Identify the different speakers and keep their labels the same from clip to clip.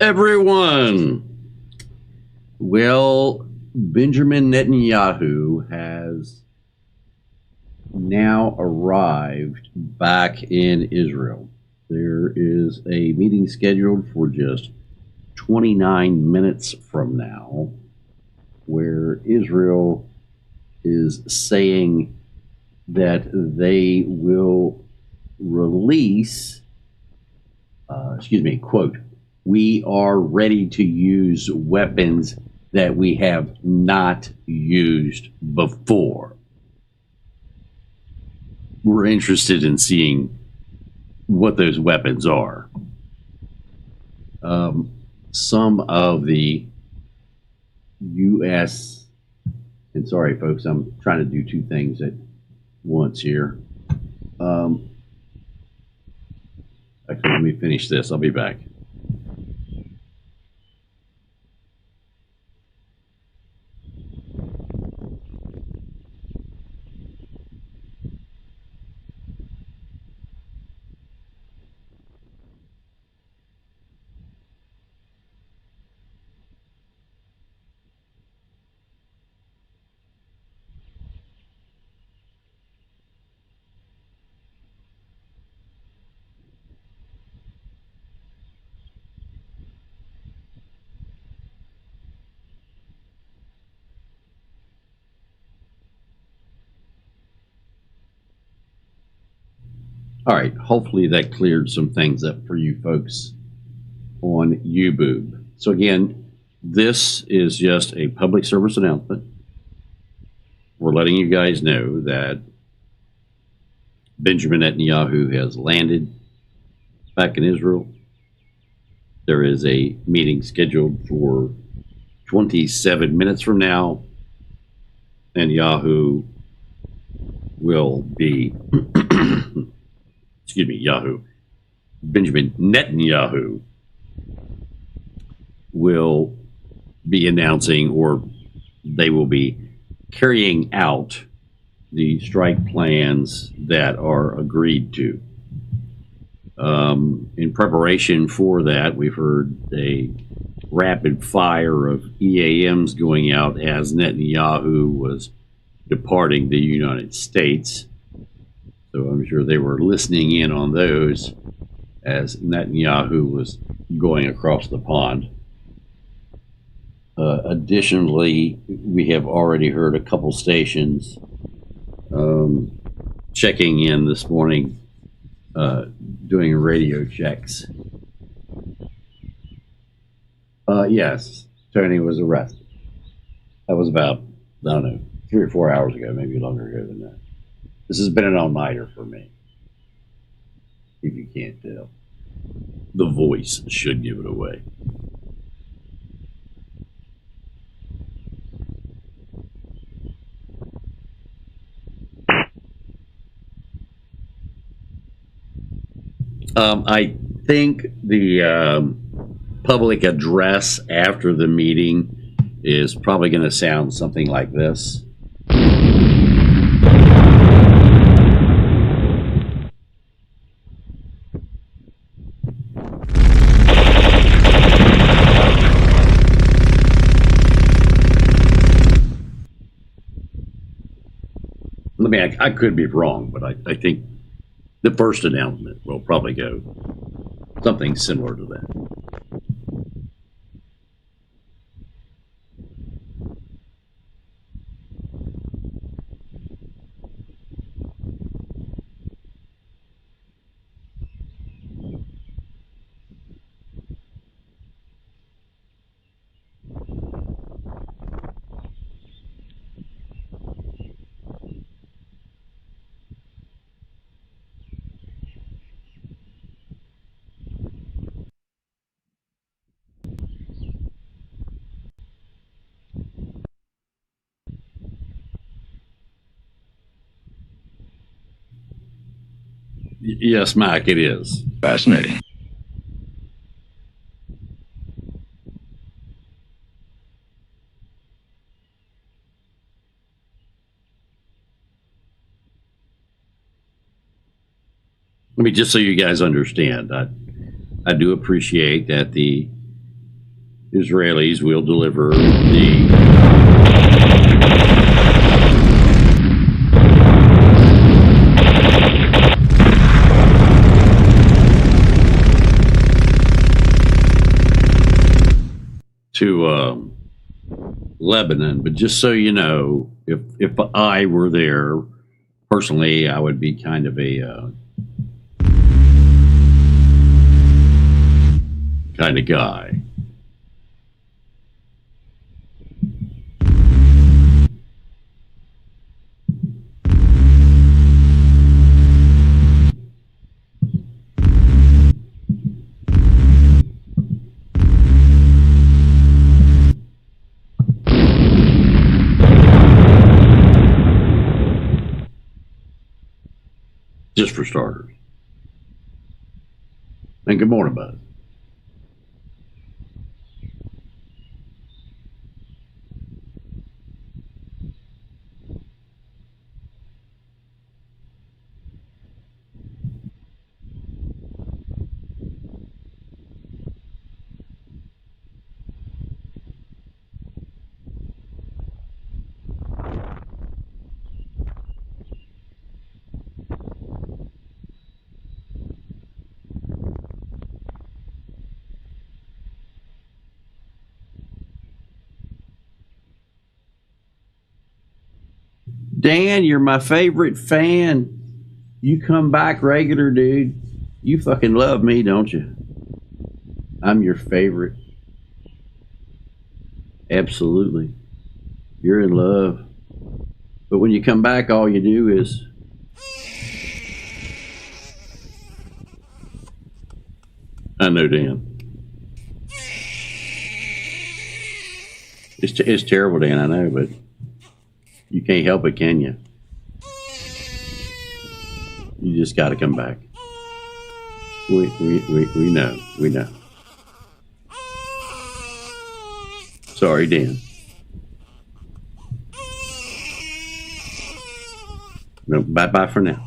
Speaker 1: everyone. Well, Benjamin Netanyahu has now arrived back in Israel. There is a meeting scheduled for just 29 minutes from now, where Israel is saying that they will release, quote, "We are ready to use weapons that we have not used before." We're interested in seeing what those weapons are. Some of the U.S. and sorry, folks, I'm trying to do two things at once here. Actually, let me finish this. I'll be back. All right, hopefully that cleared some things up for you folks on YouTube. So again, this is just a public service announcement. We're letting you guys know that Benjamin Netanyahu has landed back in Israel. There is a meeting scheduled for 27 minutes from now. Netanyahu will be Benjamin Netanyahu will be announcing, or they will be carrying out the strike plans that are agreed to. In preparation for that, we've heard a rapid fire of EAMs going out as Netanyahu was departing the United States. So I'm sure they were listening in on those as Netanyahu was going across the pond. Additionally, we have already heard a couple stations checking in this morning, doing radio checks. Yes, Tony was arrested. That was about, I don't know, 3 or 4 hours ago, maybe longer ago than that. This has been an all-nighter for me, if you can't tell. The voice should give it away. I think the public address after the meeting is probably going to sound something like this. I could be wrong, but I think the first announcement will probably go something similar to that. Yes, Mike, it is.
Speaker 2: Fascinating.
Speaker 1: Let me just so you guys understand, I do appreciate that the Israelis will deliver the to Lebanon. But just so you know, if I were there personally, I would be kind of a kind of guy. Just for starters. And good morning, bud. Dan, you're my favorite fan. You come back regular, dude. You fucking love me, don't you? I'm your favorite. Absolutely. You're in love. But when you come back, all you do is I know, Dan. It's terrible, Dan, I know, but you can't help it, can you? You just got to come back. We know. We know. Sorry, Dan. No, bye-bye for now.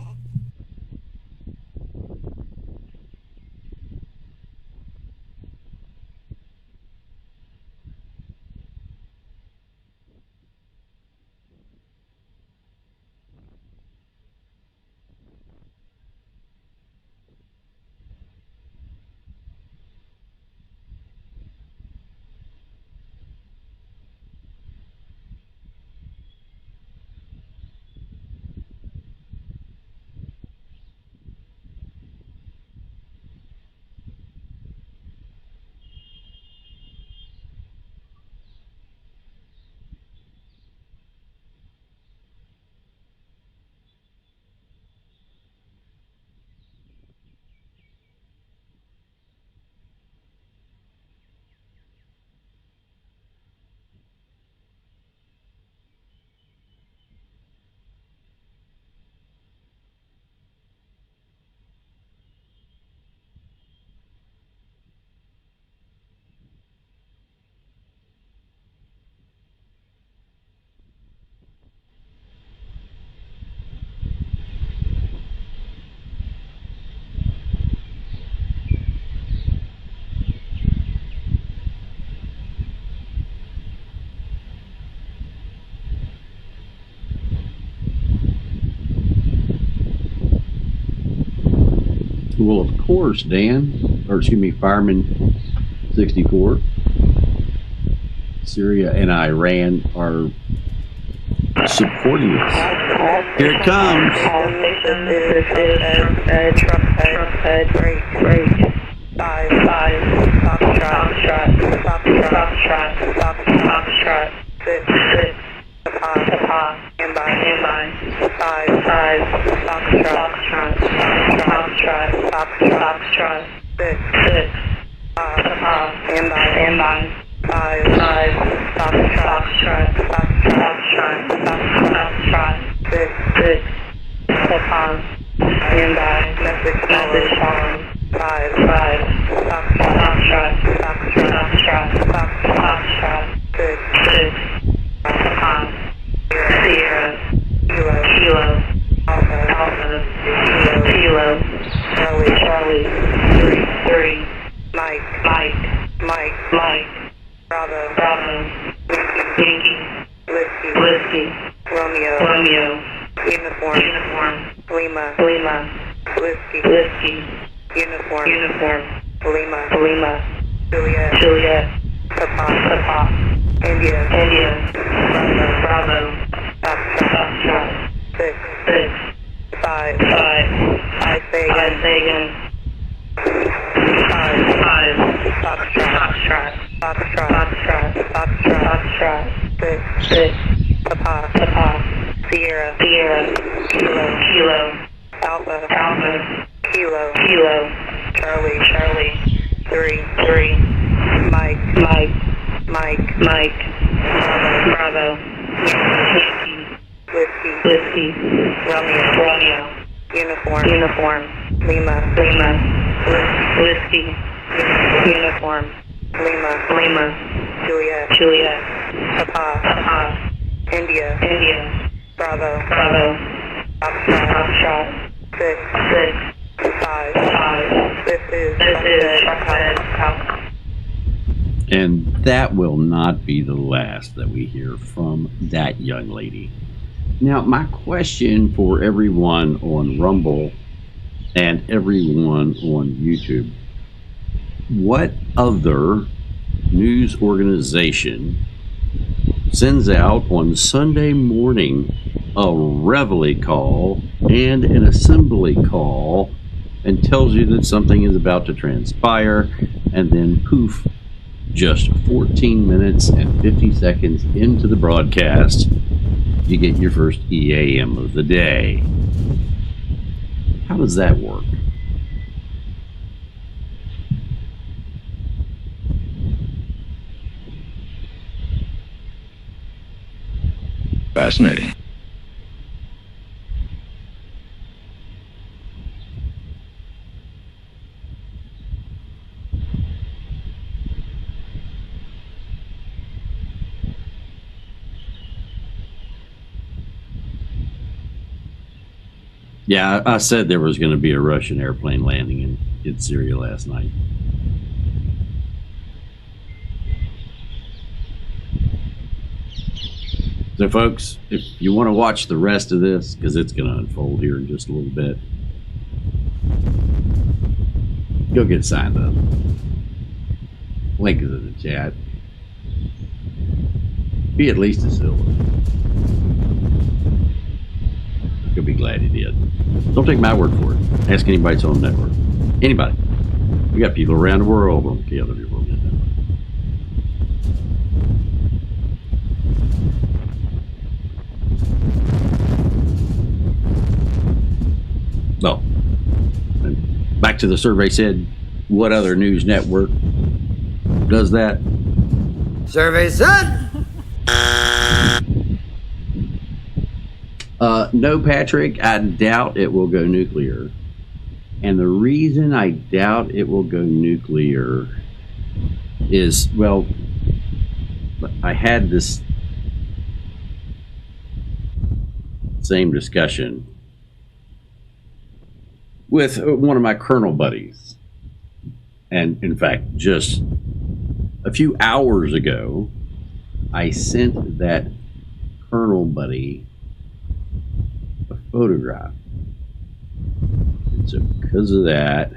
Speaker 1: Well, of course, Dan, or excuse me, Fireman 64, Syria and Iran are supporting us. Here it comes.
Speaker 2: Uniform. Lima. Whiskey. Uniform. Lima. Juliet. Papa. India. Bravo. Foxtrot. 6. 5. I say again. 5. Foxtrot. 6. Papa. Sierra. Kilo. Alpha. Kilo. Charlie. 3. Mike. Bravo. Whiskey. Romeo. Uniform. Lima. Whiskey. Uniform. Lima. Juliet. Papa. India. Bravo. Foxtrot. 6. 5. This is Retaliation.
Speaker 1: And that will not be the last that we hear from that young lady. Now, my question for everyone on Rumble and everyone on YouTube: what other news organization sends out on Sunday morning a reveille call and an assembly call and tells you that something is about to transpire, and then poof, just 14 minutes and 50 seconds into the broadcast, you get your first EAM of the day? How does that work?
Speaker 3: Fascinating.
Speaker 1: Yeah, I said there was going to be a Russian airplane landing in Syria last night. So, folks, if you want to watch the rest of this, because it's going to unfold here in just a little bit, go get signed up. Link is in the chat. Be at least a silver. You'll be glad he did. Don't take my word for it. Ask anybody that's on the network. Anybody. We got people around the world on the KLW World Network. Well, and back to the survey said, what other news network does that?
Speaker 4: Survey said.
Speaker 1: No, Patrick, I doubt it will go nuclear. And the reason I doubt it will go nuclear is, well, I had this same discussion with one of my colonel buddies. And in fact, just a few hours ago, I sent that colonel buddy a photograph. And so because of that,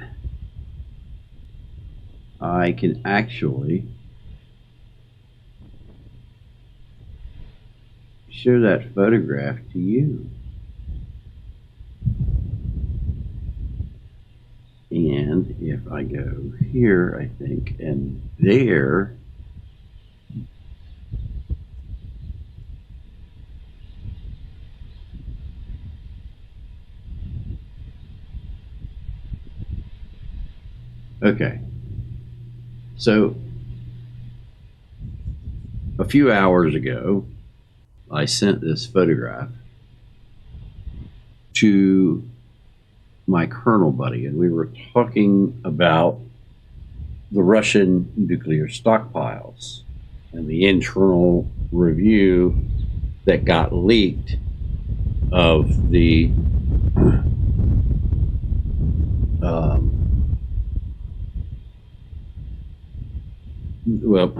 Speaker 1: I can actually show that photograph to you. And if I go here, I think, and there, okay, so a few hours ago, I sent this photograph to my colonel buddy, and we were talking about the Russian nuclear stockpiles and the internal review that got leaked of the well,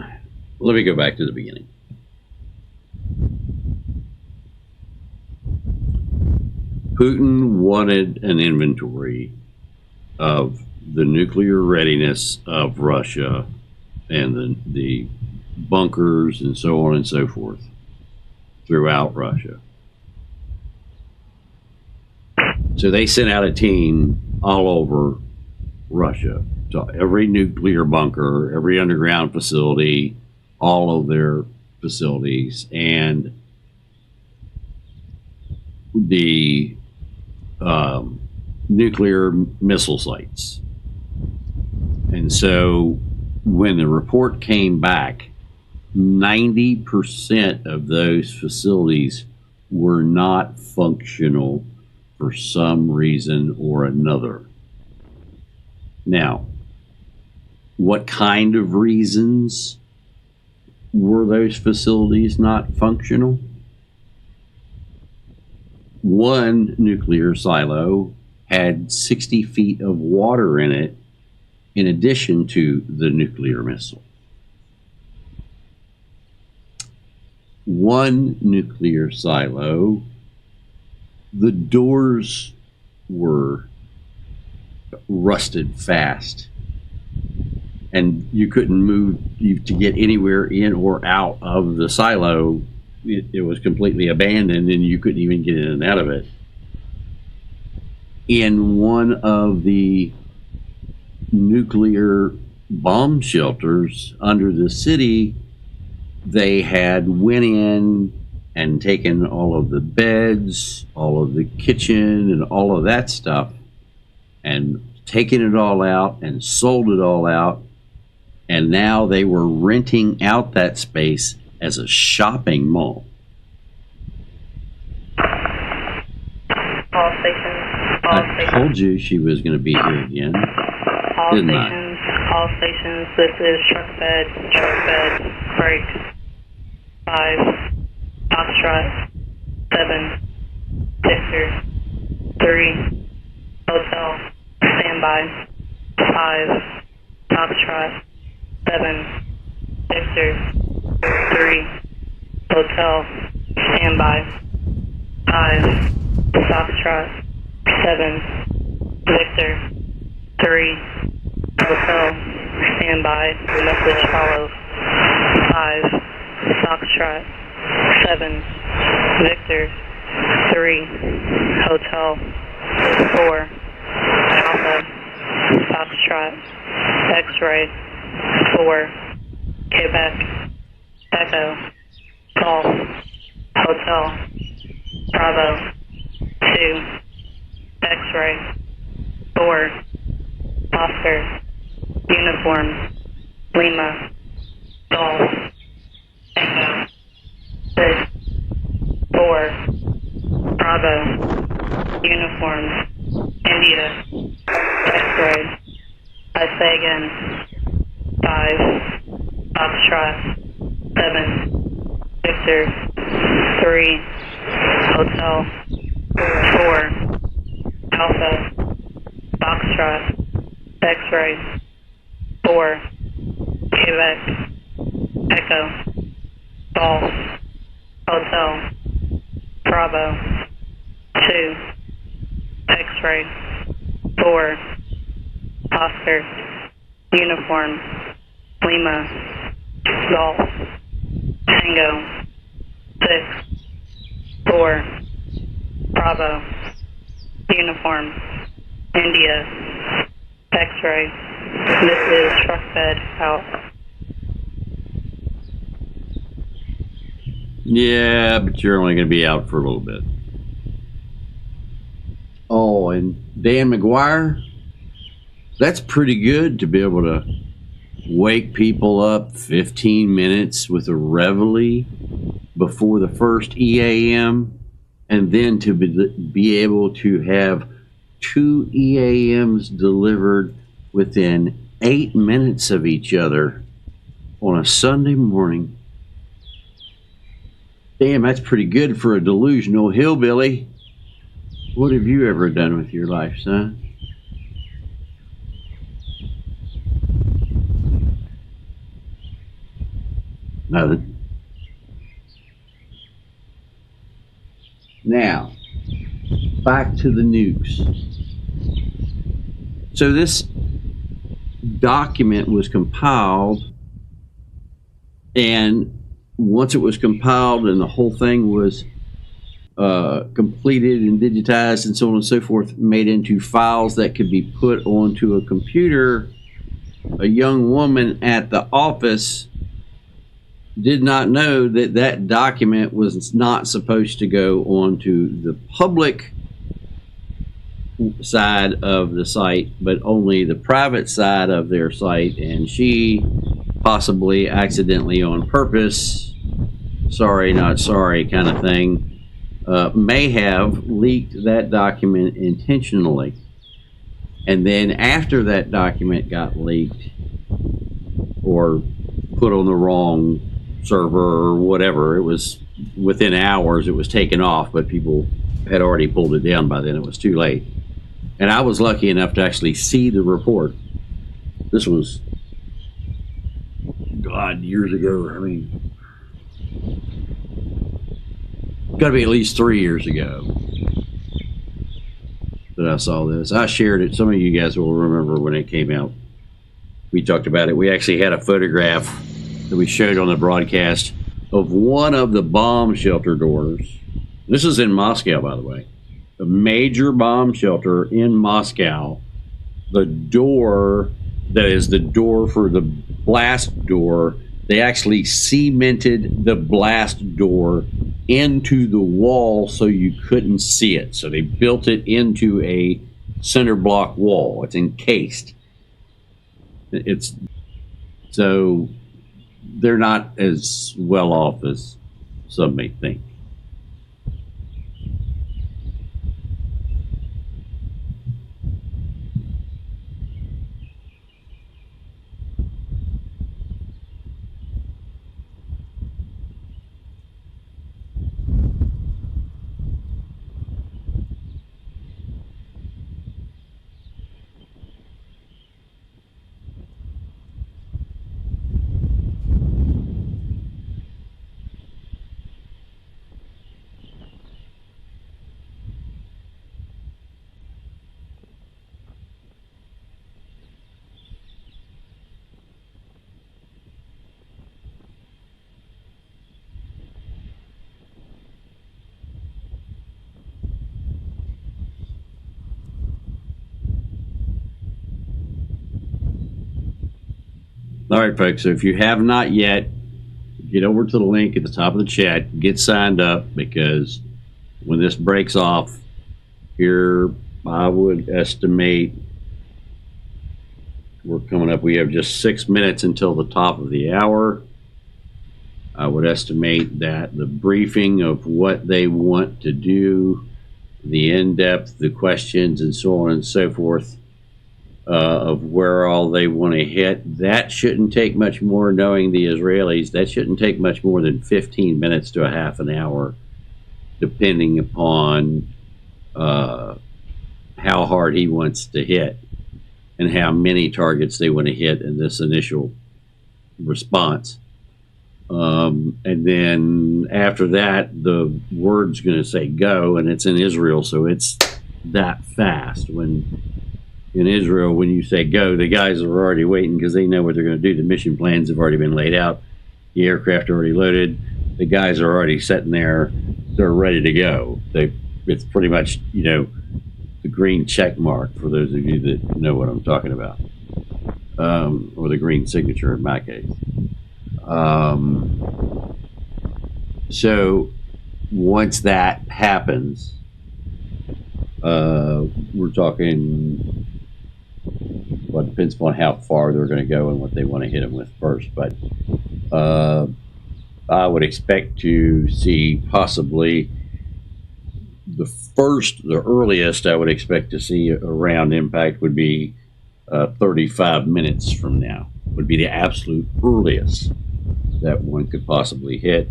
Speaker 1: let me go back to the beginning. Putin wanted an inventory of the nuclear readiness of Russia and the bunkers and so on and so forth throughout Russia. So they sent out a team all over Russia, to every nuclear bunker, every underground facility, all of their facilities, and the nuclear missile sites. And so when the report came back, 90% of those facilities were not functional for some reason or another. Now, what kind of reasons were those facilities not functional? One nuclear silo had 60 feet of water in it, in addition to the nuclear missile. One nuclear silo, the doors were rusted fast, and you couldn't move to get anywhere in or out of the silo. It was completely abandoned, and you couldn't even get in and out of it. In one of the nuclear bomb shelters under the city, they had went in and taken all of the beds, all of the kitchen, and all of that stuff, and taken it all out and sold it all out. And now they were renting out that space as a shopping mall.
Speaker 2: All stations.
Speaker 1: I told you she was going to be here again. Didn't I?
Speaker 2: All stations. This is truck bed, break. 5, Foxtrot, 7, Victor, 3, Hotel, standby. 5, Foxtrot, 7, Victor, 3, Hotel, standby. 5, Foxtrot, 7, Victor, 3, Hotel, standby. The message follows. 5, Foxtrot, 7, Victor, 3, Hotel, 4, Alpha, Foxtrot, X-ray, 4, Quebec, Echo, Golf, Hotel, Bravo, 2, X-ray, 4, Oscar, Uniform, Lima, Golf, Echo, 6, 4, Bravo, Uniform, India, X-ray. I say again, 5, Foxtrot, 7, Victor, 3, Hotel, 4, Alpha, Foxtrot, X-ray, 4, Quebec, Echo, Golf, Hotel, Bravo, 2, X-ray, 4, Oscar, Uniform, Lima, Golf, Tango, 6, 4, Bravo, Uniform, India, X-ray. This is truck bed out.
Speaker 1: Yeah, but you're only going to be out for a little bit. Oh, and Dan McGuire, that's pretty good to be able to wake people up 15 minutes with a reveille before the first EAM, and then to be able to have 2 EAMs delivered within 8 minutes of each other on a Sunday morning. Damn, that's pretty good for a delusional hillbilly. What have you ever done with your life, son? Nothing. Now, back to the nukes. So this document was compiled, and once it was compiled and the whole thing was completed and digitized and so on and so forth, made into files that could be put onto a computer, a young woman at the office did not know that that document was not supposed to go onto the public side of the site, but only the private side of their site, and she possibly accidentally, on purpose, sorry not sorry kind of thing, may have leaked that document intentionally. And then after that document got leaked or put on the wrong server or whatever, it was within hours, it was taken off, but people had already pulled it down by then. It was too late. And I was lucky enough to actually see the report. This was, God, years ago. I mean, got to be at least 3 years ago that I saw this. I shared it. Some of you guys will remember when it came out. We talked about it. We actually had a photograph that we showed on the broadcast of one of the bomb shelter doors. This is in Moscow, by the way. A major bomb shelter in Moscow. The door that is the door for the blast door, they actually cemented the blast door into the wall so you couldn't see it. So they built it into a center block wall. It's encased. So they're not as well off as some may think. All right, folks, so if you have not yet, get over to the link at the top of the chat, get signed up, because when this breaks off here, I would estimate we're coming up, we have just 6 minutes until the top of the hour. I would estimate that the briefing of what they want to do, the in-depth, the questions, and so on and so forth, of where all they want to hit, that shouldn't take much more, knowing the Israelis, that shouldn't take much more than 15 minutes to a half an hour, depending upon how hard he wants to hit and how many targets they want to hit in this initial response. And then after that, the word's going to say go, and it's in Israel, so it's that fast. In Israel, when you say go, the guys are already waiting because they know what they're going to do. The mission plans have already been laid out. The aircraft are already loaded. The guys are already sitting there. They're ready to go. It's pretty much, the green check mark, for those of you that know what I'm talking about, or the green signature in my case. So once that happens, we're talking, well, it depends upon how far they're going to go and what they want to hit them with first. But I would expect to see possibly the earliest I would expect to see around impact would be 35 minutes from now, would be the absolute earliest that one could possibly hit.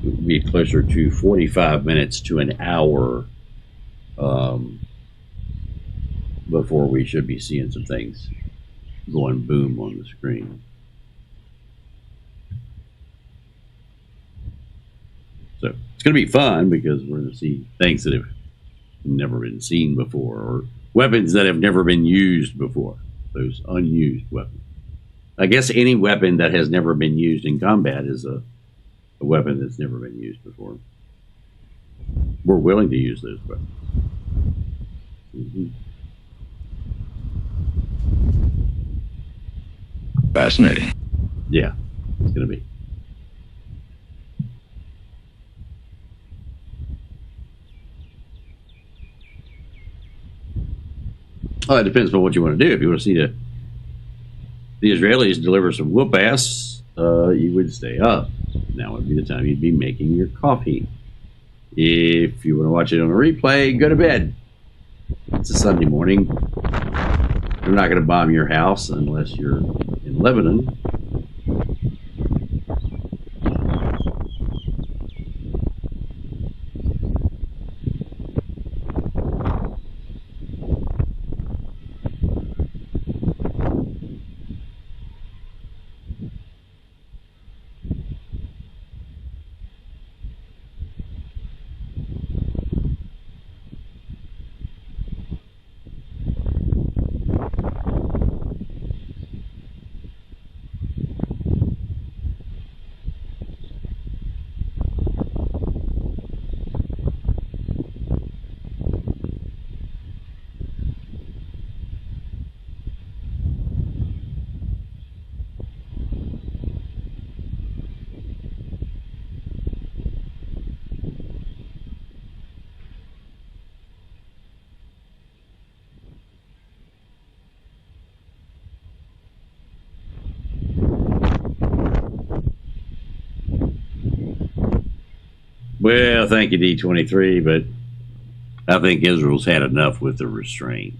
Speaker 1: It would be closer to 45 minutes to an hour before we should be seeing some things going boom on the screen. So it's going to be fun because we're going to see things that have never been seen before, or weapons that have never been used before, those unused weapons. I guess any weapon that has never been used in combat is a weapon that's never been used before. We're willing to use those weapons. Mm-hmm.
Speaker 3: Fascinating.
Speaker 1: Yeah, it's going to be. Well, it depends on what you want to do. If you want to see the Israelis deliver some whoop ass, you would stay up. Now would be the time you'd be making your coffee. If you want to watch it on a replay, go to bed. It's a Sunday morning. They're not going to bomb your house unless you're in Lebanon. Well, thank you, D23, but I think Israel's had enough with the restraint.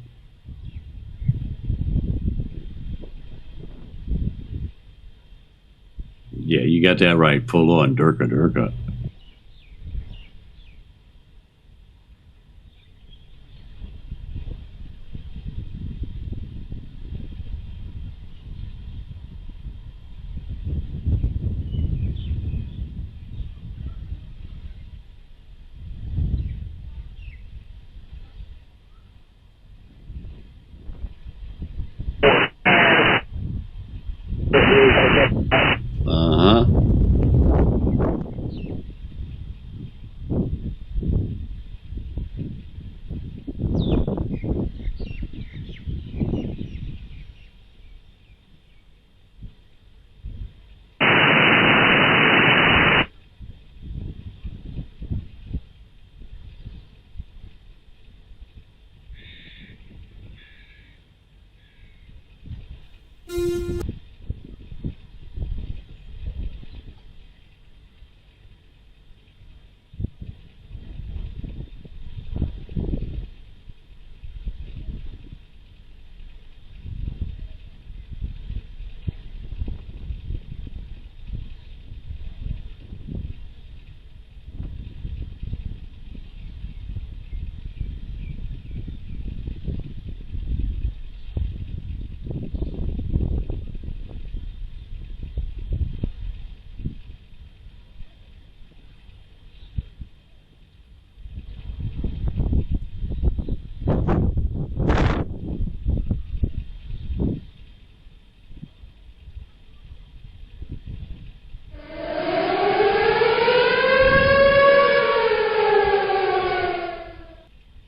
Speaker 1: Yeah, you got that right. Full on, Durka Durka. Uh-huh.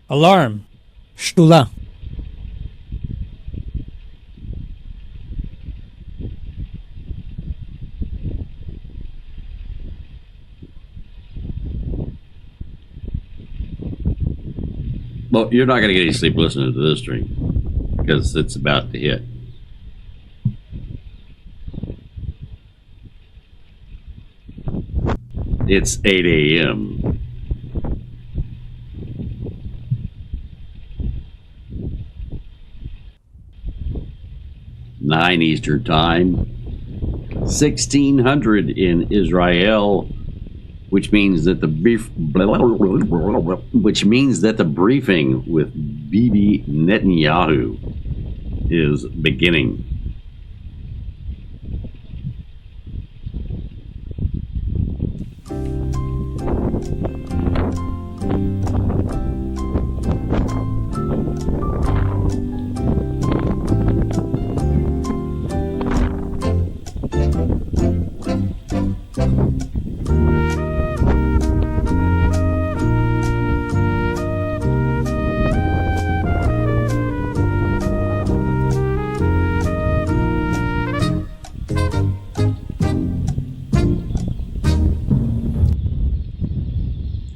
Speaker 5: Alarm. שתולה.
Speaker 1: Well, you're not going to get any sleep listening to this stream because it's about to hit. It's 8 a.m. (9 Eastern Time), 1600 in Israel, which means that the briefing with Bibi Netanyahu is beginning.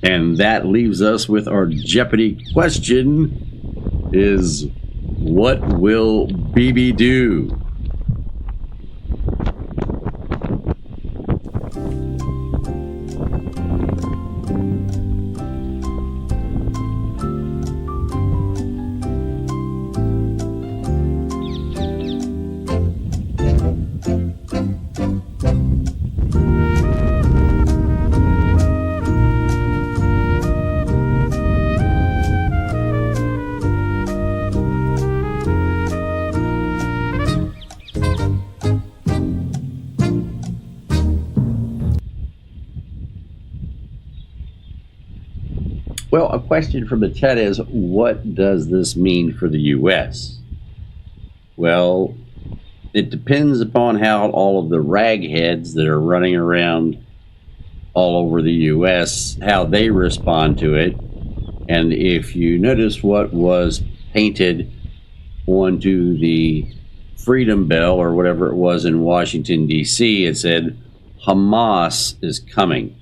Speaker 1: And that leaves us with our Jeopardy question is, what will Bibi do? Well, a question from the chat is, what does this mean for the U.S.? Well, it depends upon how all of the ragheads that are running around all over the U.S., how they respond to it. And if you notice what was painted onto the Freedom Bell or whatever it was in Washington, D.C., it said, Hamas is coming.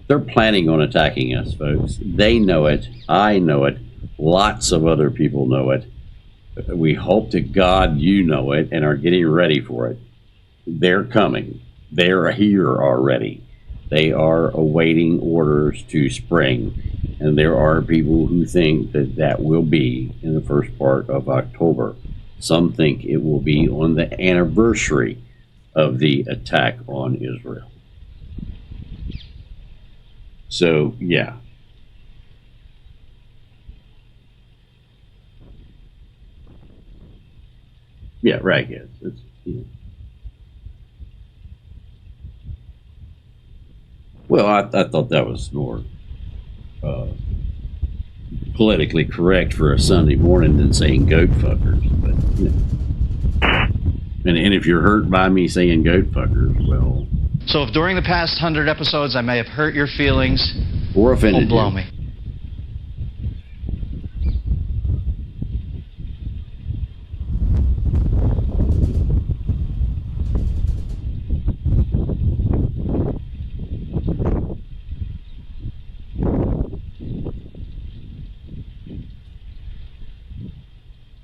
Speaker 1: They're planning on attacking us, folks. They know it. I know it. Lots of other people know it. We hope to God you know it and are getting ready for it. They're coming. They're here already. They are awaiting orders to spring. And there are people who think that that will be in the first part of October. Some think it will be on the anniversary of the attack on Israel. So, yeah. Yeah, ragheads. It's, you know. Well, I thought that was more politically correct for a Sunday morning than saying goat fuckers. But, you know. And if you're hurt by me saying goat fuckers, well...
Speaker 3: So if during the past 100 episodes I may have hurt your feelings
Speaker 1: or offended
Speaker 3: blow
Speaker 1: you.
Speaker 3: Me.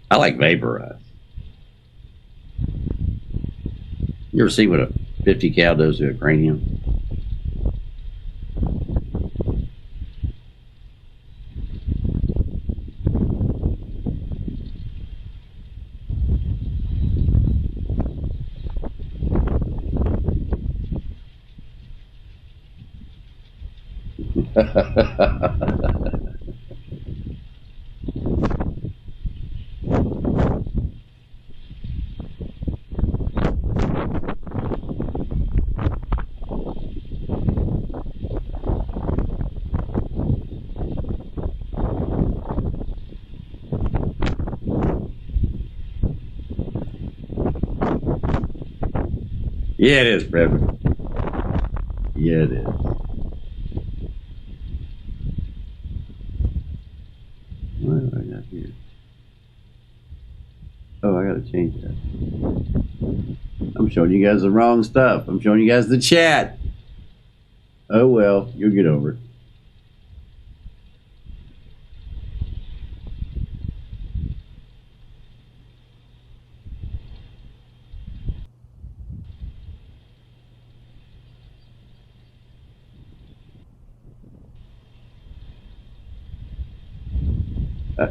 Speaker 1: I like vaporize. You ever see what a 50 cal does to a cranium? Yeah, it is, Brad. Yeah, it is. What do I got here? Oh, I gotta change that. I'm showing you guys the wrong stuff. I'm showing you guys the chat. Oh well, you'll get over it.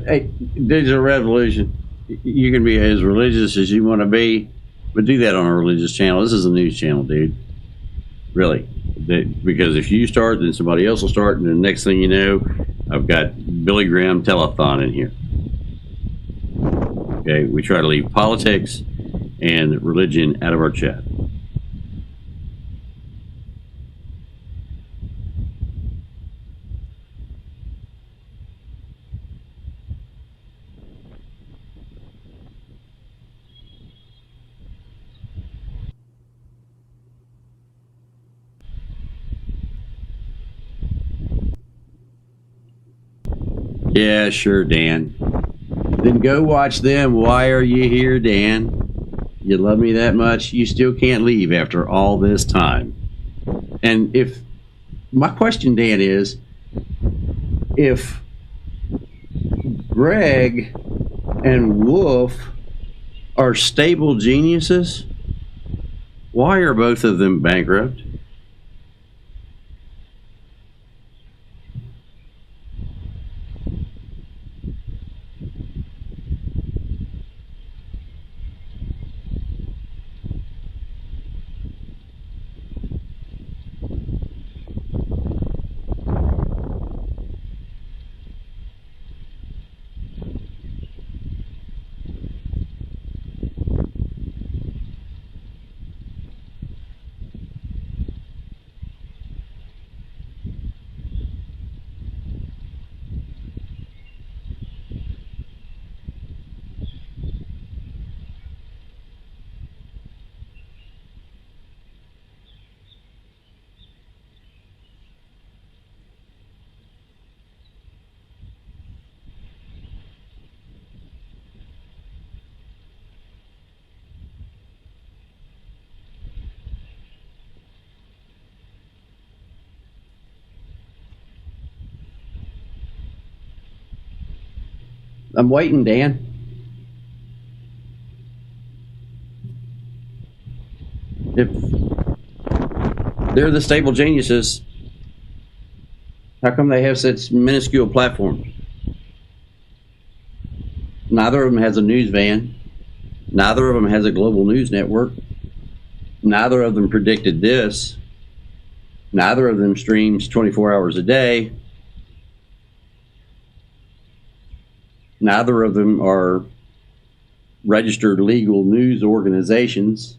Speaker 1: Hey, digital revolution. You can be as religious as you want to be, but do that on a religious channel. This is a news channel, dude. Really. Because if you start, then somebody else will start, and the next thing you know, I've got Billy Graham telethon in here. Okay, we try to leave politics and religion out of our chat. Yeah, sure, Dan. Then go watch them. Why are you here, Dan? You love me that much? You still can't leave after all this time. And if my question, Dan, is if Greg and Wolf are stable geniuses, why are both of them bankrupt? I'm waiting, Dan. If they're the stable geniuses, how come they have such minuscule platforms? Neither of them has a news van. Neither of them has a global news network. Neither of them predicted this. Neither of them streams 24 hours a day. Neither of them are registered legal news organizations.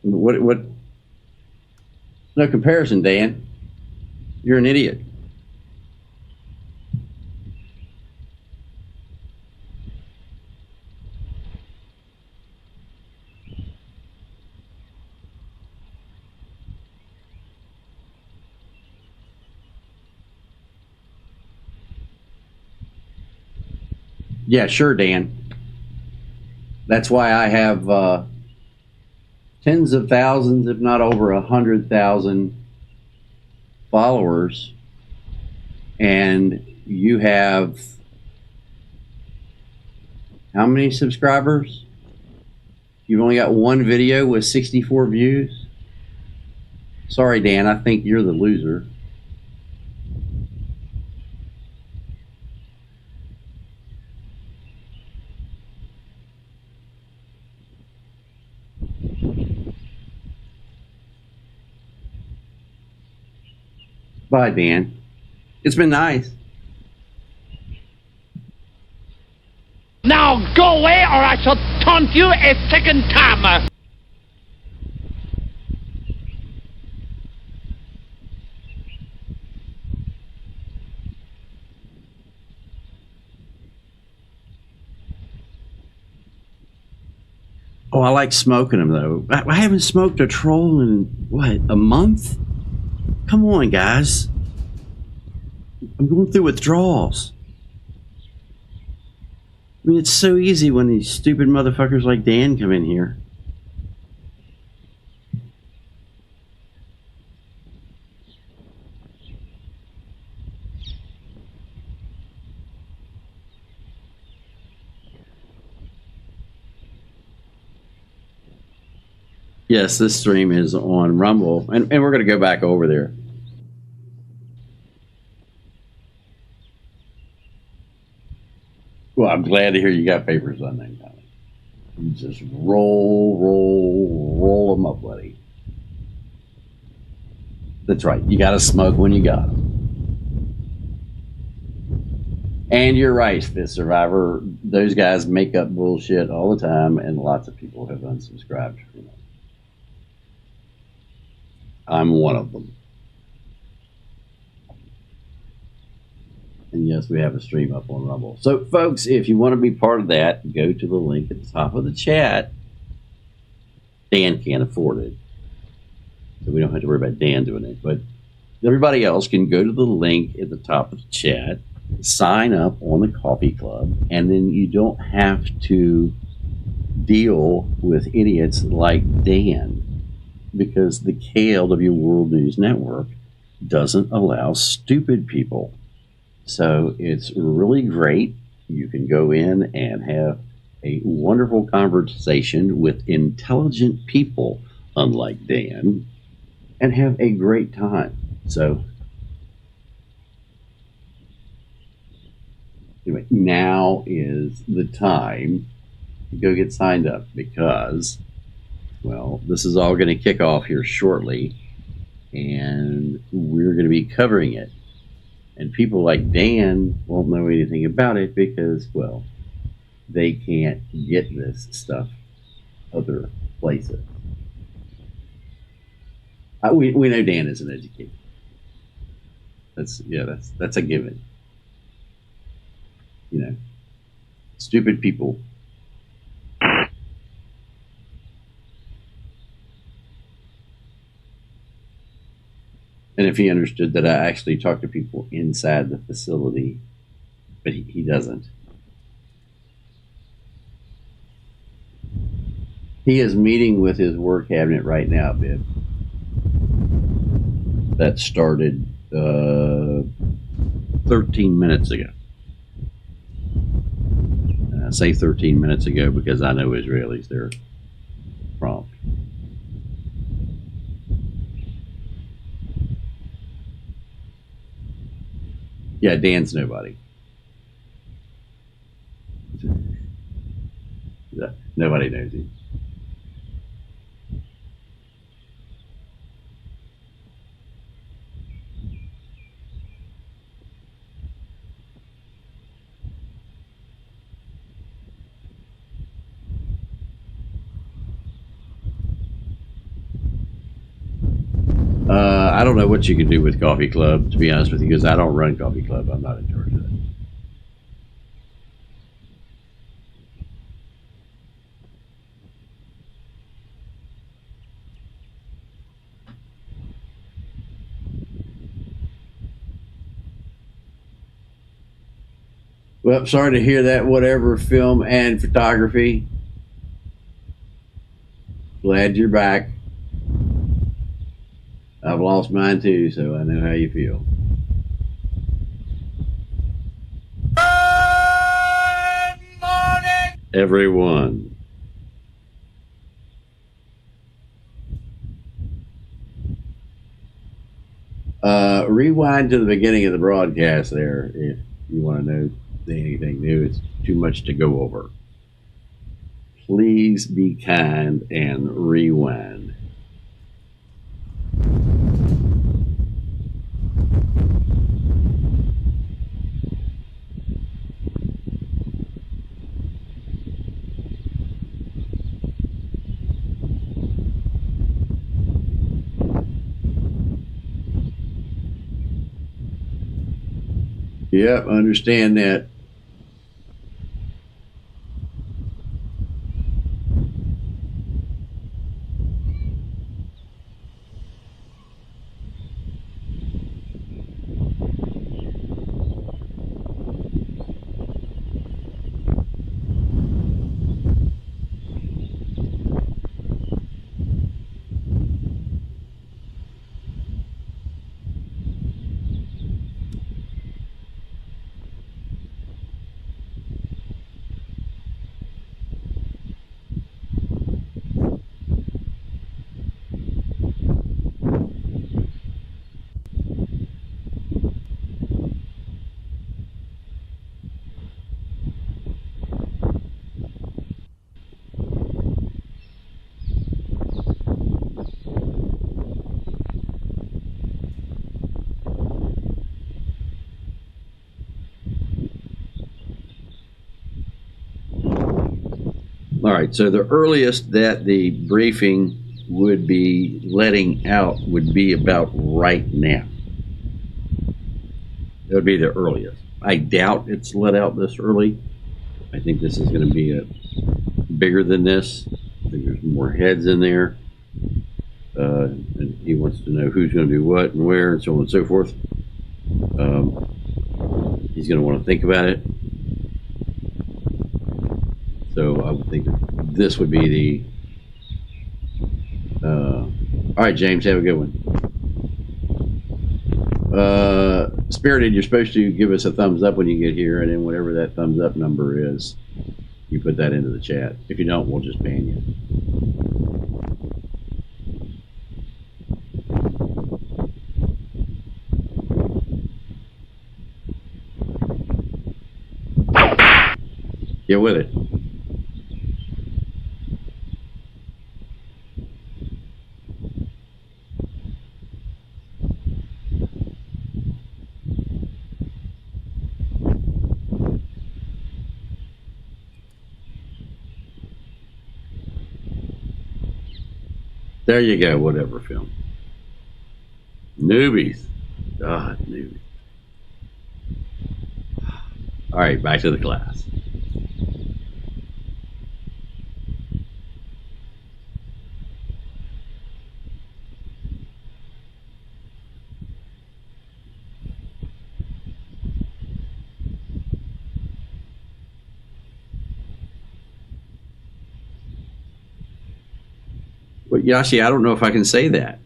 Speaker 1: What? No comparison, Dan. You're an idiot. Yeah, sure, Dan. That's why I have tens of thousands, if not over 100,000 followers, and you have how many subscribers? You've only got one video with 64 views. Sorry, Dan, I think you're the loser. Bye, Dan. It's been nice.
Speaker 6: Now go away or I shall taunt you a second time.
Speaker 1: Oh, I like smoking them, though. I haven't smoked a troll in, what, a month? Come on, guys. I'm going through withdrawals. I mean, it's so easy when these stupid motherfuckers like Dan come in here. Yes, this stream is on Rumble, and we're going to go back over there. Well, I'm glad to hear you got papers on that, Tommy. You just roll them up, buddy. That's right. You got to smoke when you got them. And you're right, Fifth Survivor. Those guys make up bullshit all the time, and lots of people have unsubscribed from them. I'm one of them. And yes, we have a stream up on Rumble. So, folks, if you want to be part of that, go to the link at the top of the chat. Dan can't afford it, so we don't have to worry about Dan doing it. But everybody else can go to the link at the top of the chat, sign up on the coffee club, and then you don't have to deal with idiots like Dan, because the KLW World News Network doesn't allow stupid people. So it's really great. You can go in and have a wonderful conversation with intelligent people, unlike Dan, and have a great time. So anyway, now is the time to go get signed up because, well, this is all going to kick off here shortly, and we're going to be covering it. And people like Dan won't know anything about it because, well, they can't get this stuff other places. We know Dan isn't educated. That's a given. You know, stupid people. And if he understood that I actually talk to people inside the facility, but he doesn't. He is meeting with his work cabinet right now, Bib. That started 13 minutes ago. And I say 13 minutes ago because I know Israelis, they're prompt. Yeah, Dan's nobody. Yeah, nobody knows him. I don't know what you can do with Coffee Club, to be honest with you, because I don't run Coffee Club. I'm not in charge of it. Well, sorry to hear that, whatever, film and photography. Glad you're back. I've lost mine too, so I know how you feel. Good morning, everyone. Rewind to the beginning of the broadcast there if you want to know anything new. It's too much to go over. Please be kind and rewind. Yep, understand that. All right, so the earliest that the briefing would be letting out would be about right now. That would be the earliest. I doubt it's let out this early. I think this is going to be bigger than this. I think there's more heads in there. And he wants to know who's going to do what and where and so on and so forth. He's going to want to think about it. So I would think that this would be the... all right, James, have a good one. Spirited, you're supposed to give us a thumbs up when you get here, and then whatever that thumbs up number is, you put that into the chat. If you don't, we'll just ban you. Get with it. There you go, whatever film. Newbies. God, newbies. All right, back to the class. Well, Yashi, I don't know if I can say that.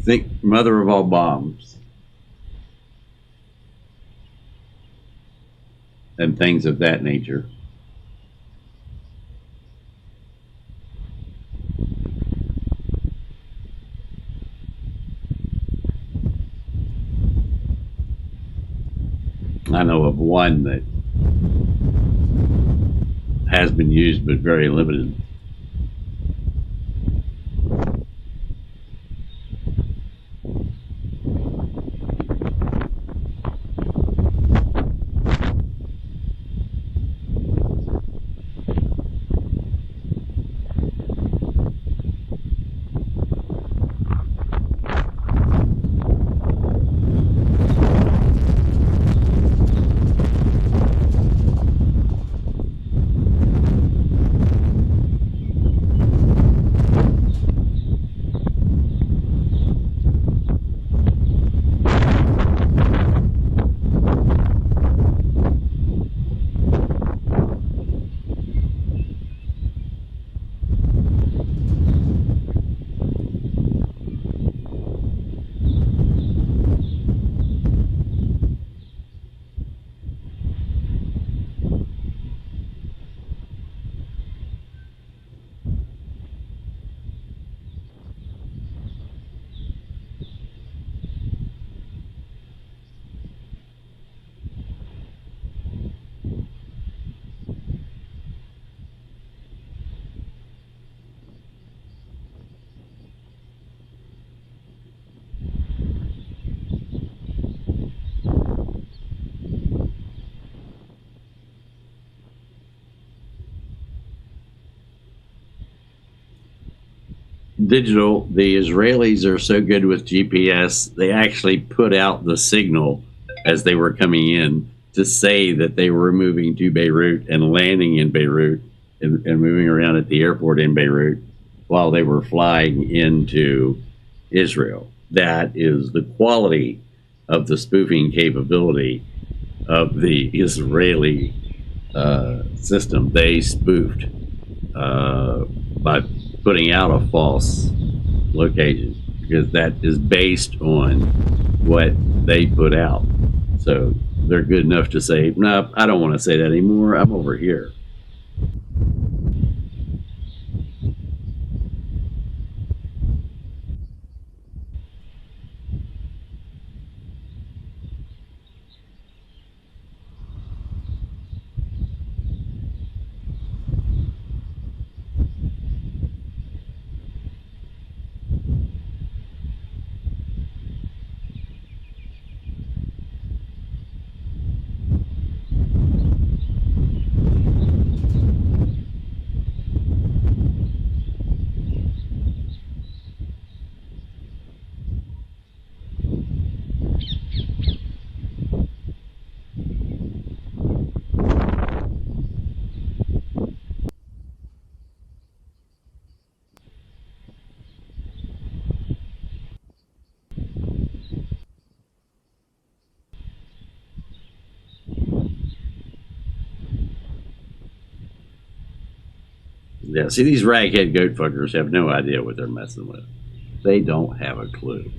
Speaker 1: Think mother of all bombs and things of that nature. I know of one that has been used but very limited. Digital, the Israelis are so good with GPS, they actually put out the signal as they were coming in to say that they were moving to Beirut and landing in Beirut and moving around at the airport in Beirut while they were flying into Israel. That is the quality of the spoofing capability of the Israeli system. They spoofed by putting out a false location because that is based on what they put out. So they're good enough to say, no, I don't want to say that anymore. I'm over here. Yeah, see, these raghead goat fuckers have no idea what they're messing with. They don't have a clue.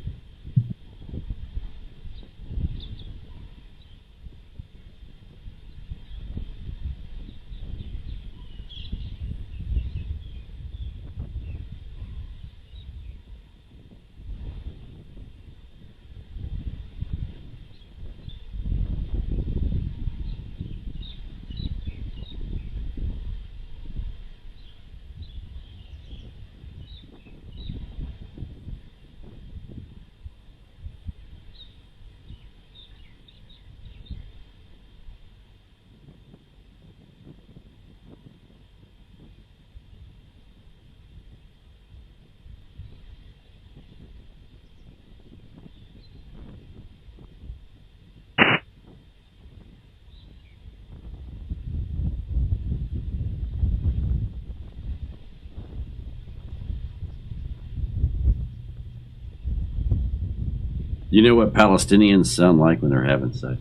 Speaker 1: You know what Palestinians sound like when they're having sex?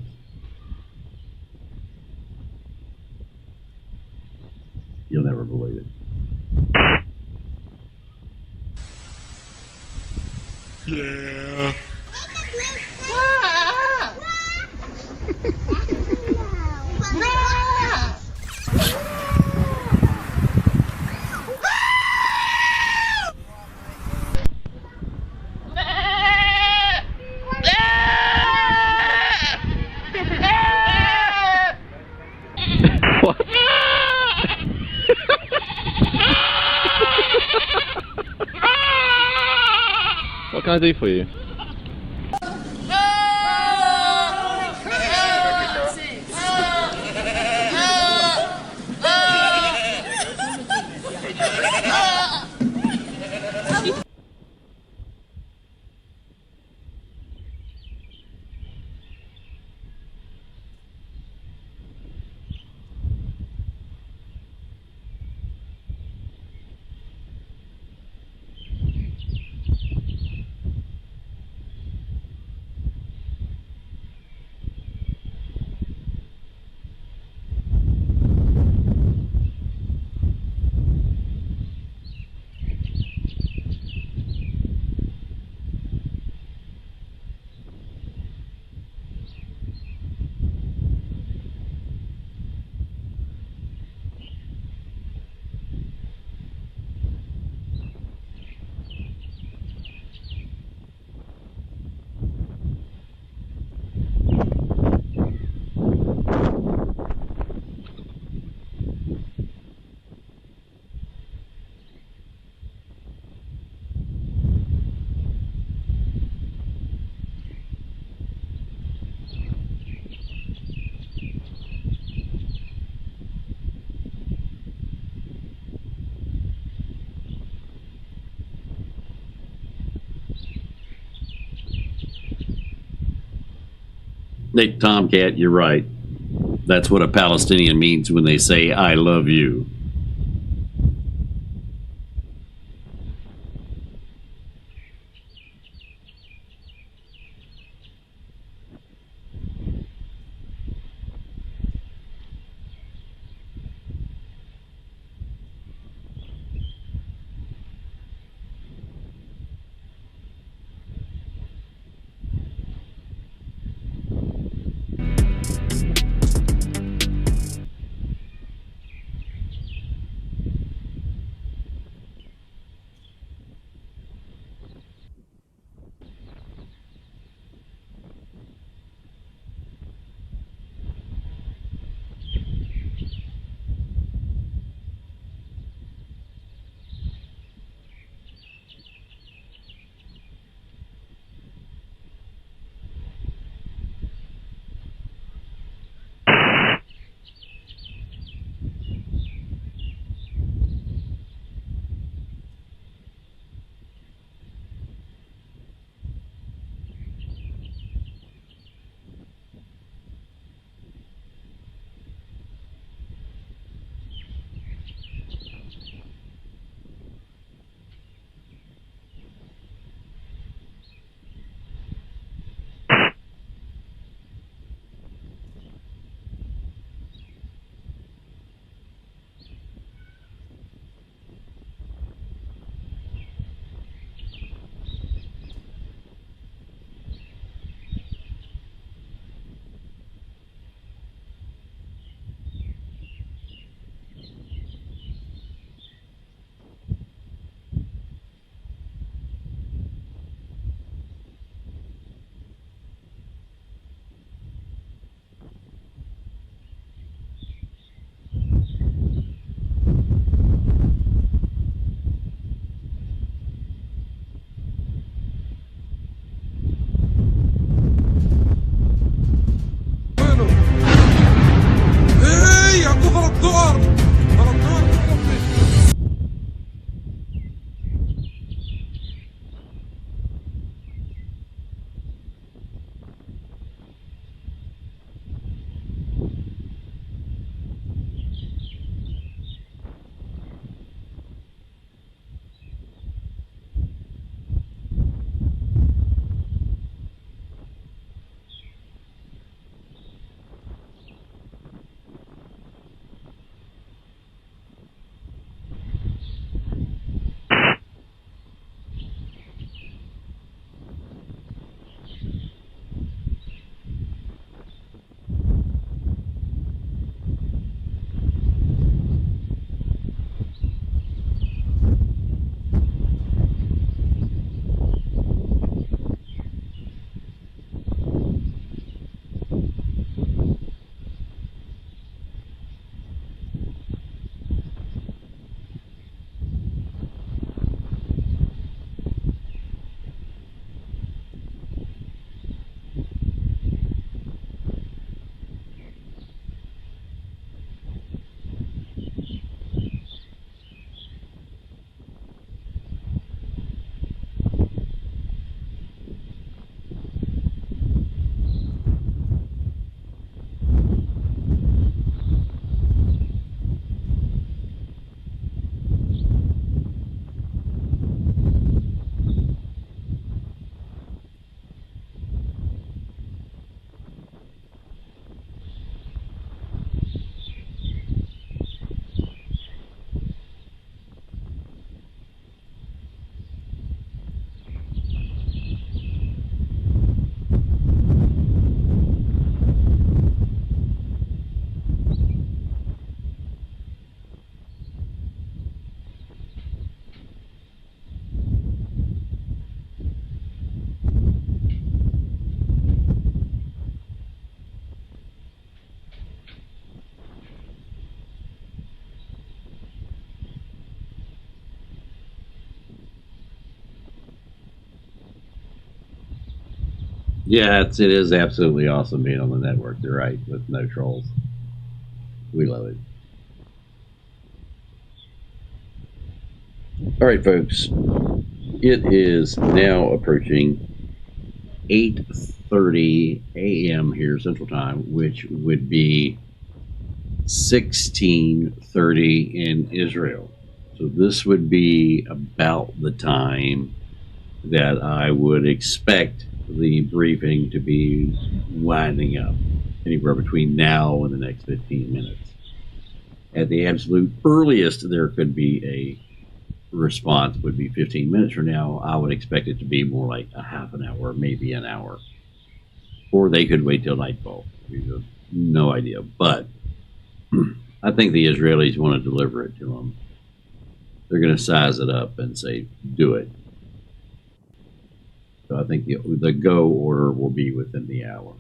Speaker 1: You'll never believe it.
Speaker 7: Yeah.
Speaker 8: What? What can I do for you?
Speaker 1: Nick Tomcat, you're right. That's what a Palestinian means when they say, I love you. Yeah, it is absolutely awesome being on the network. They're right, with no trolls. We love it. All right, folks. It is now approaching 8:30 a.m. here Central Time, which would be 16:30 in Israel. So this would be about the time that I would expect the briefing to be winding up, anywhere between now and the next 15 minutes. At the absolute earliest, there could be a response would be 15 minutes from now. I would expect it to be more like a half an hour, maybe an hour. Or they could wait till nightfall. We have no idea. But I think the Israelis want to deliver it to them. They're going to size it up and say, do it. So I think the go order will be within the hour.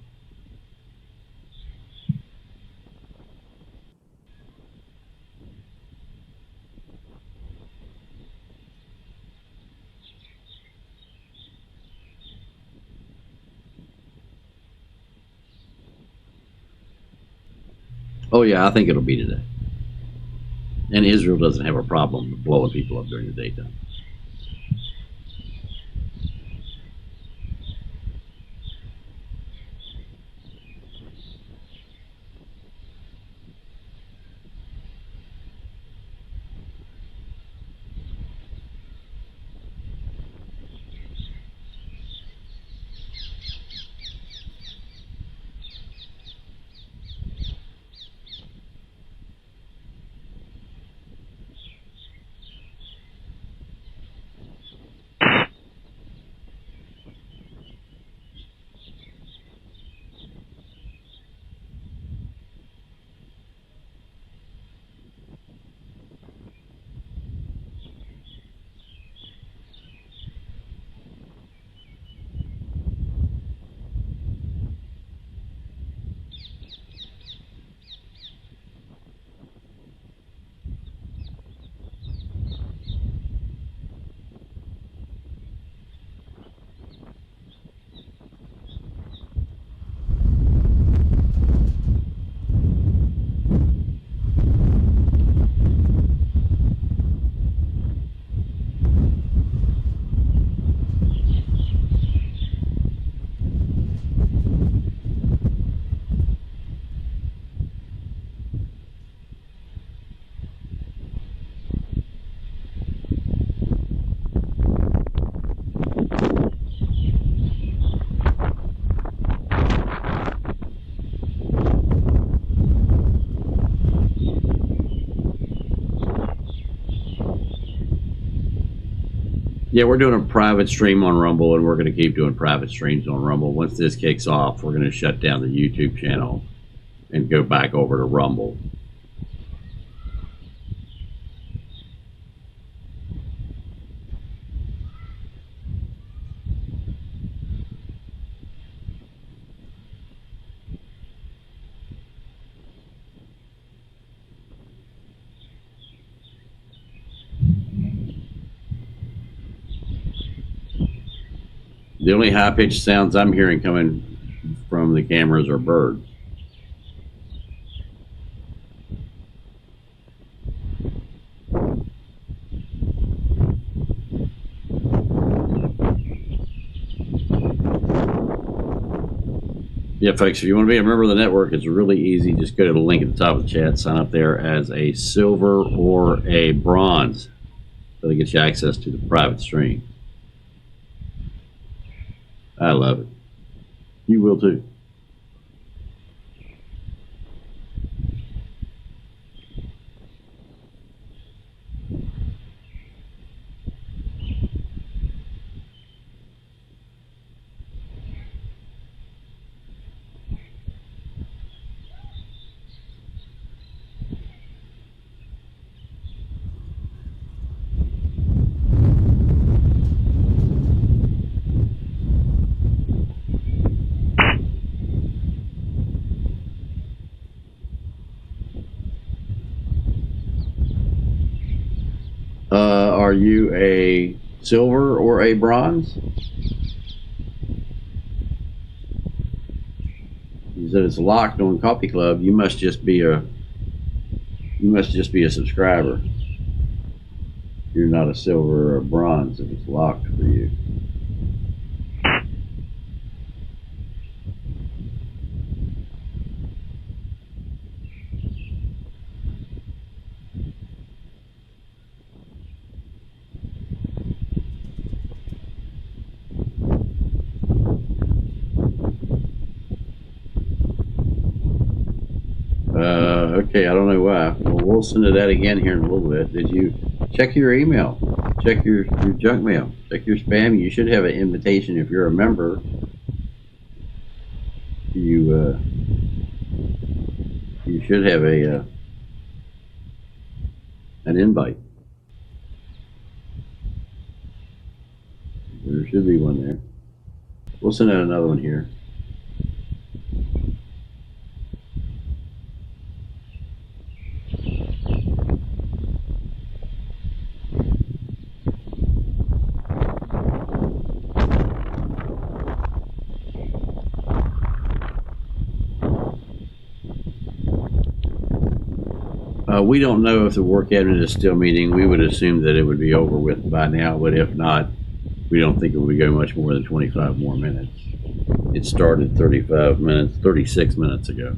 Speaker 1: Oh, yeah, I think it'll be today. And Israel doesn't have a problem blowing people up during the daytime. Yeah, we're doing a private stream on Rumble, and we're going to keep doing private streams on Rumble. Once this kicks off, we're going to shut down the YouTube channel and go back over to Rumble. The only high-pitched sounds I'm hearing coming from the cameras are birds. Yeah, folks, if you want to be a member of the network, it's really easy. Just go to the link at the top of the chat, sign up there as a silver or a bronze. So they get you access to the private stream. I love it. You will too. Are you a silver or a bronze? He said it's locked on Coffee Club. You must just be a subscriber. You're not a silver or a bronze if it's locked for you. Okay, I don't know why. Well, we'll send it out again here in a little bit. Did you check your email? Check your junk mail. Check your spam. You should have an invitation if you're a member. You should have an invite. There should be one there. We'll send out another one here. We don't know if the work cabinet is still meeting. We would assume that it would be over with by now, but if not, we don't think it would go much more than 25 more minutes. It started 36 minutes ago.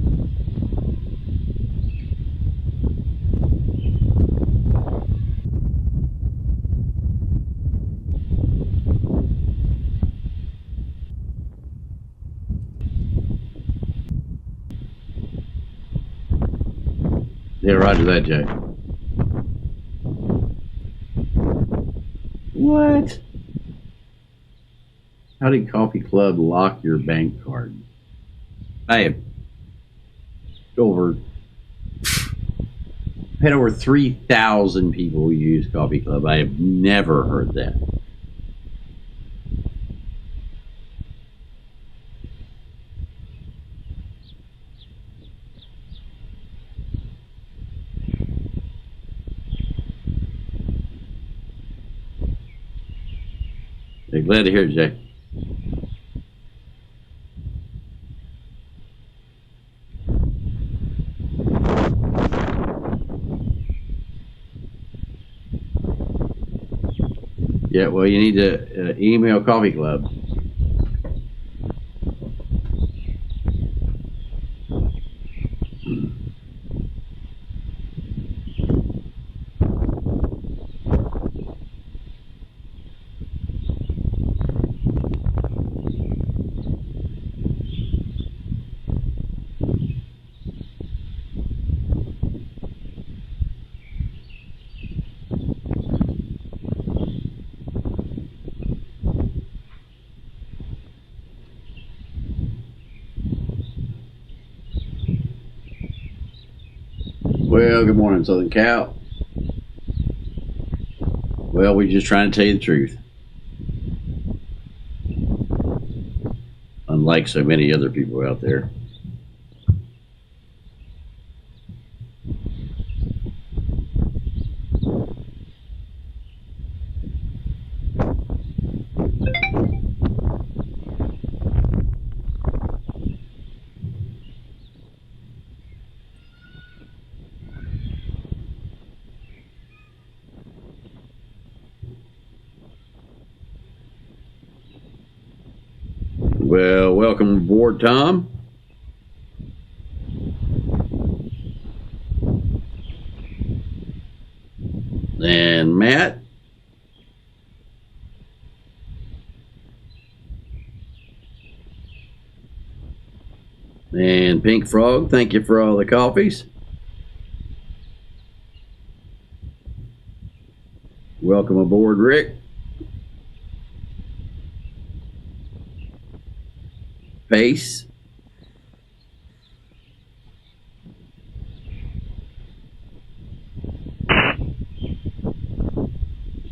Speaker 1: Yeah, roger that, Jay. What? How did Coffee Club lock your bank card? I have had over 3,000 people who use Coffee Club. I have never heard that. I'm glad to hear it, Jay. Yeah, well, you need to email Coffee Club. Well, good morning, Southern Cal. Well, we're just trying to tell you the truth. Unlike so many other people out there. Well, welcome aboard, Tom. And Matt. And Pink Frog, thank you for all the coffees. Welcome aboard, Rick. Pace.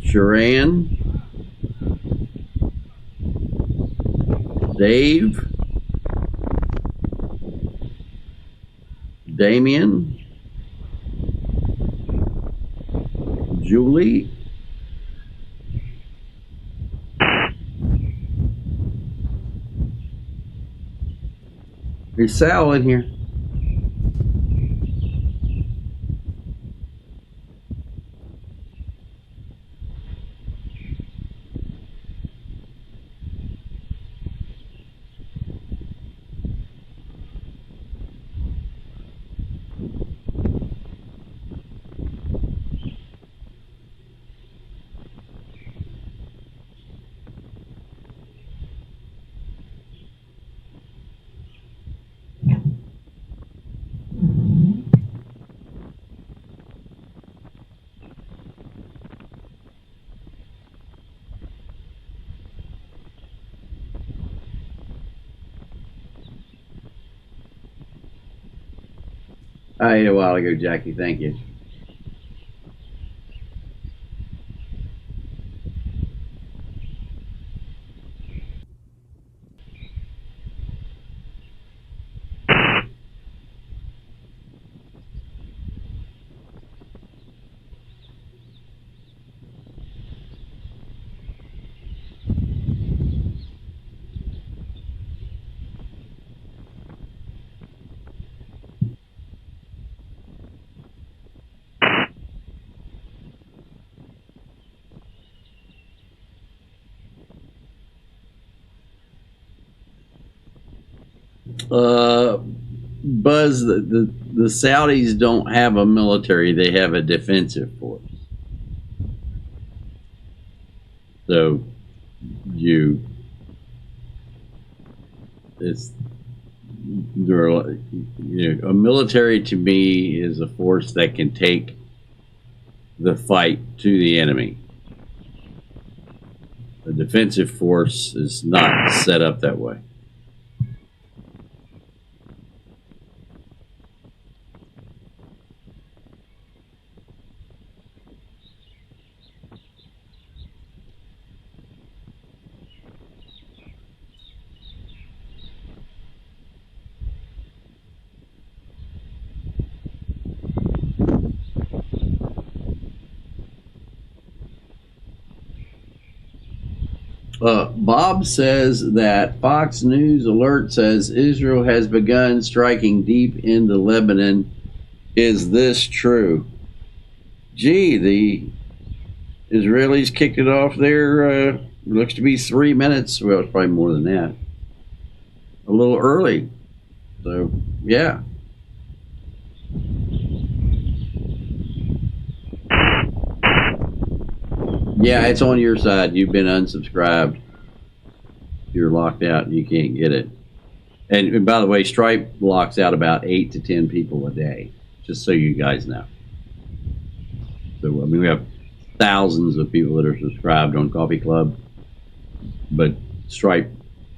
Speaker 1: Sharan. Dave. Damien. Julie. Is Sal in here? I ate a while ago, Jackie. Thank you. Buzz, the Saudis don't have a military; they have a defensive force. So it's a military to me is a force that can take the fight to the enemy. A defensive force is not set up that way. Bob says that Fox News alert says Israel has begun striking deep into Lebanon. Is this true? Gee, the Israelis kicked it off there. Looks to be 3 minutes. Well, it's probably more than that. A little early. So, yeah. Yeah, it's on your side. You've been unsubscribed. You're locked out and you can't get it. And by the way, Stripe locks out about 8 to 10 people a day, just so you guys know. So, I mean, we have thousands of people that are subscribed on Coffee Club, but Stripe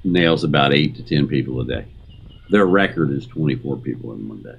Speaker 1: nails about 8 to 10 people a day. Their record is 24 people in one day.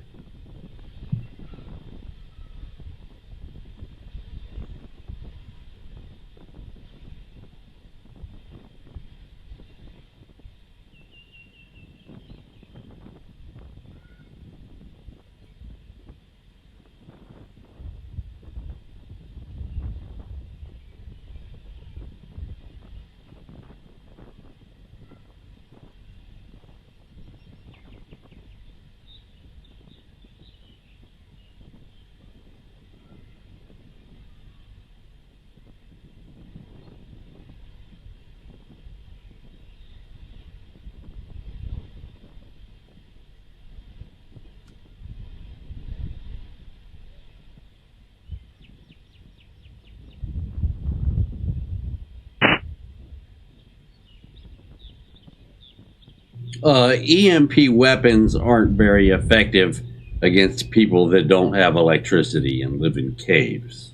Speaker 1: EMP weapons aren't very effective against people that don't have electricity and live in caves.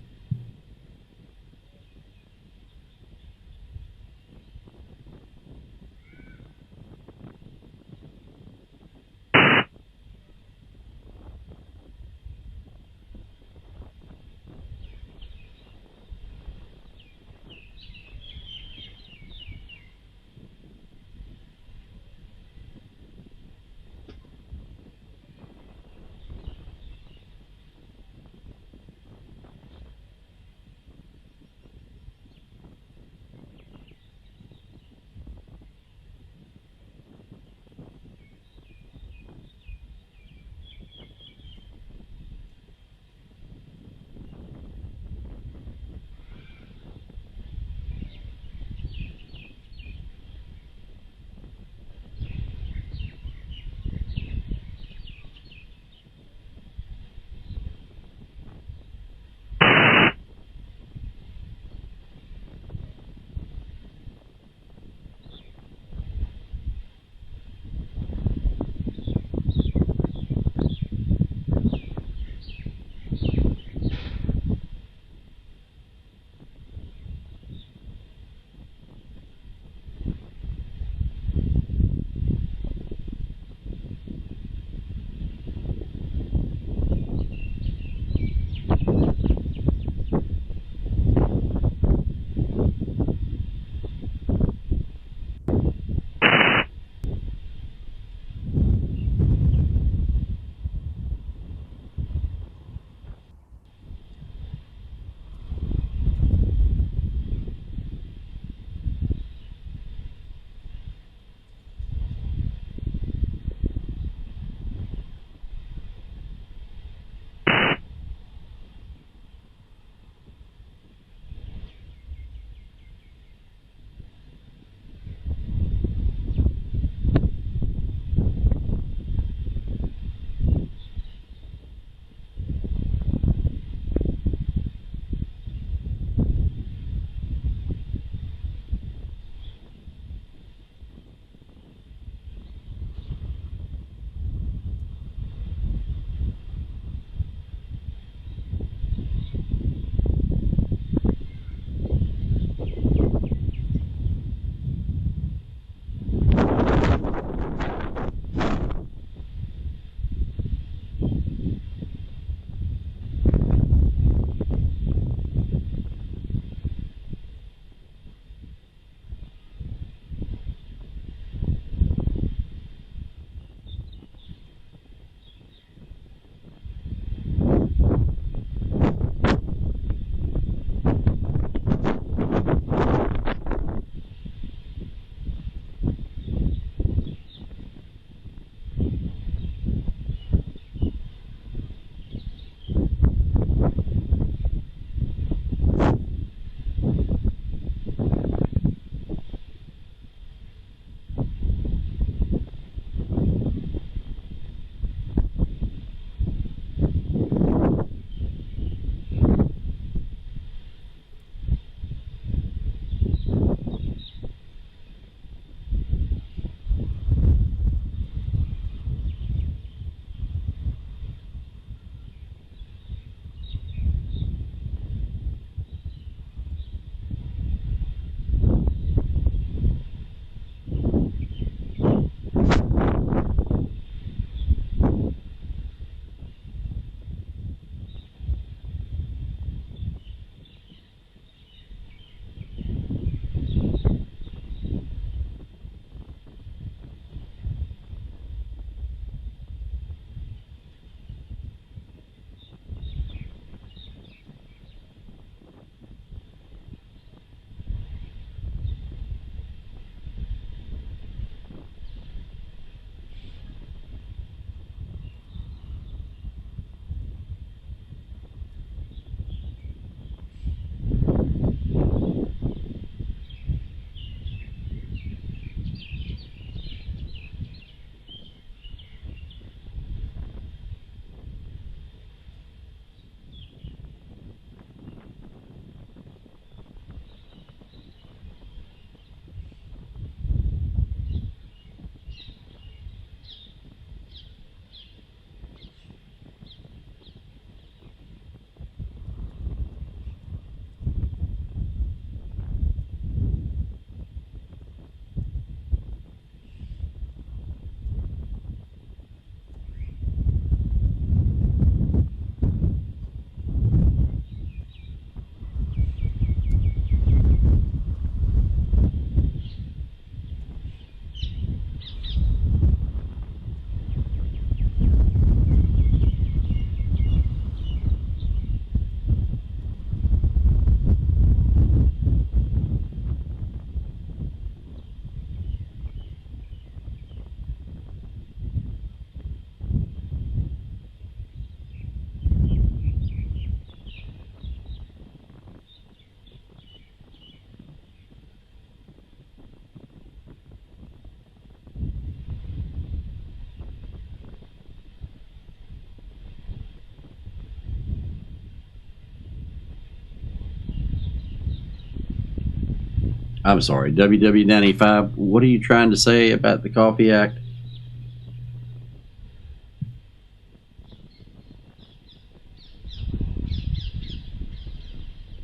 Speaker 1: I'm sorry, WW95. What are you trying to say about the Coffee Act?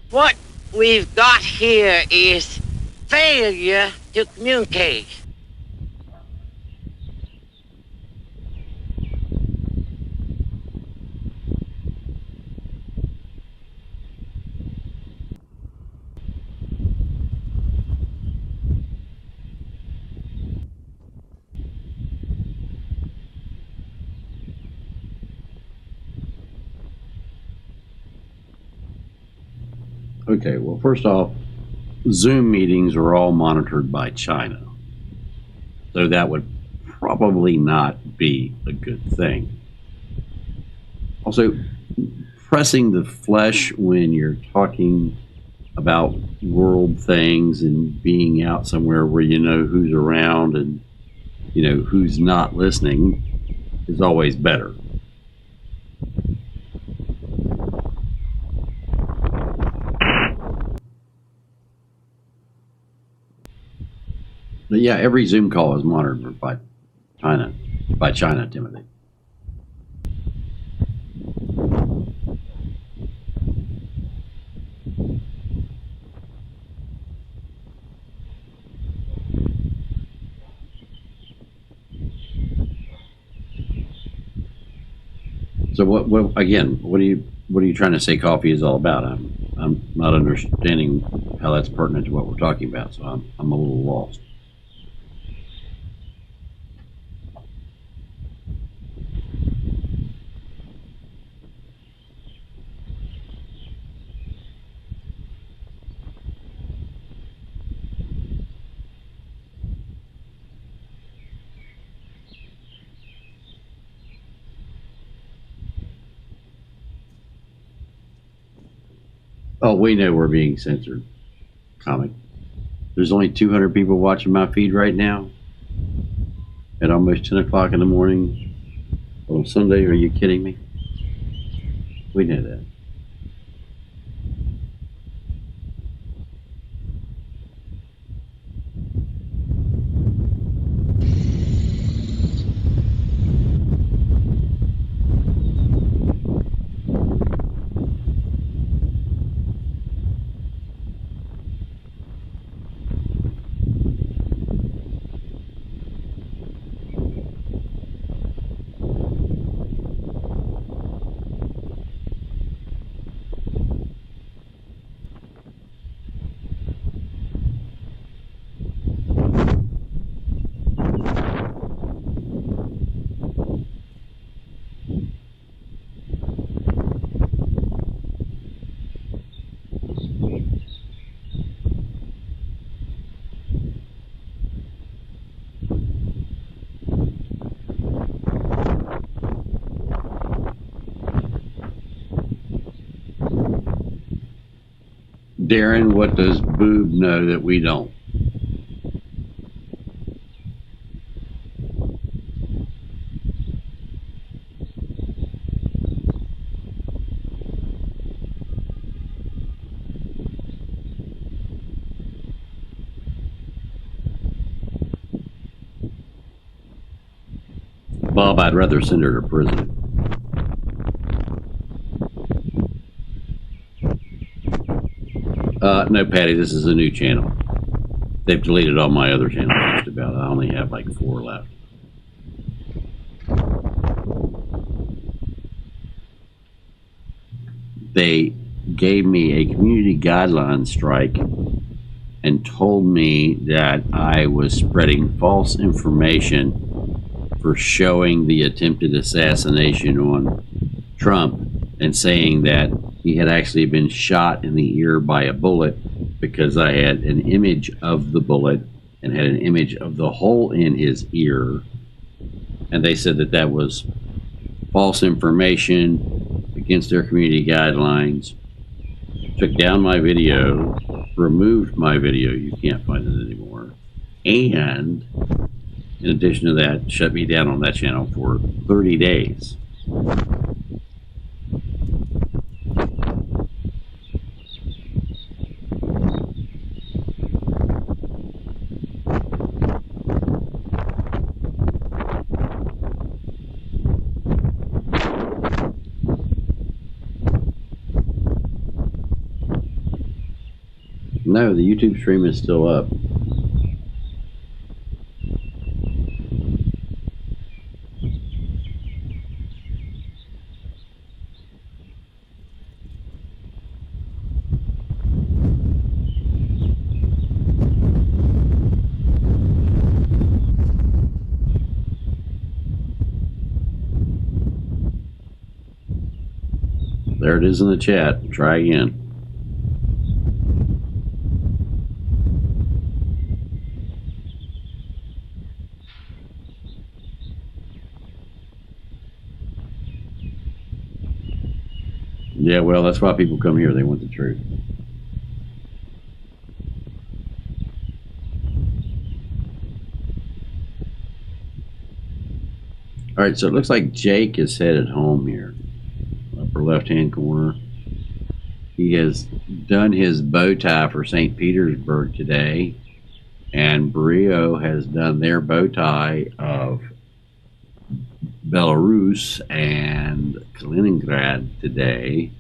Speaker 7: What we've got here is failure to communicate.
Speaker 1: Okay, well, first off, Zoom meetings are all monitored by China. So that would probably not be a good thing. Also, pressing the flesh when you're talking about world things and being out somewhere where you know who's around and you know who's not listening is always better. But yeah, every Zoom call is monitored by China, Timothy. So what are you trying to say coffee is all about? I'm not understanding how that's pertinent to what we're talking about, so I'm a little lost. Oh, we know we're being censored. Comic. There's only 200 people watching my feed right now at almost 10 o'clock in the morning on Sunday. Are you kidding me? We know that. Darren, what does Boob know that we don't? Bob, I'd rather send her to prison. No, Patty, this is a new channel. They've deleted all my other channels just about. I only have like 4 left. They gave me a community guideline strike and told me that I was spreading false information for showing the attempted assassination on Trump and saying that he had actually been shot in the ear by a bullet because I had an image of the bullet and had an image of the hole in his ear. And they said that that was false information against their community guidelines. Took down my video, removed my video, you can't find it anymore. And in addition to that, shut me down on that channel for 30 days. No, the YouTube stream is still up. There it is in the chat. Try again. Yeah, well, that's why people come here. They want the truth. All right, so it looks like Jake is headed home here. Upper left-hand corner. He has done his bow tie for St. Petersburg today, and Brio has done their bow tie of Belarus and Kaliningrad today.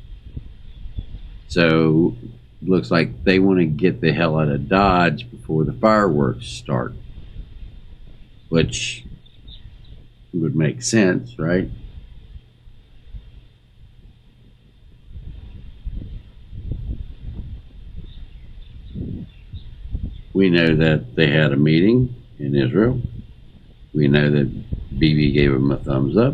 Speaker 1: So looks like they want to get the hell out of Dodge before the fireworks start, which would make sense, right? We know that they had a meeting in Israel. We know that Bibi gave them a thumbs up.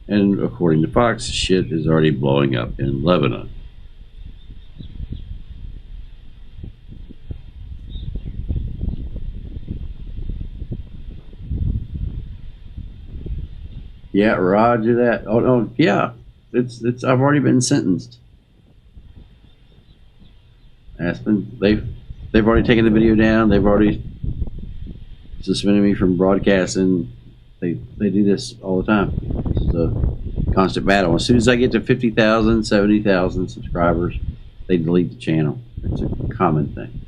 Speaker 1: And according to Fox, shit is already blowing up in Lebanon. Yeah, roger that. Oh no, yeah. It's I've already been sentenced. Aspen, they've already taken the video down. They've already suspended me from broadcasting. They do this all the time. It's a constant battle. As soon as I get to 50,000, 70,000 subscribers, they delete the channel. It's a common thing.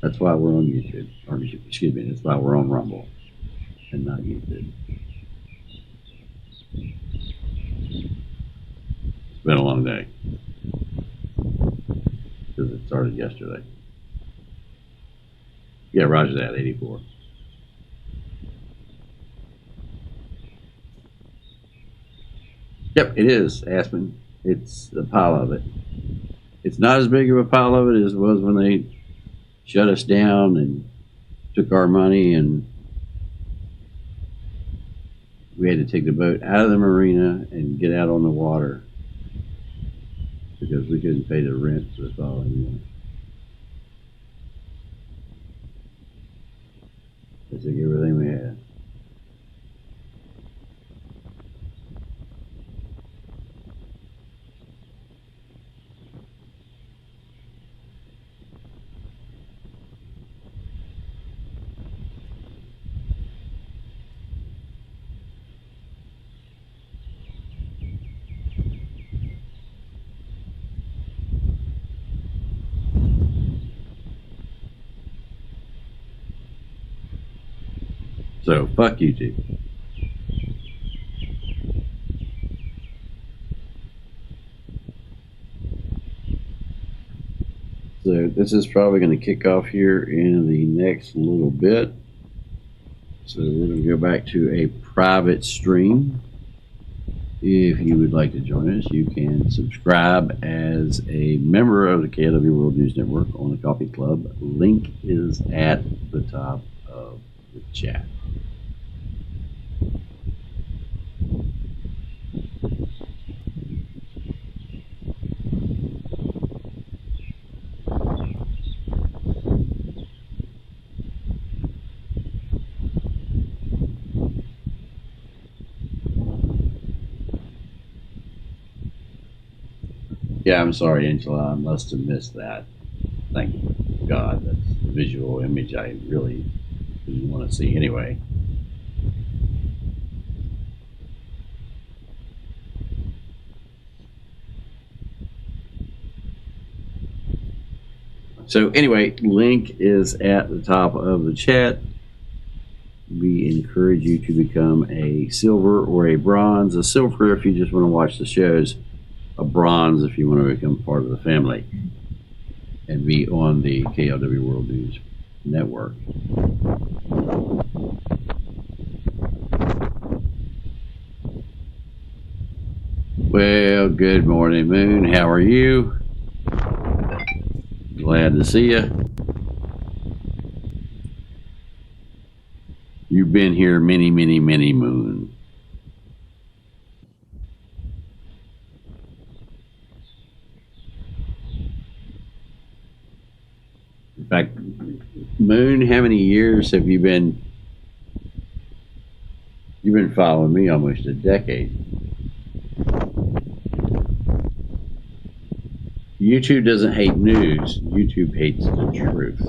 Speaker 1: That's why we're on YouTube. Or, excuse me, that's why we're on Rumble and not YouTube. It's been a long day. Because it started yesterday. Yeah, roger that, 84. Yep, it is, Aspen. It's a pile of it. It's not as big of a pile of it as it was when they shut us down and took our money, and we had to take the boat out of the marina and get out on the water because we couldn't pay the rent for the following year. They took everything we had. So, fuck YouTube. So, this is probably going to kick off here in the next little bit. So, we're going to go back to a private stream. If you would like to join us, you can subscribe as a member of the KW World News Network on the Coffee Club. Link is at the top of the chat. Yeah, I'm sorry, Angela. I must have missed that. Thank God. That's a visual image I really didn't want to see anyway. So anyway, link is at the top of the chat. We encourage you to become a silver or a bronze. A silver if you just want to watch the shows. a bronze if you want to become part of the family and be on the KLW World News Network. Well, good morning, Moon. How are you? Glad to see you. You've been here many, many, many moons. In fact, Moon, how many years have you been? You've been following me almost a decade. YouTube doesn't hate news. YouTube hates the truth.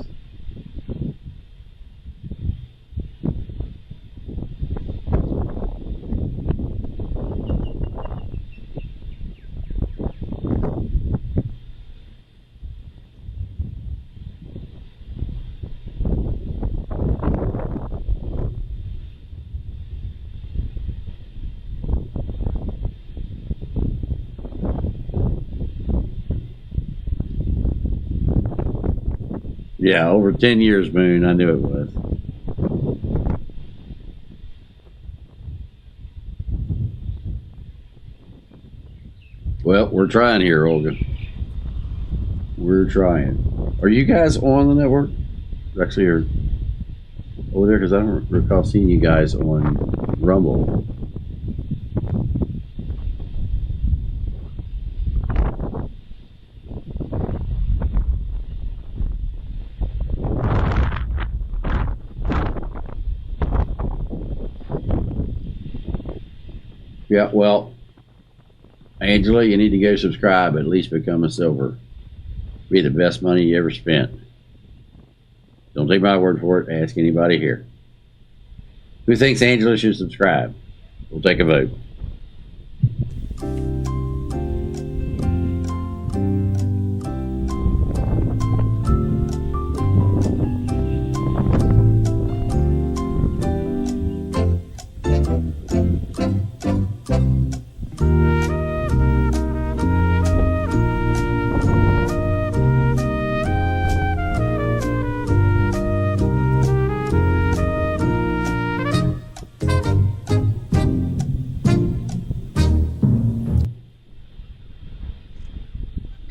Speaker 1: Yeah, over 10 years, Moon. I knew it was. Well, we're trying here, Olga. We're trying. Are you guys on the network? Actually, you're over there because I don't recall seeing you guys on Rumble. Yeah, well, Angela, you need to go subscribe, at least become a silver. Be the best money you ever spent. Don't take my word for it. Ask anybody here. Who thinks Angela should subscribe? We'll take a vote.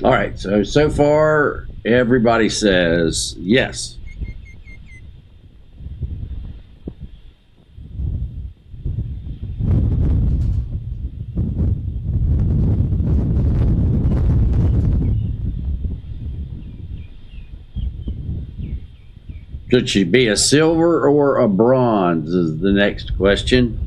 Speaker 1: All right, so far, everybody says yes. Should she be a silver or a bronze is the next question.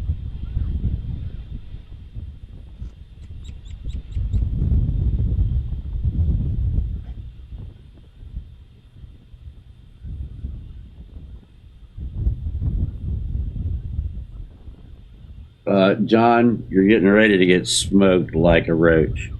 Speaker 1: John, you're getting ready to get smoked like a roach.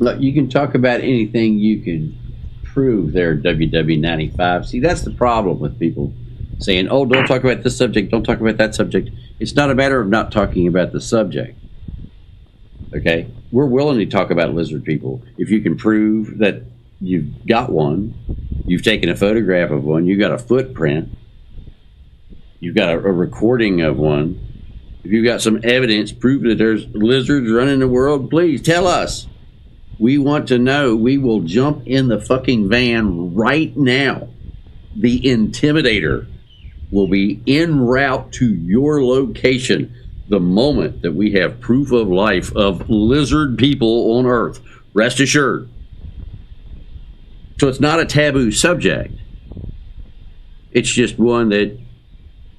Speaker 1: Look, you can talk about anything you can prove there, WW95. See, that's the problem with people saying, oh, don't talk about this subject, don't talk about that subject. It's not a matter of not talking about the subject. Okay? We're willing to talk about lizard people. If you can prove that you've got one, you've taken a photograph of one, you've got a footprint, you've got a recording of one, if you've got some evidence, proof that there's lizards running the world, please tell us. We want to know. We will jump in the fucking van right now. The Intimidator will be en route to your location the moment that we have proof of life of lizard people on Earth. Rest assured. So it's not a taboo subject. It's just one that,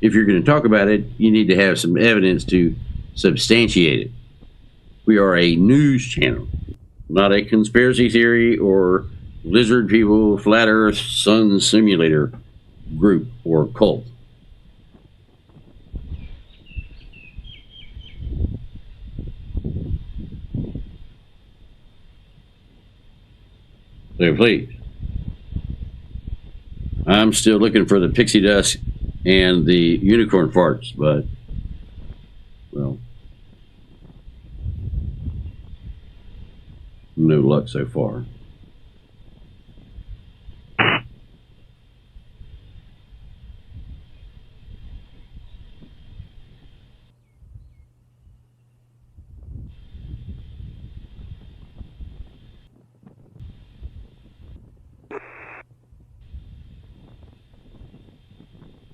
Speaker 1: if you're going to talk about it, you need to have some evidence to substantiate it. We are a news channel, not a conspiracy theory or lizard people, flat earth, sun simulator group or cult. So please, I'm still looking for the pixie dust and the unicorn farts, but, well, no luck so far.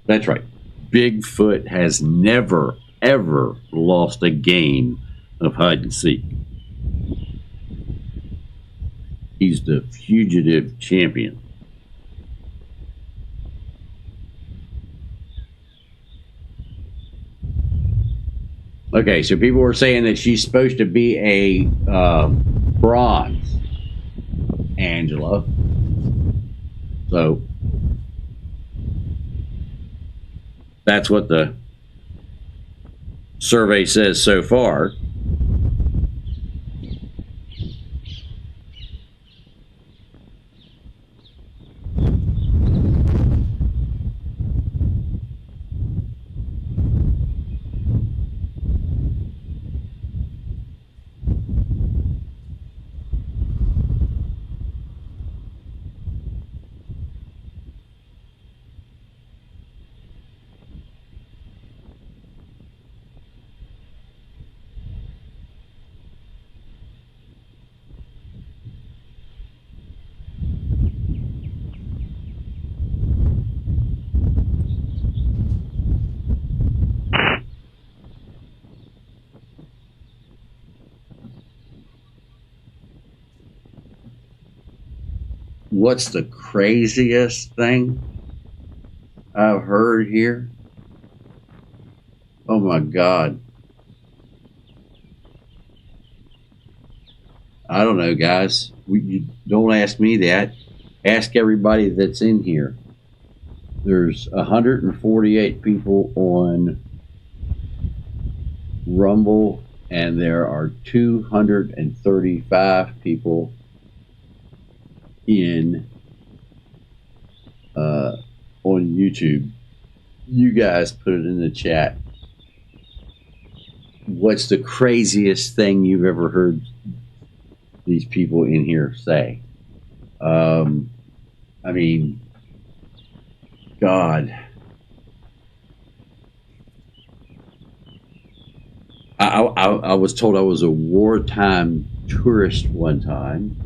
Speaker 1: That's right. Bigfoot has never, ever lost a game of hide and seek. He's the fugitive champion. Okay, so people were saying that she's supposed to be a bronze, Angela. So that's what the survey says so far. What's the craziest thing I've heard here? Oh my God. I don't know, guys. You don't ask me that. Ask everybody that's in here. There's 148 people on Rumble, and there are 235 people on YouTube. You guys put it in the chat. What's the craziest thing you've ever heard these people in here say? I mean, God. I was told I was a wartime tourist one time.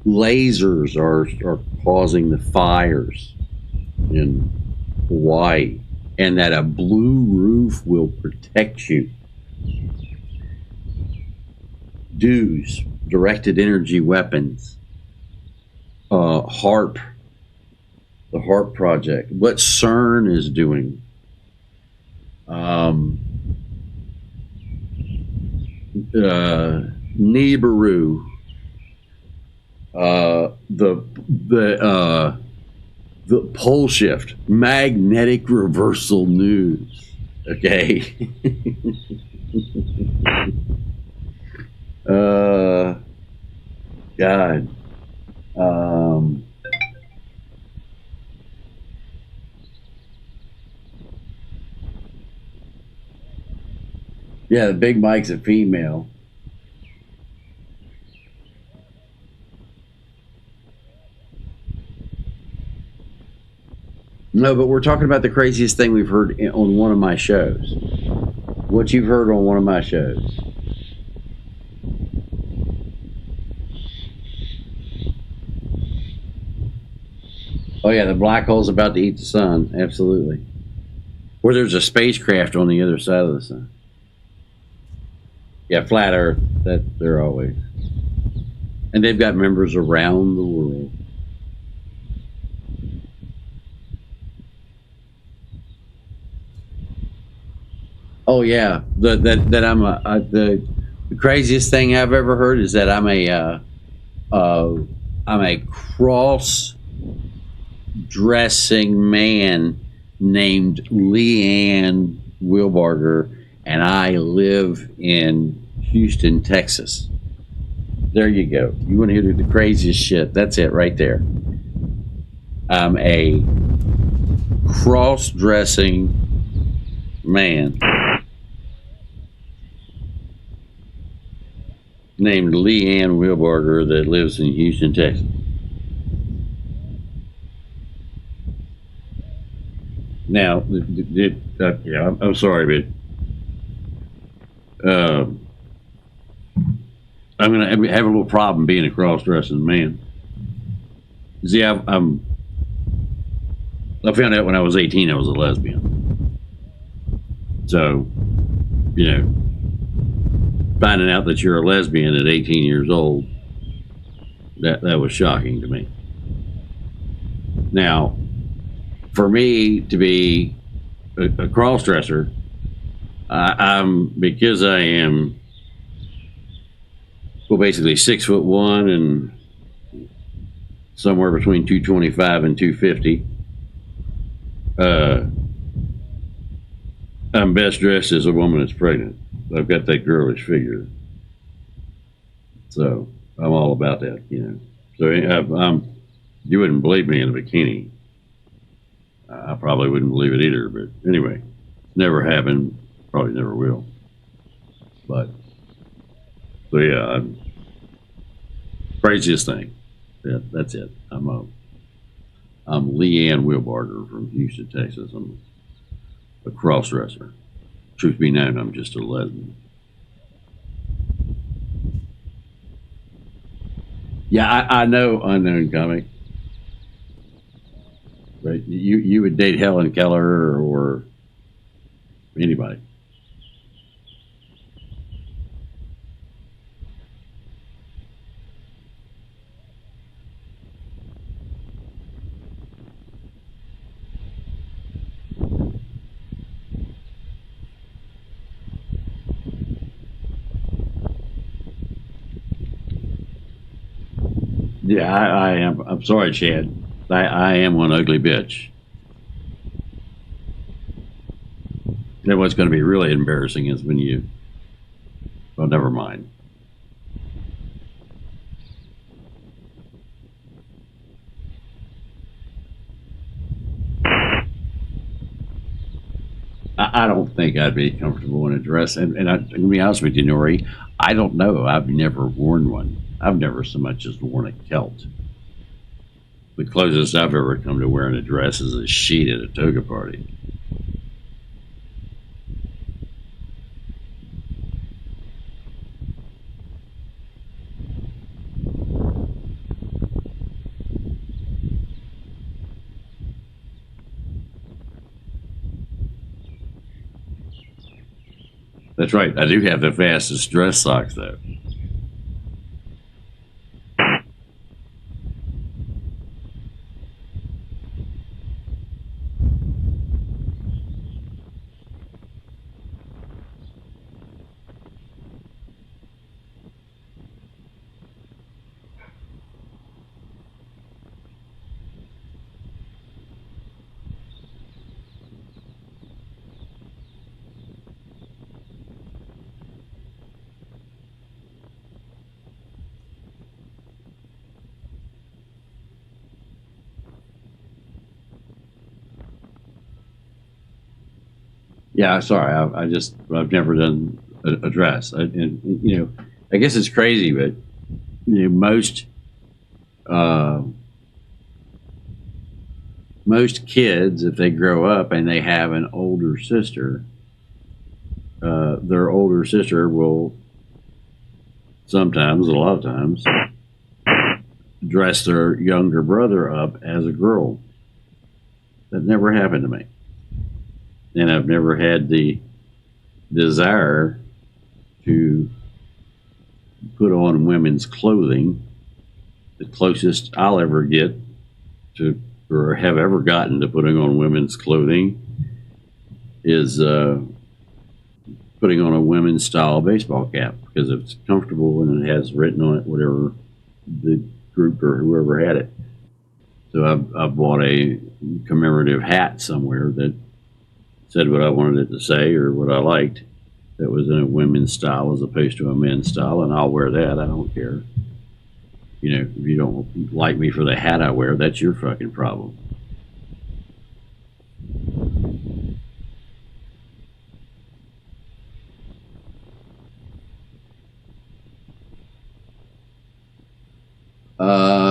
Speaker 1: Lasers are causing the fires in Hawaii, and that a blue roof will protect you. DEWs, directed energy weapons. HARP, the HARP project. What CERN is doing. Nibiru. The pole shift, magnetic reversal news. Okay. God. Yeah, the Big Mike's a female. No, but we're talking about the craziest thing we've heard on one of my shows. What you've heard on one of my shows. Oh yeah, the black hole's about to eat the sun. Absolutely. Or there's a spacecraft on the other side of the sun. Yeah, flat Earth. That they're always, and they've got members around the world. Oh yeah, that I'm the craziest thing I've ever heard is that I'm a cross-dressing man named Leanne Wilbarger, and I live in Houston, Texas. There you go. You want to hear the craziest shit? That's it right there. I'm a cross-dressing man named Leanne Wilbarger that lives in Houston, Texas. Now, yeah, I'm sorry, but I'm going to have a little problem being a cross-dressing man. See, I found out when I was 18 I was a lesbian. So, finding out that you're a lesbian at 18 years old, that was shocking to me. Now, for me to be a cross-dresser, because I am, well, basically 6'1" and somewhere between 225 and 250. I'm best dressed as a woman that's pregnant. I've got that girlish figure, so I'm all about that, So you wouldn't believe me in a bikini. I probably wouldn't believe it either. But anyway, never happened. Probably never will. But so yeah, craziest thing. Yeah, that's it. I'm Leanne Wilbarger from Houston, Texas. I'm a cross-dresser. Truth be known, I'm just a lesbian. Yeah, I know unknown comic. Right? You would date Helen Keller or anybody. Yeah, I am. I'm sorry, Chad. I am one ugly bitch. Then what's going to be really embarrassing is when you... Well, never mind. I don't think I'd be comfortable in a dress. And to be honest with you, Nori, I don't know. I've never worn one. I've never so much as worn a kilt. The closest I've ever come to wearing a dress is a sheet at a toga party. That's right. I do have the fastest dress socks, though. Yeah, sorry. I've never done a dress. I guess it's crazy, but most kids, if they grow up and they have an older sister, their older sister will sometimes, a lot of times, dress their younger brother up as a girl. That never happened to me. And I've never had the desire to put on women's clothing. The closest I'll ever get to, or have ever gotten to putting on women's clothing, is putting on a women's style baseball cap, because it's comfortable and it has written on it whatever the group or whoever had it. So I bought a commemorative hat somewhere that said what I wanted it to say or what I liked, that was in a women's style as opposed to a men's style, and I'll wear that. I don't care. You know, if you don't like me for the hat I wear, that's your fucking problem.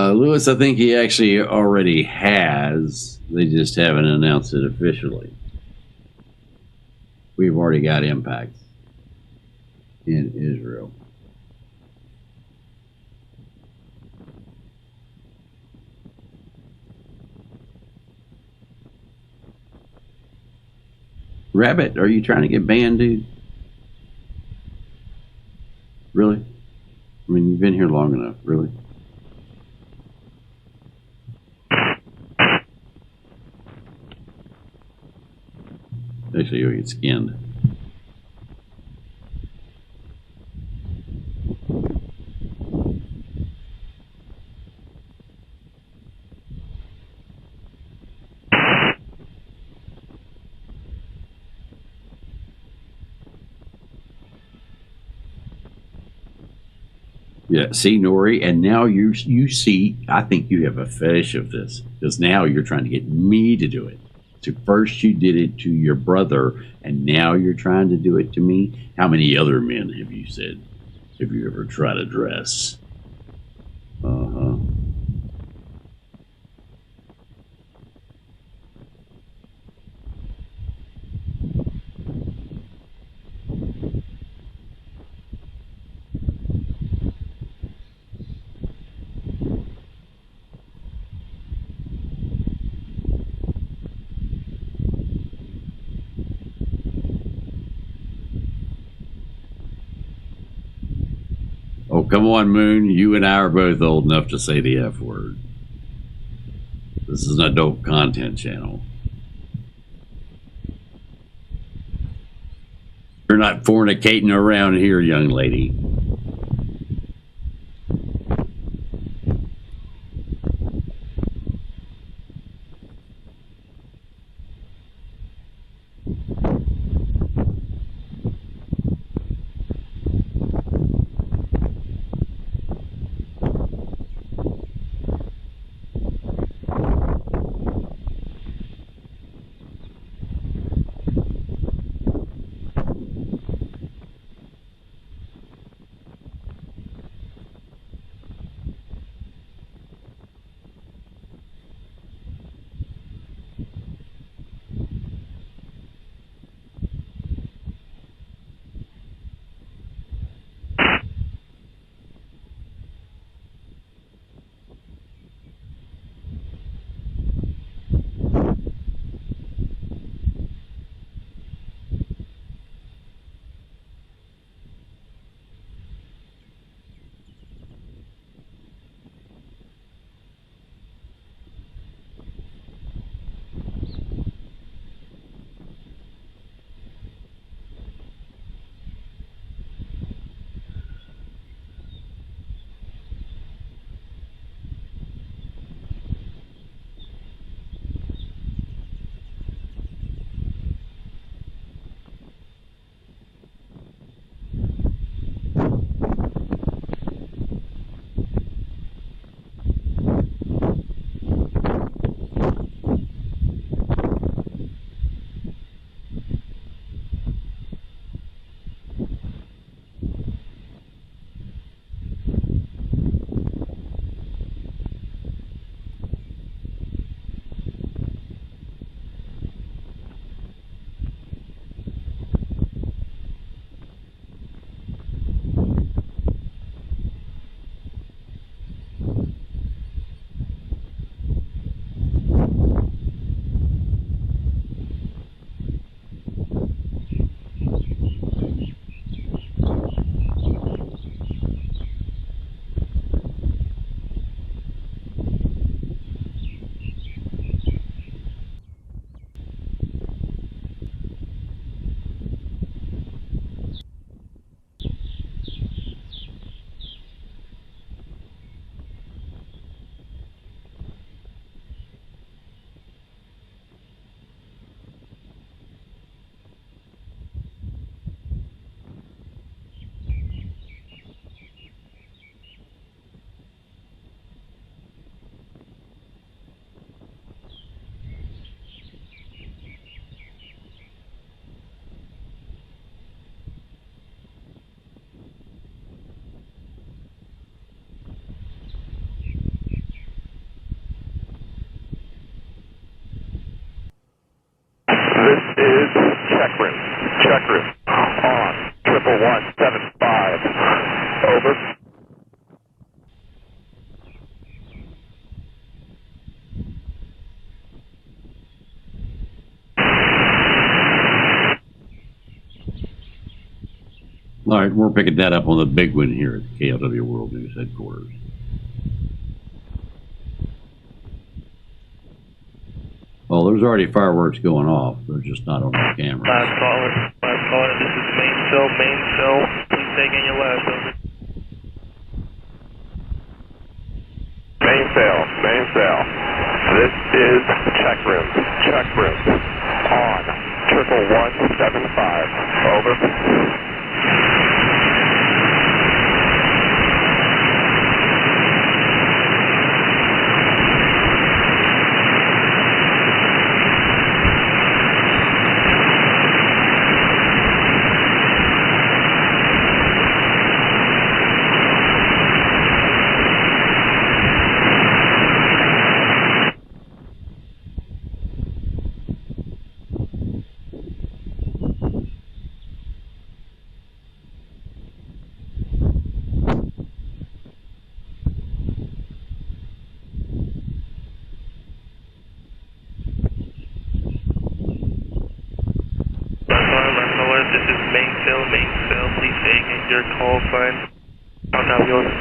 Speaker 1: Lewis, I think he actually already has. They just haven't announced it officially. We've already got impact in Israel. Rabbit, are you trying to get banned, dude? Really? I mean, you've been here long enough, really? Actually, you'll get skinned. Yeah, see, Nori, and now you see, I think you have a fetish of this, because now you're trying to get me to do it. So first you did it to your brother, and now you're trying to do it to me? How many other men have you said, have you ever tried to dress? Uh-huh. Oh, come on, Moon. You and I are both old enough to say the F word. This is an adult content channel. You're not fornicating around here, young lady.
Speaker 9: 175. Over.
Speaker 1: All right, we're picking that up on the big one here at the KLW World News headquarters. Well, there's already fireworks going off. They're just not on the camera.
Speaker 10: Last caller, this is main cell, please take in your last, over.
Speaker 9: Main cell. This is check room. On. 11175. Over.
Speaker 10: This is main cell, please take in your call sign. I'll now be over.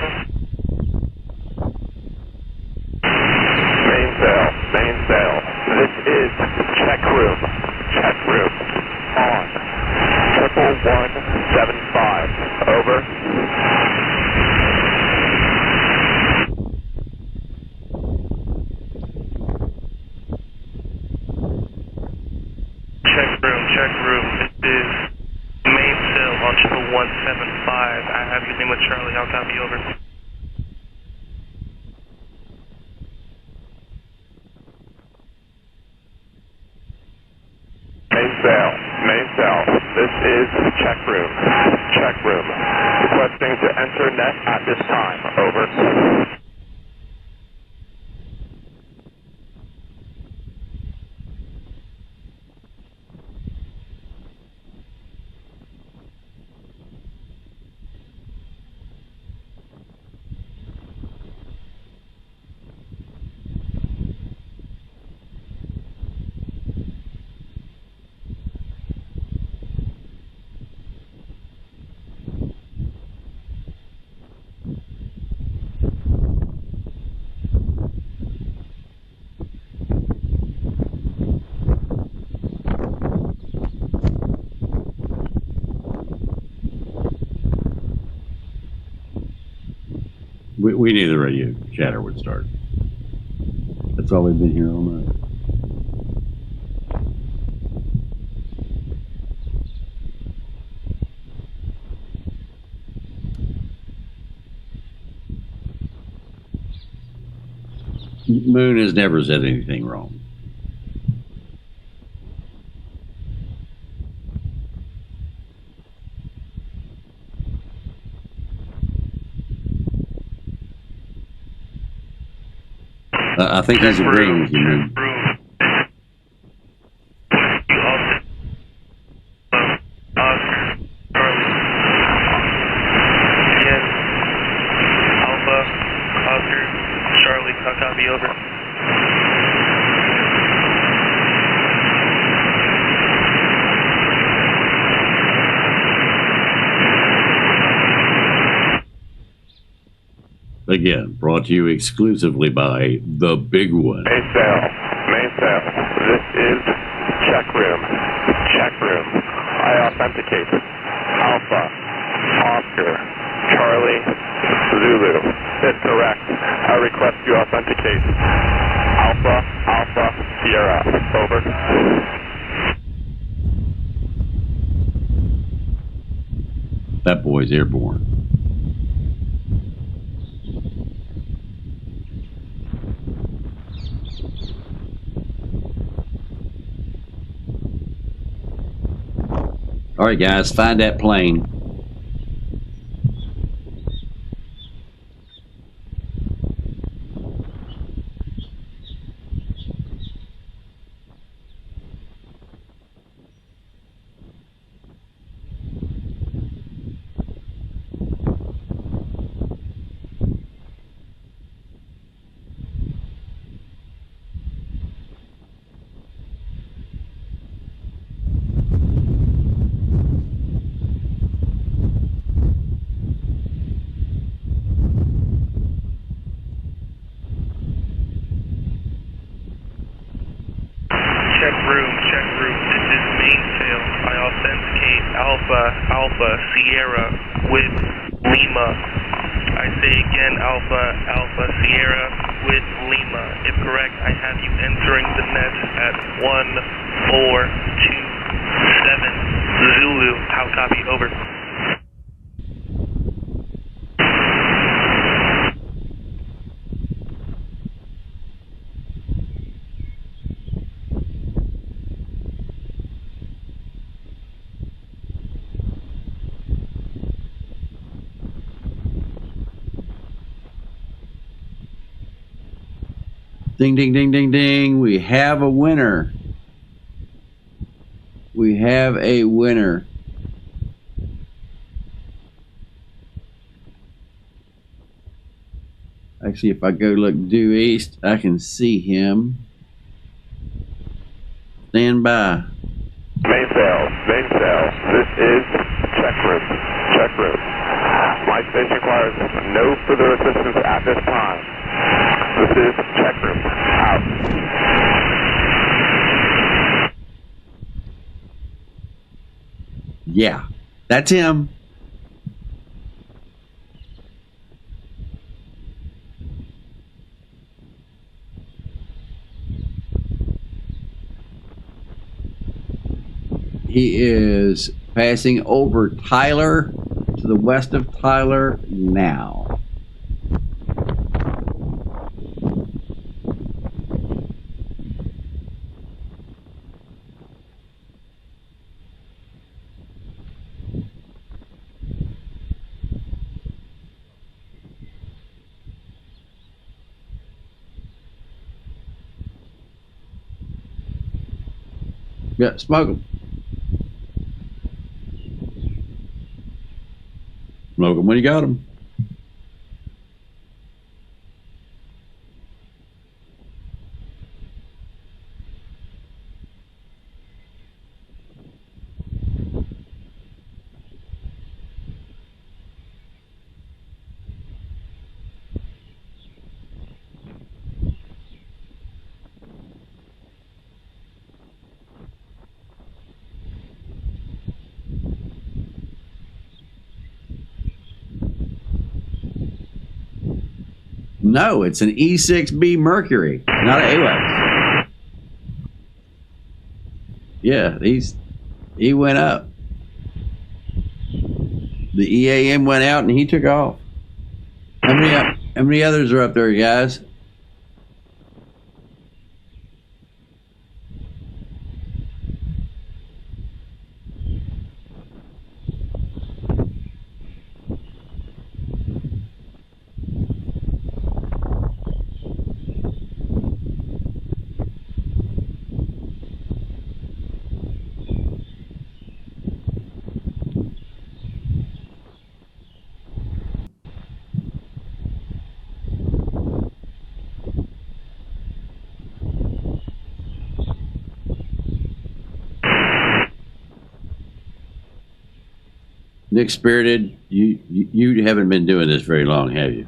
Speaker 9: Main cell. This is check room. On. 11175. Over.
Speaker 10: Check room. This is main cell on 175. I have your name with Charlie. I'll copy over.
Speaker 9: Main cell. This is check room. Requesting to enter net at this time. Over.
Speaker 1: We knew the radio chatter would start. That's all we've been here all night. Moon has never said anything wrong. I think he's agreeing with you, Moon.
Speaker 10: Copy over.
Speaker 1: Again, brought to you exclusively by The Big One.
Speaker 9: Main cell. This is check room. I authenticate. Alpha, Oscar, Charlie, Zulu. Incorrect. I request you authenticate. Alpha, Sierra. Over.
Speaker 1: That boy's airborne. All right, guys, find that plane.
Speaker 10: Sierra with Lima. I say again, Alpha Sierra with Lima. If correct, I have you entering the net at 1427 Zulu. How copy? Over.
Speaker 1: Ding, ding, ding, ding, ding. We have a winner. We have a winner. Actually, if I go look due east, I can see him. Stand by.
Speaker 9: Mainsail. This is check room. My station requires no further assistance at this time. This is check room. Out.
Speaker 1: Yeah, that's him. He is passing over Tyler to the west of Tyler now. Yeah, smoke him. Smoke him when you got him. No, it's an E6B Mercury, not an AWACS. Yeah, he went up. The EAM went out and he took off. How many others are up there, guys? Nick Spirited, you haven't been doing this very long, have you?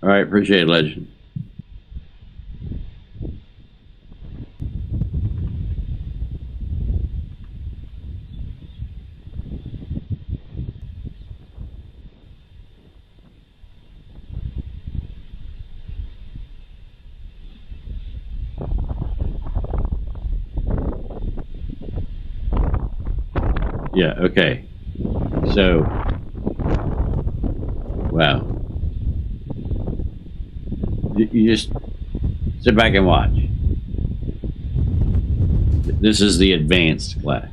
Speaker 1: All right, appreciate it, Legend. Yeah, okay. So, wow. You just sit back and watch. This is the advanced class.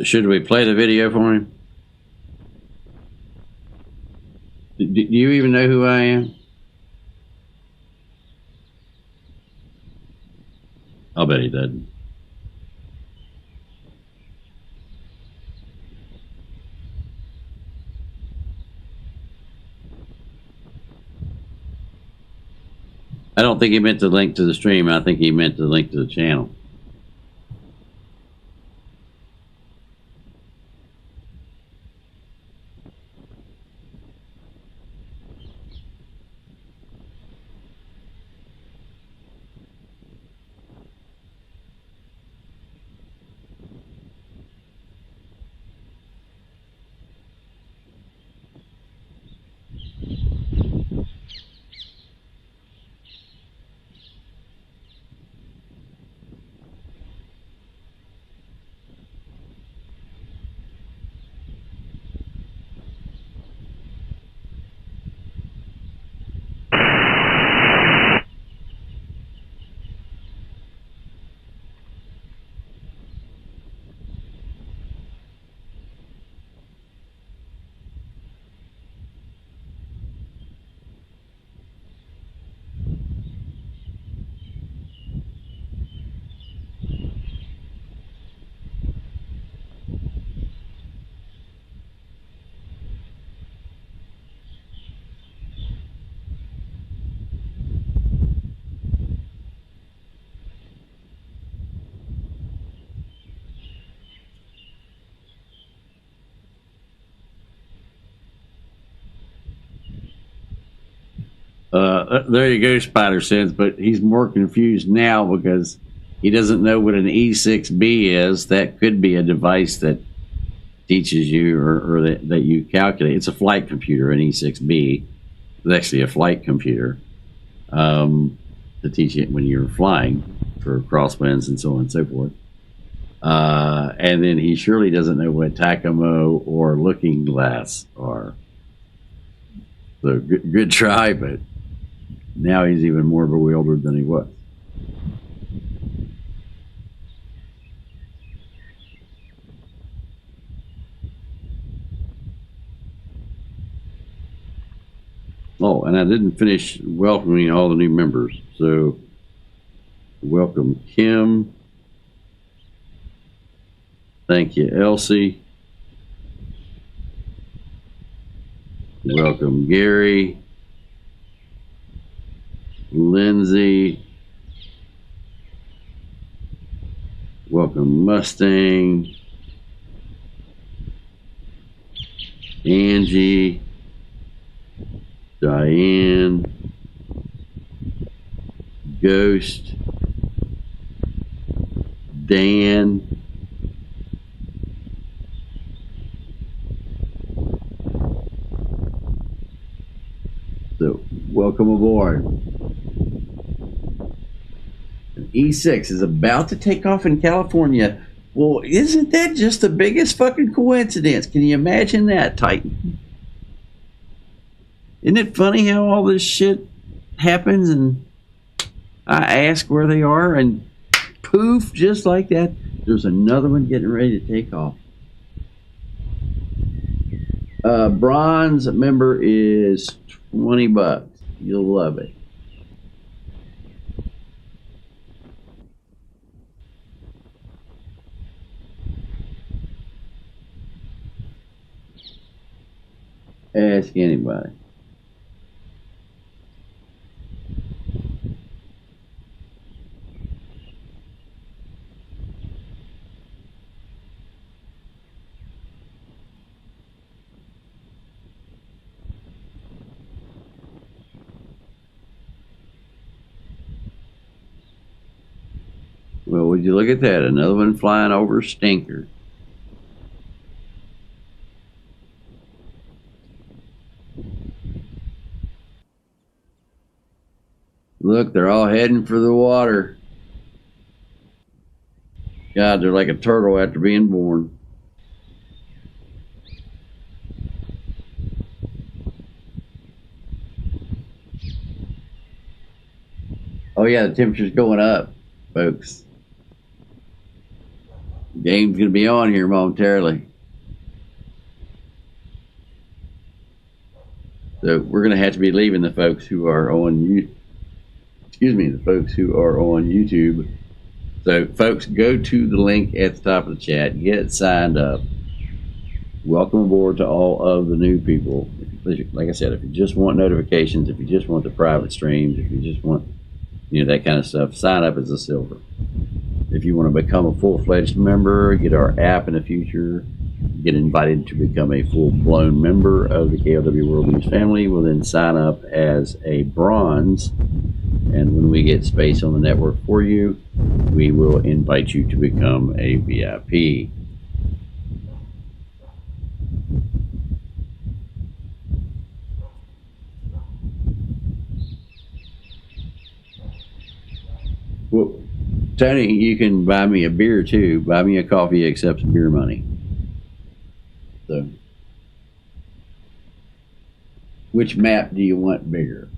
Speaker 1: Should we play the video for him? Do you even know who I am? I'll bet he doesn't. I don't think he meant to link to the stream. I think he meant to link to the channel. There you go, Spider Sense, but he's more confused now because he doesn't know what an E6B is. That could be a device that teaches you or that you calculate. It's a flight computer, an E6B. It's actually a flight computer to teach you when you're flying for crosswinds and so on and so forth. And then he surely doesn't know what TACOMO or looking glass are. So good try, but now he's even more bewildered than he was. Oh, and I didn't finish welcoming all the new members. So welcome Kim. Thank you, Elsie. Welcome Gary. Lindsay. Welcome Mustang. Angie. Diane. Ghost. Dan. So, welcome aboard. An E6 is about to take off in California. Well, isn't that just the biggest fucking coincidence? Can you imagine that, Titan? Isn't it funny how all this shit happens and I ask where they are and poof, just like that, there's another one getting ready to take off. Bronze member is $20. You'll love it. Ask anybody. Well, would you look at that? Another one flying over Stinker. Look, they're all heading for the water. God, they're like a turtle after being born. Oh yeah, the temperature's going up, folks. The game's going to be on here momentarily. So we're going to have to be leaving the folks who are on the folks who are on YouTube So, folks, go to the link at the top of the chat. Get signed up. Welcome aboard to all of the new people. Like I said, if you just want notifications, if you just want the private streams, if you just want, that kind of stuff, sign up as a silver. If you want to become a full-fledged member, get our app in the future, get invited to become a full-blown member of the KLW World News family, will then sign up as a bronze. And when we get space on the network for you, we will invite you to become a VIP. Well, Tony, you can buy me a beer too. Buy me a coffee, accepts beer money. So, which map do you want bigger?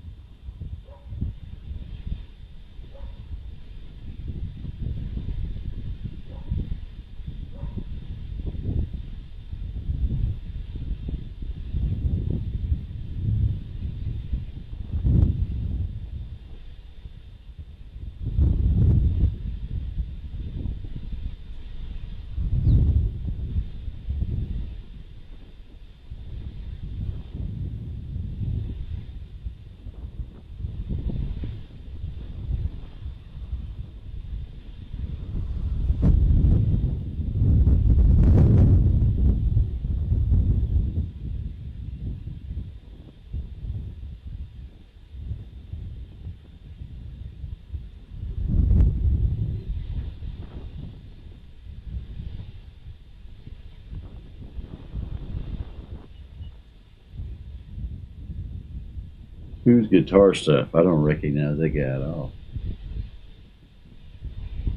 Speaker 1: Who's guitar stuff? I don't recognize that guy at all.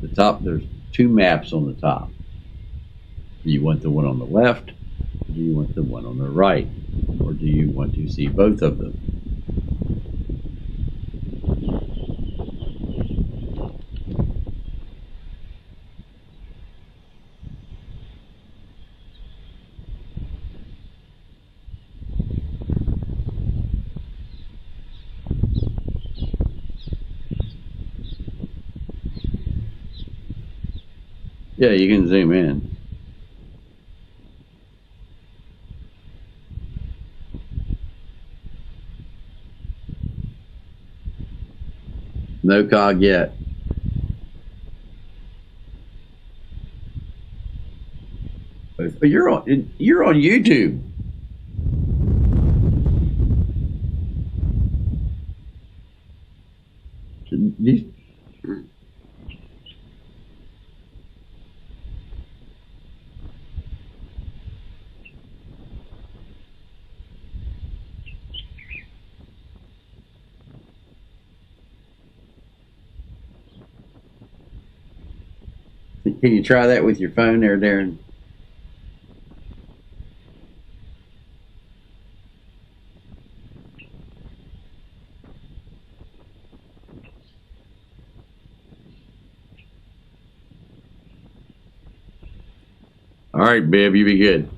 Speaker 1: The top, there's two maps on the top. Do you want the one on the left? Or do you want the one on the right? Or do you want to see both of them? Yeah, you can zoom in. No cog yet. You're on YouTube. Can you try that with your phone there, Darren? All right, Bib, you be good.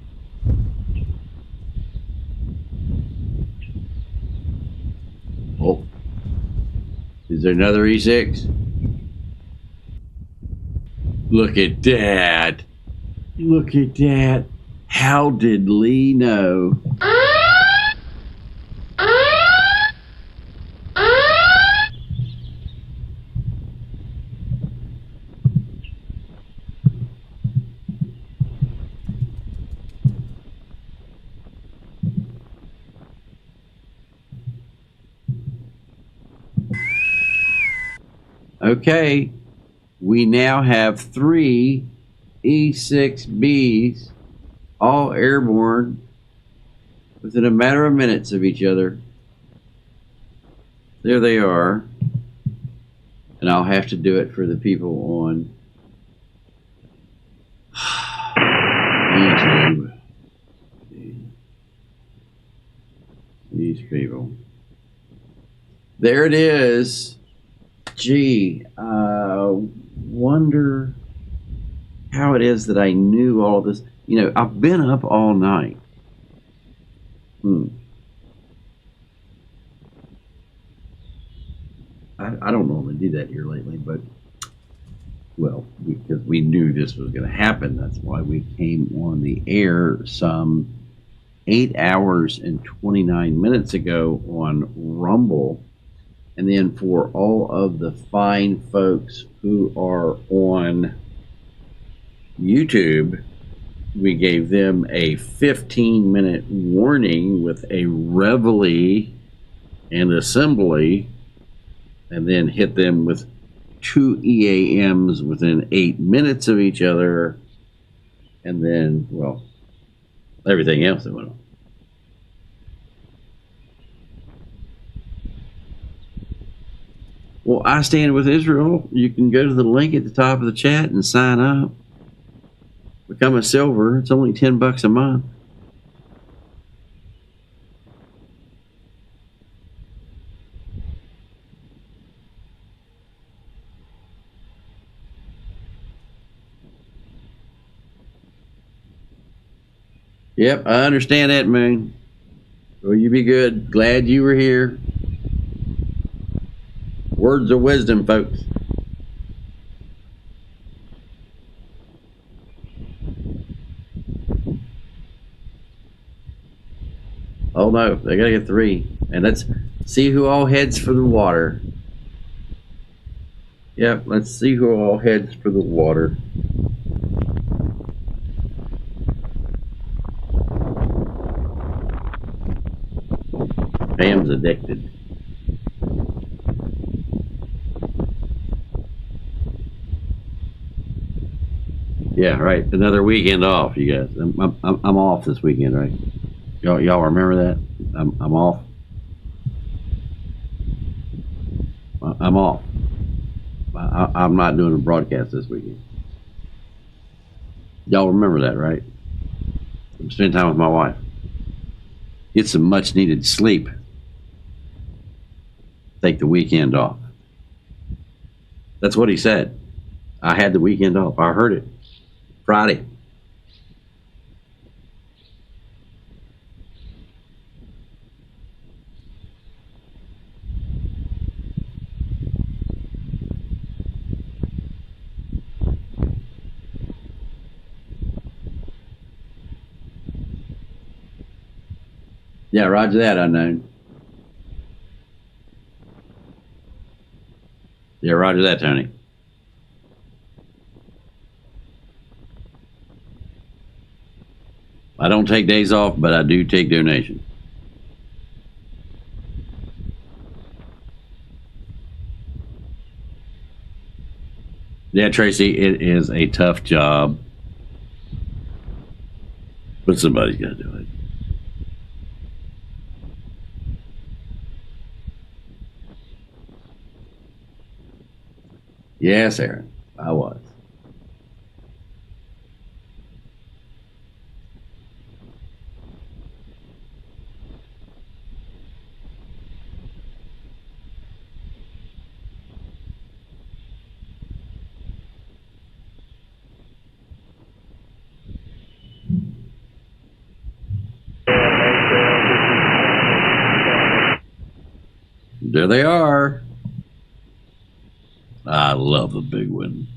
Speaker 1: Oh, is there another E6? Look at that. Look at that. How did Lee know? Okay. We now have 3 E6Bs, all airborne, within a matter of minutes of each other. There they are. And I'll have to do it for the people on YouTube. These people. There it is. Gee, wonder how it is that I knew all this. You know, I've been up all night. I don't normally do that here lately, but well, because we knew this was going to happen. That's why we came on the air some 8 hours and 29 minutes ago on Rumble. And then for all of the fine folks who are on YouTube, we gave them a 15-minute warning with a reveille and assembly, and then hit them with 2 EAMs within 8 minutes of each other, and then, well, everything else that went on. Well, I Stand With Israel. You can go to the link at the top of the chat and sign up. Become a silver. It's only $10 a month. Yep, I understand that, Moon. Well, you be good. Glad you were here. Words of wisdom, folks. Oh no, they gotta get 3. And let's see who all heads for the water. Yep, let's see who all heads for the water. Pam's addicted. Yeah, right. Another weekend off, you guys. I'm off this weekend, right? Y'all remember that? I'm off. I'm off. I'm not doing a broadcast this weekend. Y'all remember that, right? I'm spending time with my wife. Get some much needed sleep. Take the weekend off. That's what he said. I had the weekend off. I heard it. Friday. Yeah, roger that, unknown. Yeah, roger that, Tony. I don't take days off, but I do take donations. Yeah, Tracy, it is a tough job, but somebody's got to do it. Yes, Aaron, I was. There they are. I love the big one.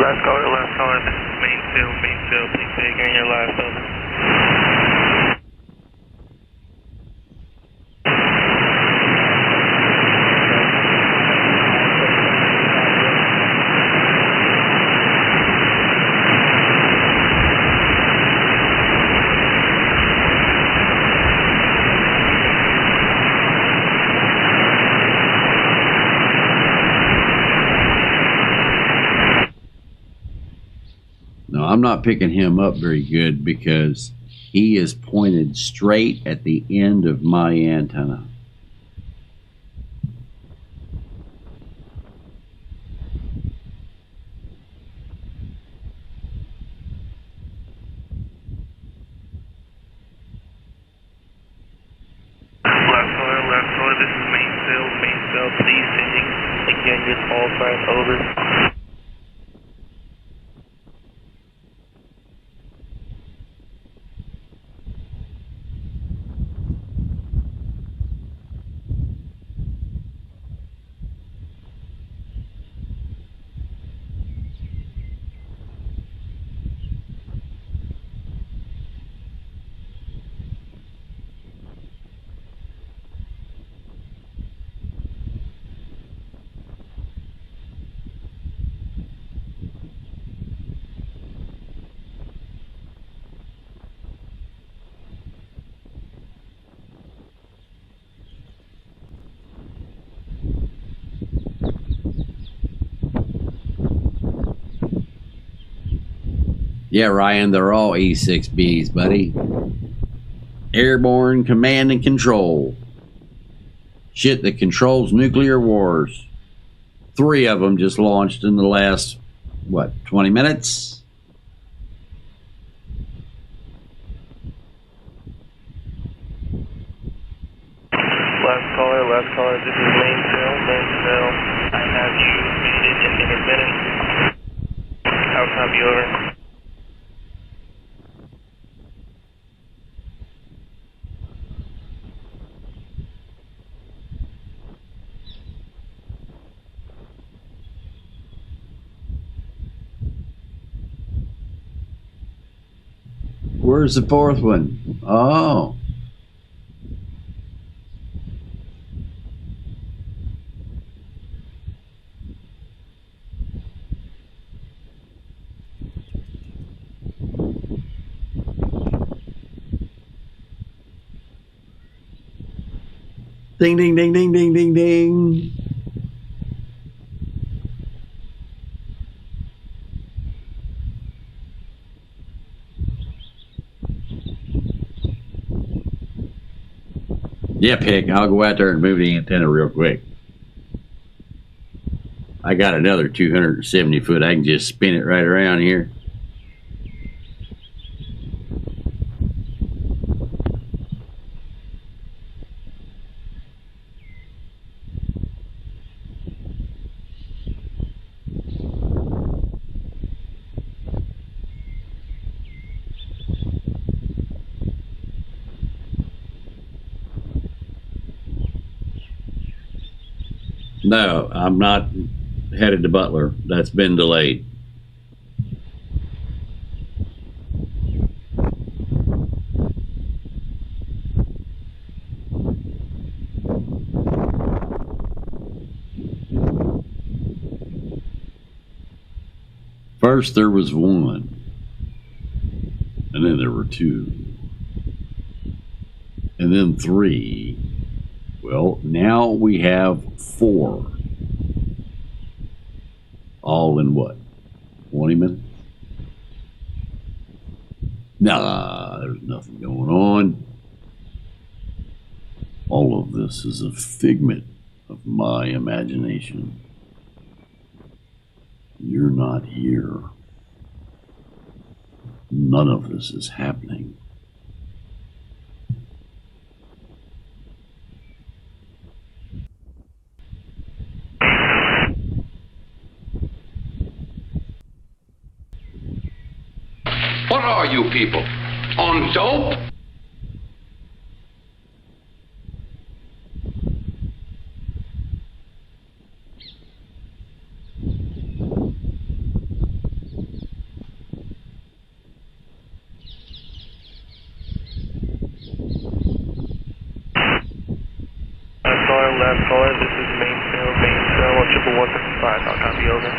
Speaker 10: Last caller, this is Mainfield, please say again your last over.
Speaker 1: No, I'm not picking him up very good because he is pointed straight at the end of my antenna.
Speaker 10: Last caller, this is Mainfield, please say again your call sign, over.
Speaker 1: Yeah, Ryan, they're all E6Bs, buddy. Airborne Command and Control. Shit that controls nuclear wars. 3 of them just launched in the last, 20 minutes?
Speaker 10: Last caller, this is Mainsail. I have you muted and intermittent. I'll copy over.
Speaker 1: Where's the 4th one? Oh. Ding, ding, ding, ding, ding, ding, ding. Yeah, Pick, I'll go out there and move the antenna real quick. I got another 270 foot. I can just spin it right around here. No, I'm not headed to Butler. That's been delayed. First there was 1, and then there were 2, and then 3. Well, now we have 4. All in 20 minutes? Nah, there's nothing going on. All of this is a figment of my imagination. You're not here. None of this is happening.
Speaker 11: What are you people? On dope?
Speaker 10: Last caller, this is Mainsail, 11155, I'll copy over.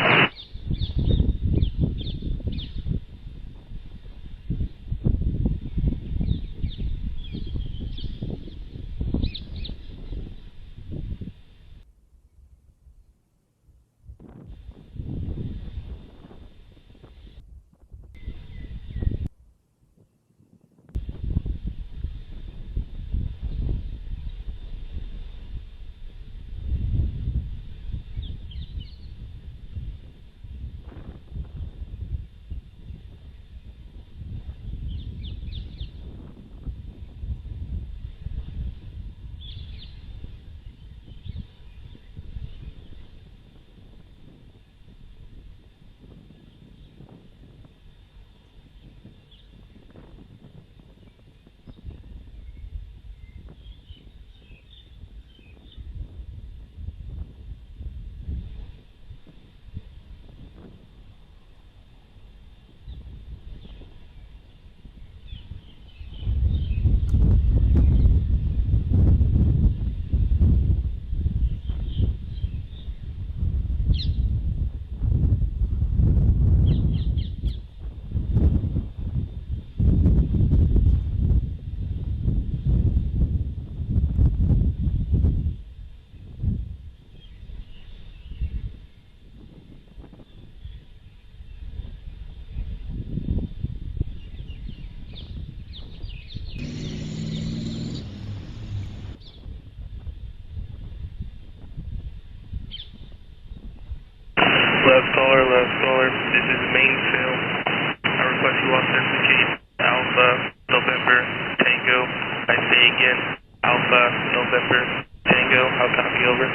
Speaker 10: Last caller, this is mainsail. I request you authenticate Alpha November Tango. I say again, Alpha November Tango. How copy, over?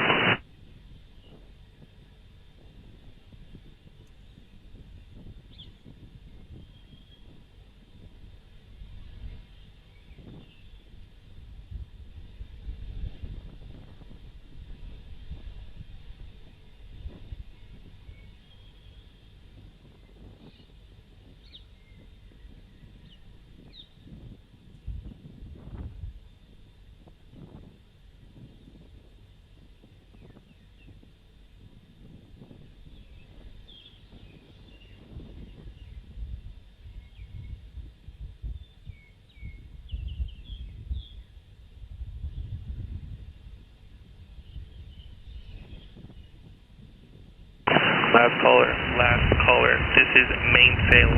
Speaker 10: Last caller, this is mainsail.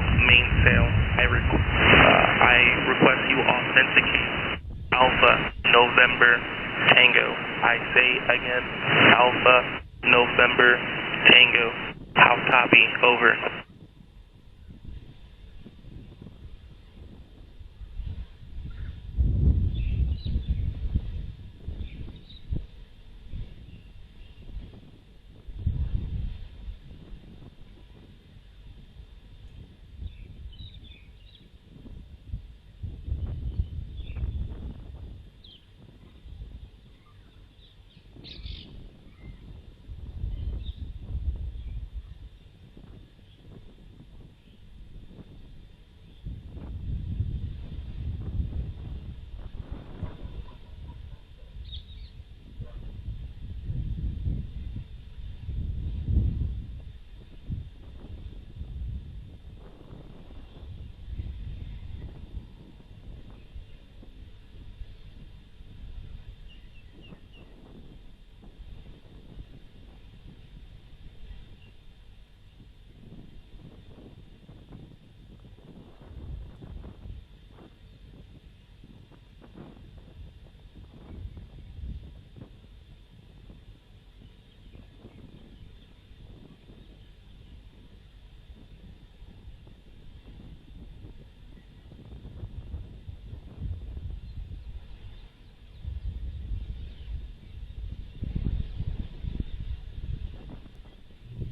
Speaker 10: I request you authenticate Alpha November Tango. I say again, Alpha November Tango. How copy, over?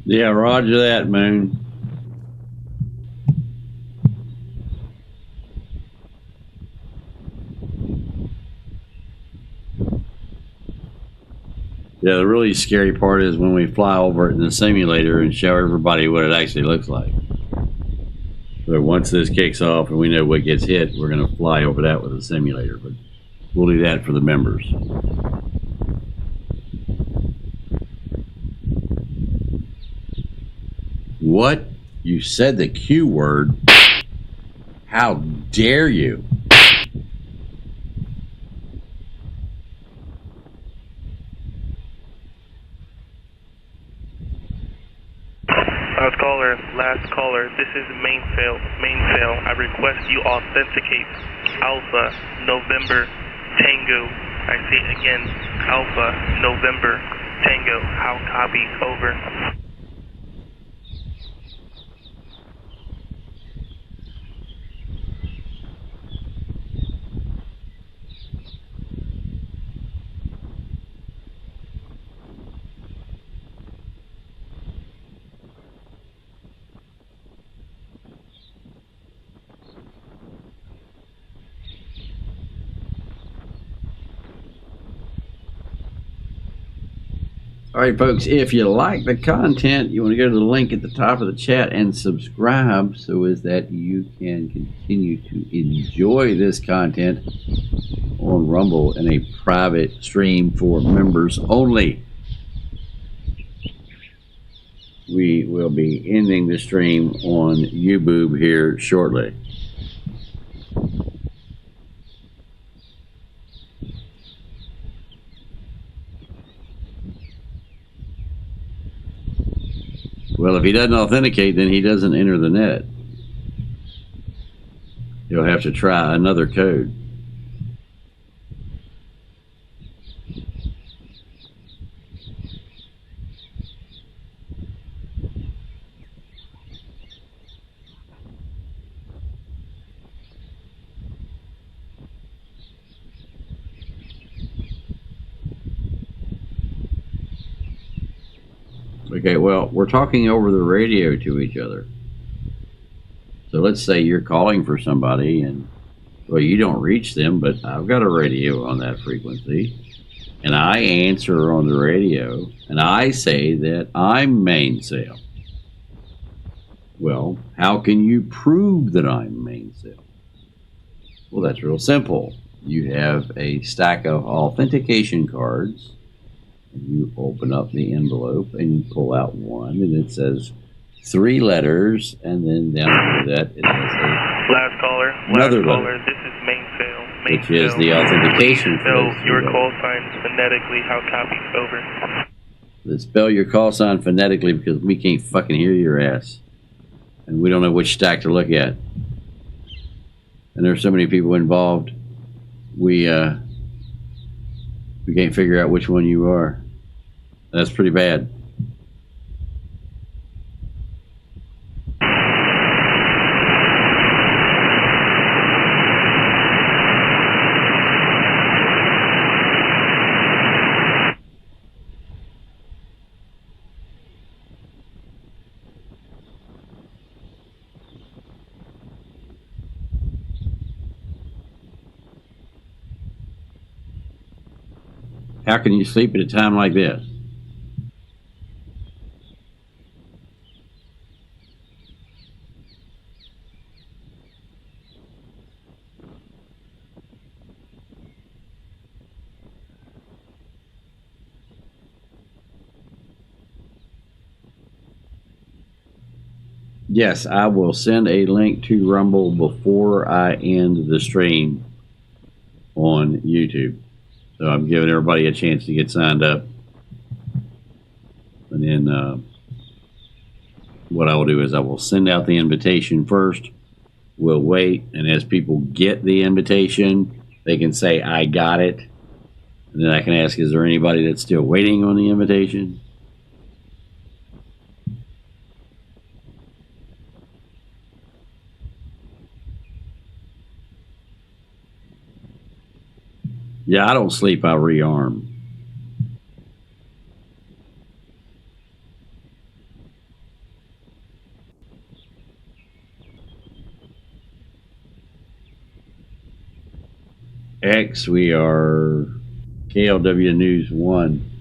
Speaker 1: Yeah, roger that, Moon. Yeah, the really scary part is when we fly over it in the simulator and show everybody what it actually looks like. So once this kicks off and we know what gets hit, we're going to fly over that with a simulator. But we'll do that for the members. What? You said the Q word? How dare you?
Speaker 10: Last caller, this is mainsail. I request you authenticate Alpha November Tango. I say again, Alpha November Tango. How copy, over?
Speaker 1: All right, folks, if you like the content, you want to go to the link at the top of the chat and subscribe so as that you can continue to enjoy this content on Rumble in a private stream for members only. We will be ending the stream on YouTube here shortly. Well, if he doesn't authenticate, then he doesn't enter the net. He'll have to try another code. Okay, well, we're talking over the radio to each other. So let's say you're calling for somebody and, well, you don't reach them, but I've got a radio on that frequency. And I answer on the radio and I say that I'm mainsail. Well, how can you prove that I'm mainsail? Well, that's real simple. You have a stack of authentication cards. And you open up the envelope and you pull out one, and it says 3 letters, and then down under that it has
Speaker 10: Last caller.
Speaker 1: another
Speaker 10: Last caller.
Speaker 1: letter,
Speaker 10: This is mainsail.
Speaker 1: which is the authentication for
Speaker 10: Spell
Speaker 1: those 3
Speaker 10: your
Speaker 1: letters.
Speaker 10: call signs phonetically. How copy? Over.
Speaker 1: Let's spell your call sign phonetically because we can't fucking hear your ass, and we don't know which stack to look at. And there's so many people involved, we can't figure out which one you are. That's pretty bad. How can you sleep at a time like this? Yes, I will send a link to Rumble before I end the stream on YouTube. So I'm giving everybody a chance to get signed up. And then what I will do is I will send out the invitation first. We'll wait. And as people get the invitation, they can say, I got it. And then I can ask, is there anybody that's still waiting on the invitation? Yeah, I don't sleep, I rearm. X, we are KLW News 1.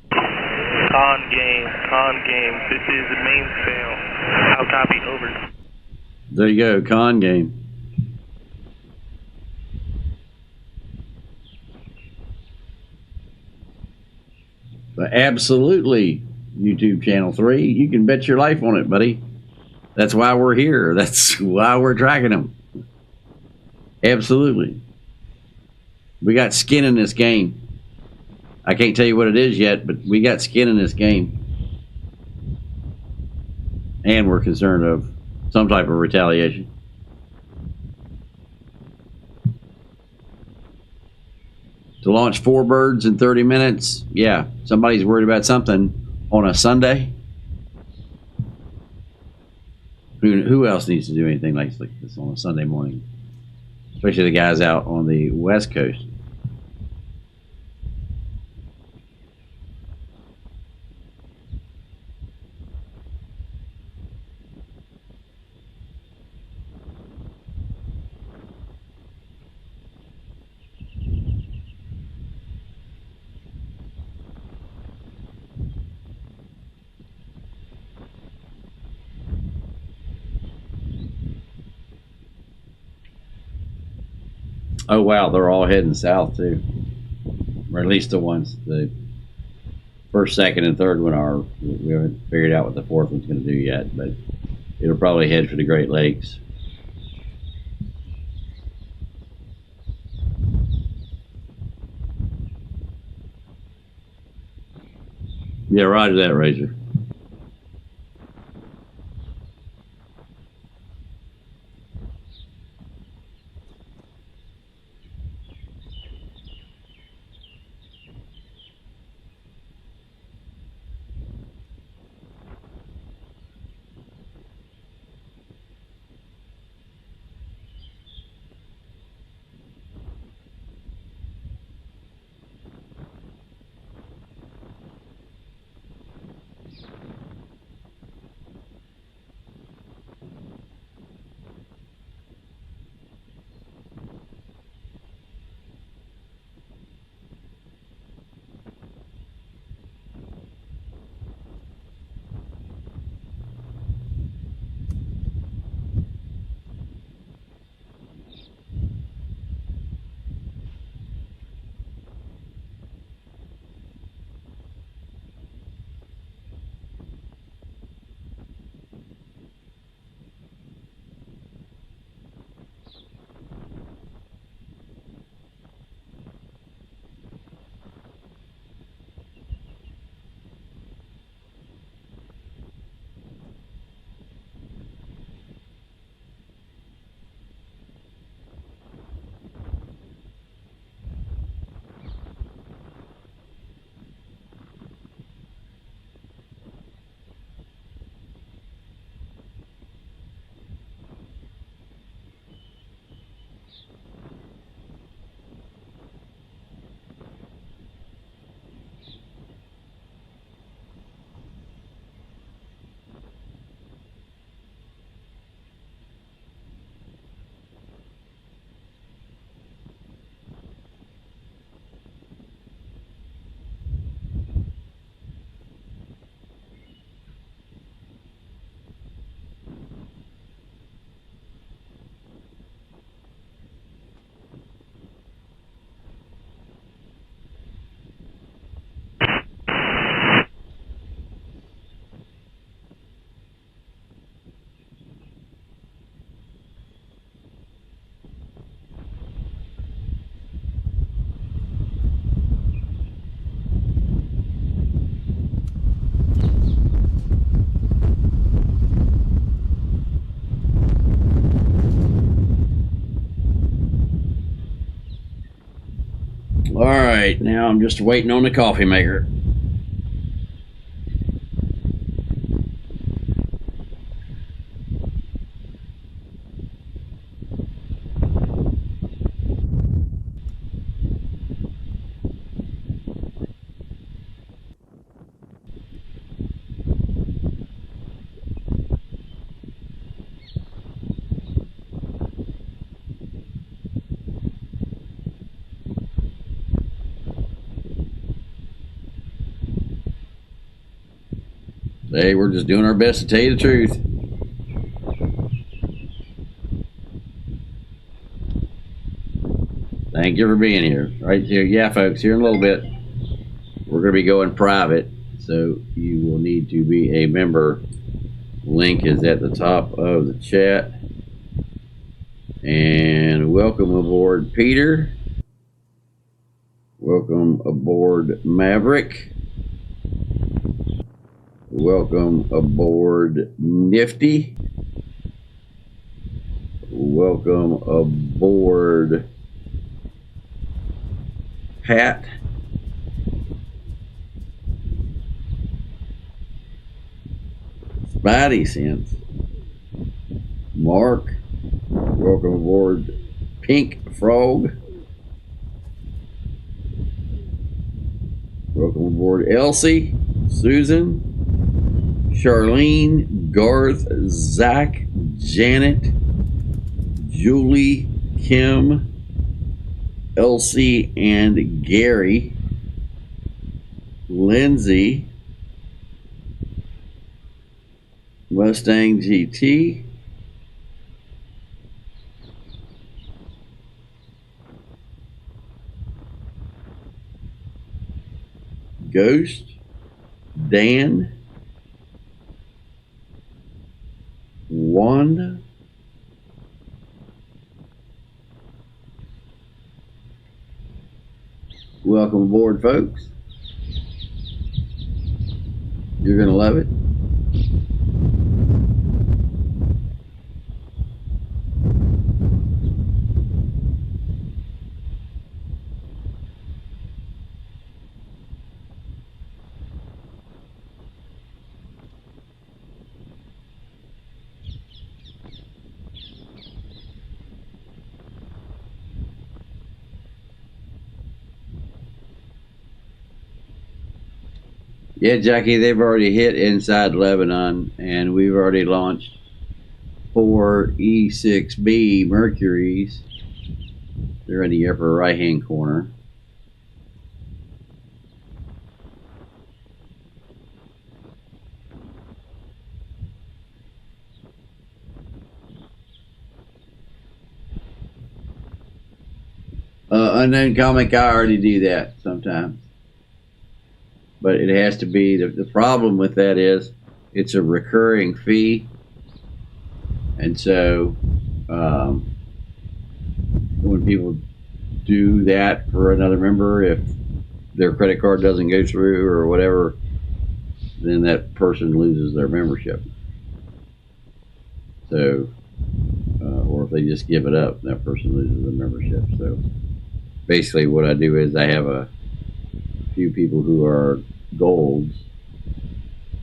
Speaker 10: Con game. This is the mainsail. How copy? Over.
Speaker 1: There you go, con game. But absolutely, YouTube channel 3, you can bet your life on it, buddy. That's why we're here. That's why we're tracking them. Absolutely. We got skin in this game. I can't tell you what it is yet, but we got skin in this game. And we're concerned of some type of retaliation. To launch 4 birds in 30 minutes, yeah, somebody's worried about something on a Sunday. Who else needs to do anything like this on a Sunday morning? Especially the guys out on the West Coast. Oh wow, they're all heading south too, or at least the ones. The first, second, and third one are. We haven't figured out what the fourth one's going to do yet, but it'll probably head for the Great Lakes. Yeah, roger that, Razor. All right, now I'm just waiting on the coffee maker. Hey, we're just doing our best to tell you the truth. Thank you for being here. Right here. Yeah, folks, here in a little bit, we're going to be going private, so you will need to be a member. Link is at the top of the chat. And welcome aboard, Peter. Welcome aboard, Maverick. Welcome aboard, Nifty. Welcome aboard, Pat. Spidey Sense. Mark. Welcome aboard, Pink Frog. Welcome aboard, Elsie, Susan, Charlene, Garth, Zach, Janet, Julie, Kim, Elsie, and Gary, Lindsay, Mustang GT, Ghost, Dan, Wanda, welcome aboard, folks. You're gonna love it. Yeah, Jackie, they've already hit inside Lebanon, and we've already launched 4 E6B Mercuries. They're in the upper right-hand corner. Unknown Comic, I already do that sometimes. But it has to be, the problem with that is it's a recurring fee. And so when people do that for another member, if their credit card doesn't go through or whatever, then that person loses their membership. So, or if they just give it up, that person loses their membership. So basically what I do is I have a few people who are golds,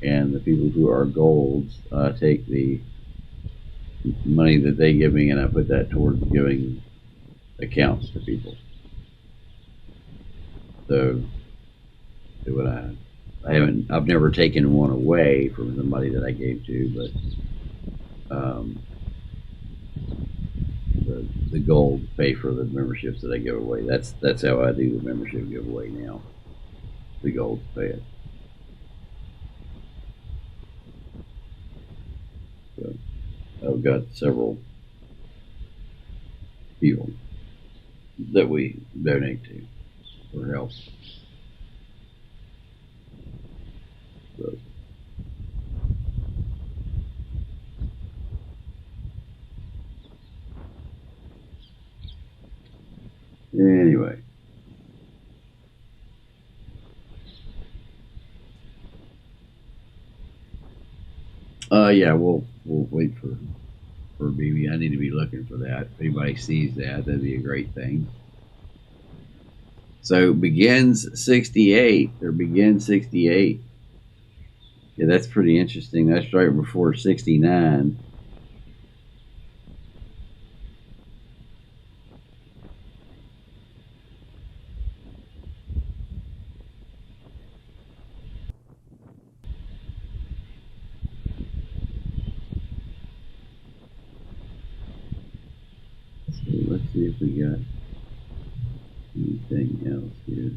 Speaker 1: and the people who are golds take the money that they give me and I put that towards giving accounts to people. So what I've never taken one away from somebody that I gave to, but the gold pay for the memberships that I give away. That's how I do the membership giveaway now. The gold pay it. So I've got several people that we donate to for help. So anyway. Yeah, we'll wait for Bibi. I need to be looking for that. If anybody sees that, that'd be a great thing. So begins 68, or begins 68. Yeah, that's pretty interesting. That's right before 69. So let's see if we got anything else here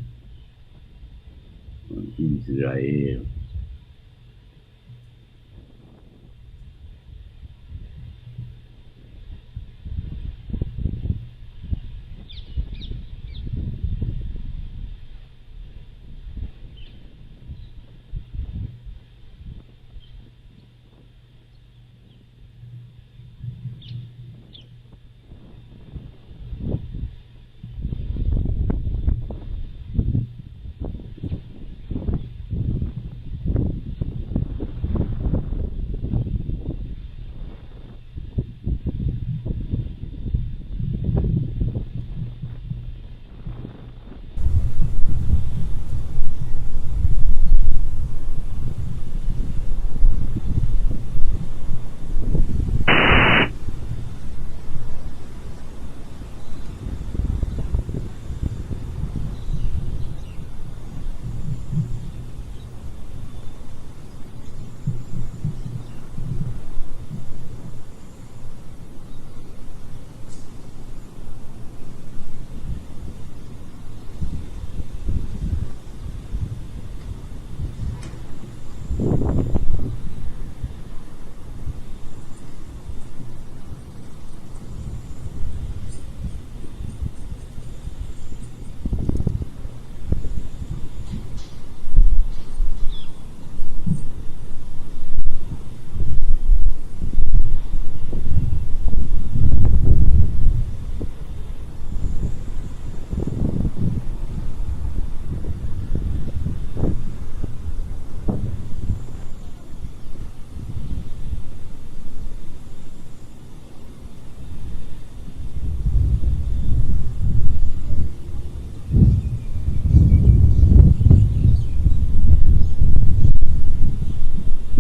Speaker 1: on Israel.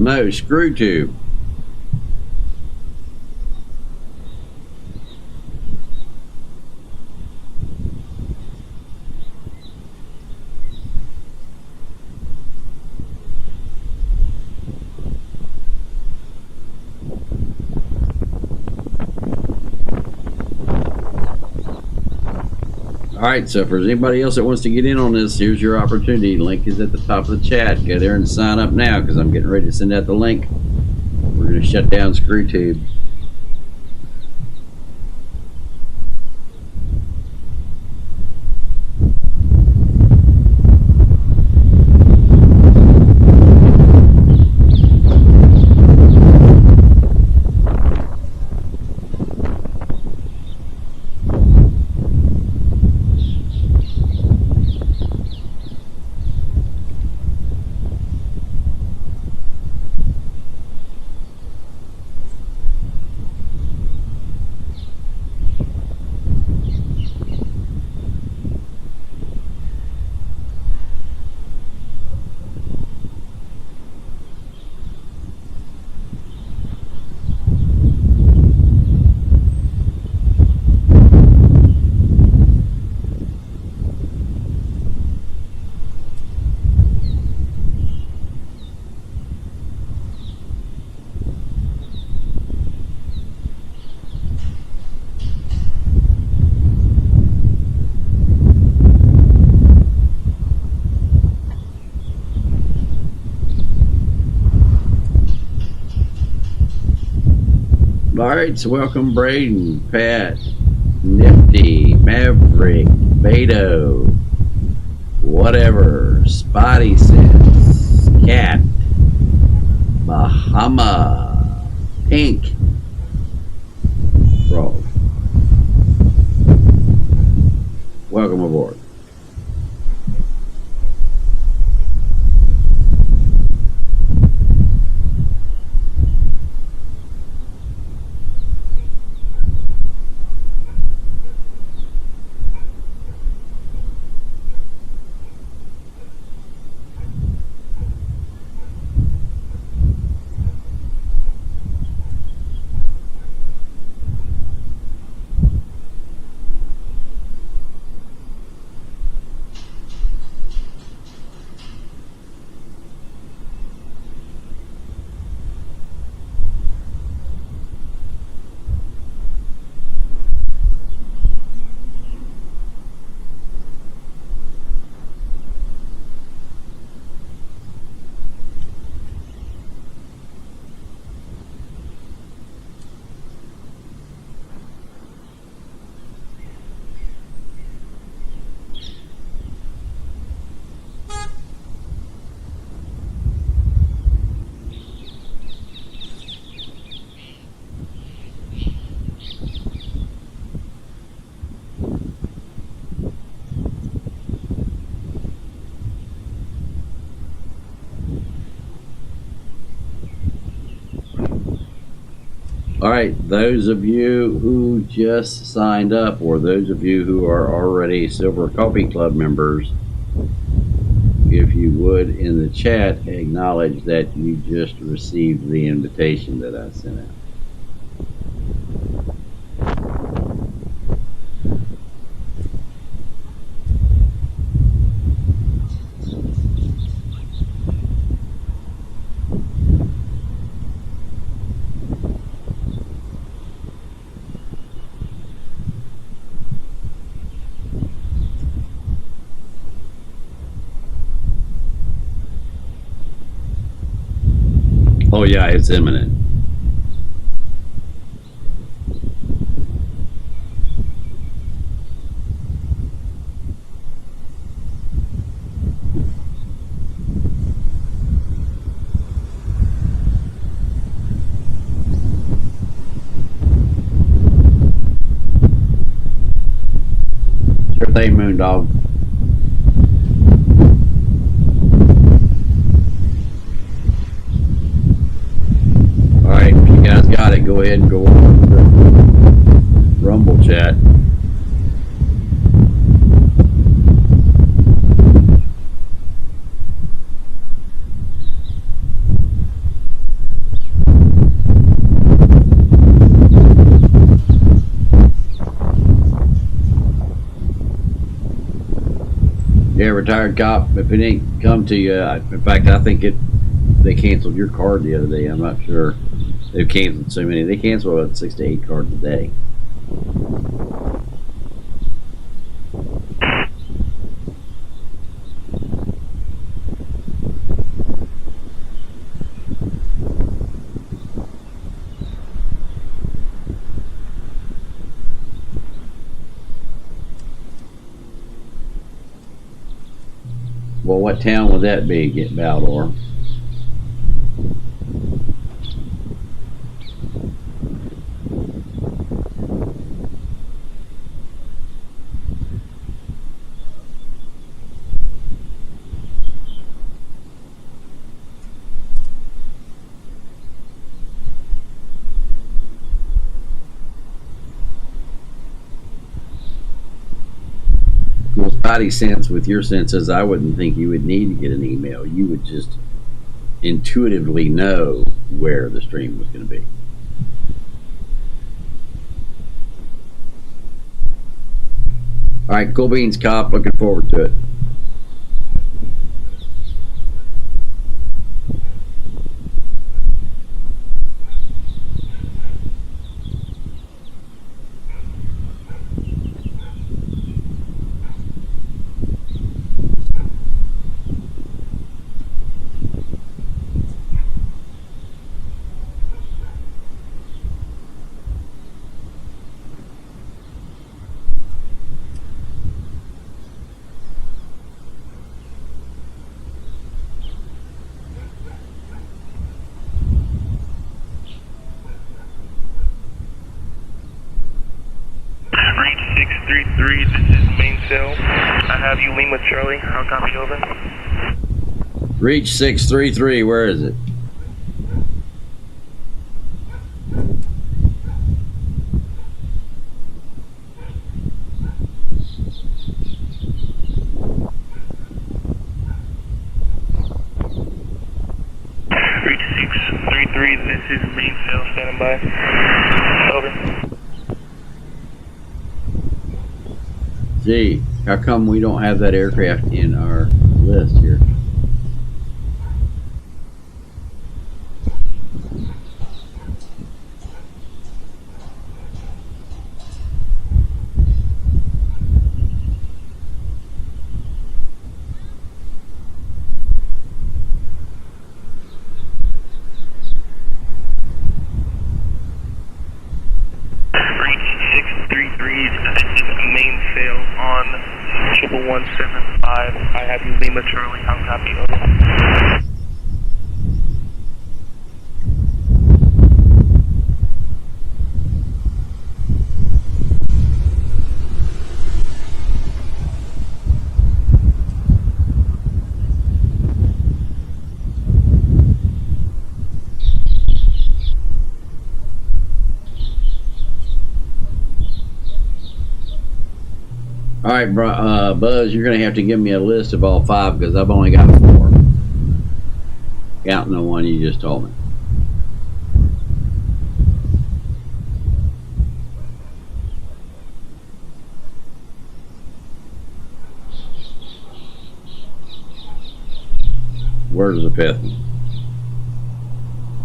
Speaker 1: No, screw tube. All right, so if there's anybody else that wants to get in on this, here's your opportunity. Link is at the top of the chat. Go there and sign up now because I'm getting ready to send out the link. We're going to shut down ScrewTube. All right, so welcome Braden, Pat, Nifty, Maverick, Beto, whatever, Spotty Sense, Cat, Bahama, Pink, Frog. Welcome aboard. All right, those of you who just signed up, or those of you who are already Silver Coffee Club members, if you would in the chat acknowledge that you just received the invitation that I sent out. Oh yeah, it's imminent. Sure thing, Moondog. Alright, if you guys got it, go ahead and go on to the Rumble chat. Yeah, retired cop, if it ain't come to you, in fact, I think they canceled your card the other day. I'm not sure. They've canceled so many. They cancel about 6 to 8 cards a day. Well, what town would that be, Baldor? Well, Spidey sense with your senses, I wouldn't think you would need to get an email. You would just intuitively know where the stream was going to be. All right, cool beans, cop. Looking forward to it.
Speaker 10: This is main cell. I have you Lima Charlie. I'll copy over.
Speaker 1: Reach 633. Where is it?
Speaker 10: Reach 633. This is main cell. Standing by. Over.
Speaker 1: Gee, how come we don't have that aircraft in our list here?
Speaker 10: On 11175, I have you Lima Charlie. I'll copy over.
Speaker 1: All right, Buzz, you're going to have to give me a list of all 5 because I've only got 4. Counting the one you just told me. Where's the 5th one?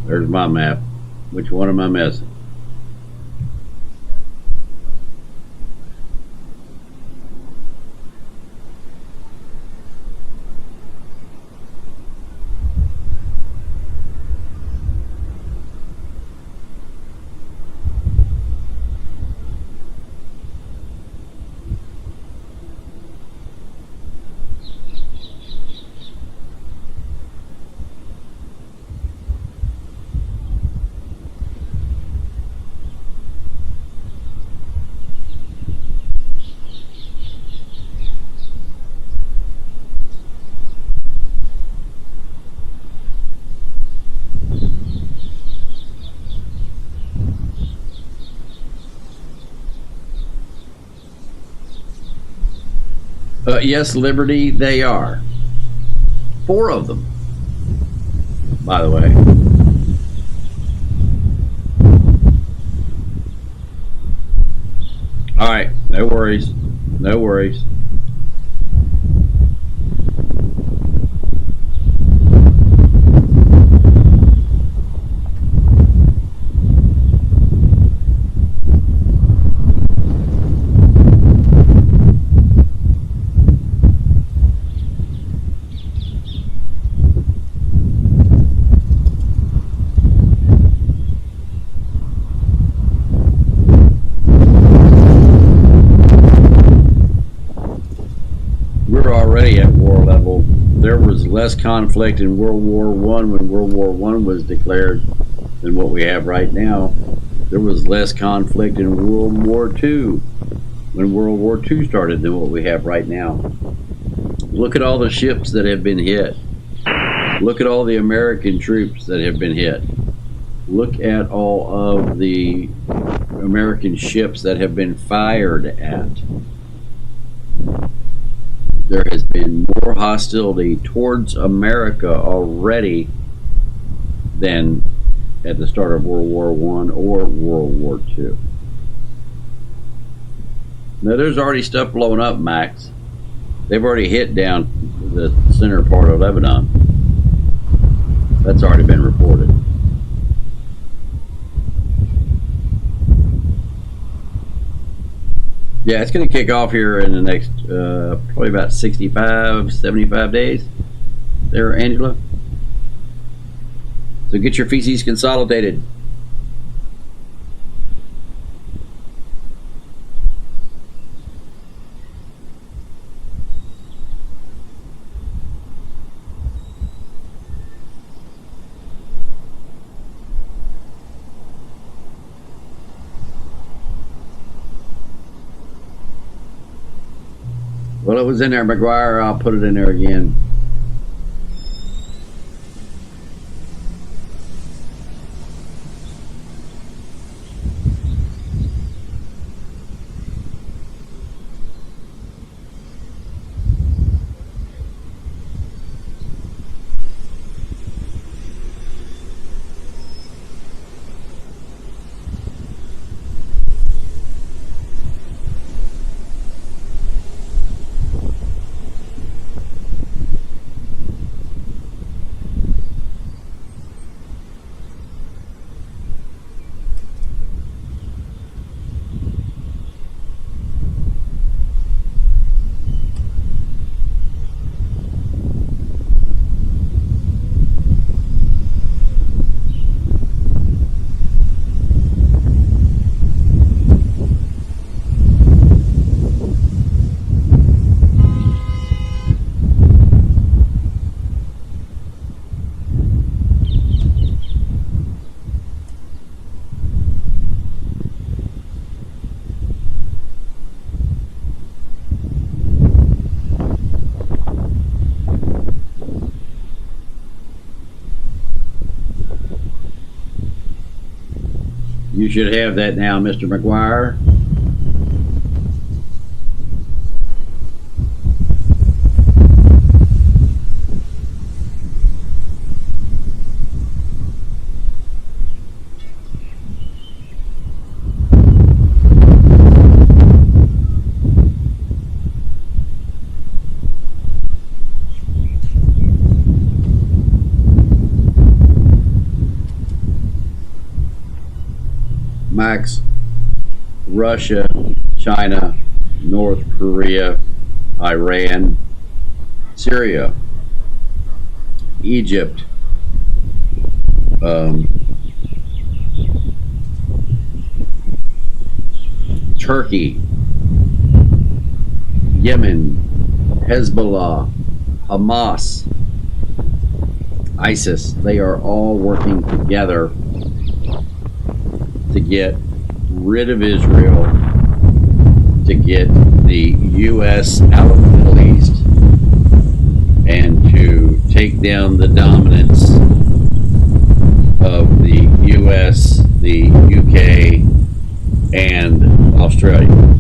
Speaker 1: There's my map. Which one am I missing? Yes, Liberty, they are. 4 of them, by the way. All right, no worries. No worries. At war level. There was less conflict in World War I when World War I was declared than what we have right now. There was less conflict in World War II when World War II started than what we have right now. Look at all the ships that have been hit. Look at all the American troops that have been hit. Look at all of the American ships that have been fired at. There has been more hostility towards America already than at the start of World War I or World War II. Now, there's already stuff blowing up, Max. They've already hit down the center part of Lebanon. That's already been reported. Yeah, it's going to kick off here in the next probably about 65, 75 days. There, Angela. So get your feces consolidated. Well, it was in there, McGuire. I'll put it in there again. You should have that now, Mr. McGuire. Max, Russia, China, North Korea, Iran, Syria, Egypt, Turkey, Yemen, Hezbollah, Hamas, ISIS. They are all working together to get rid of Israel, to get the U.S. out of the Middle East, and to take down the dominance of the U.S., the UK, and Australia.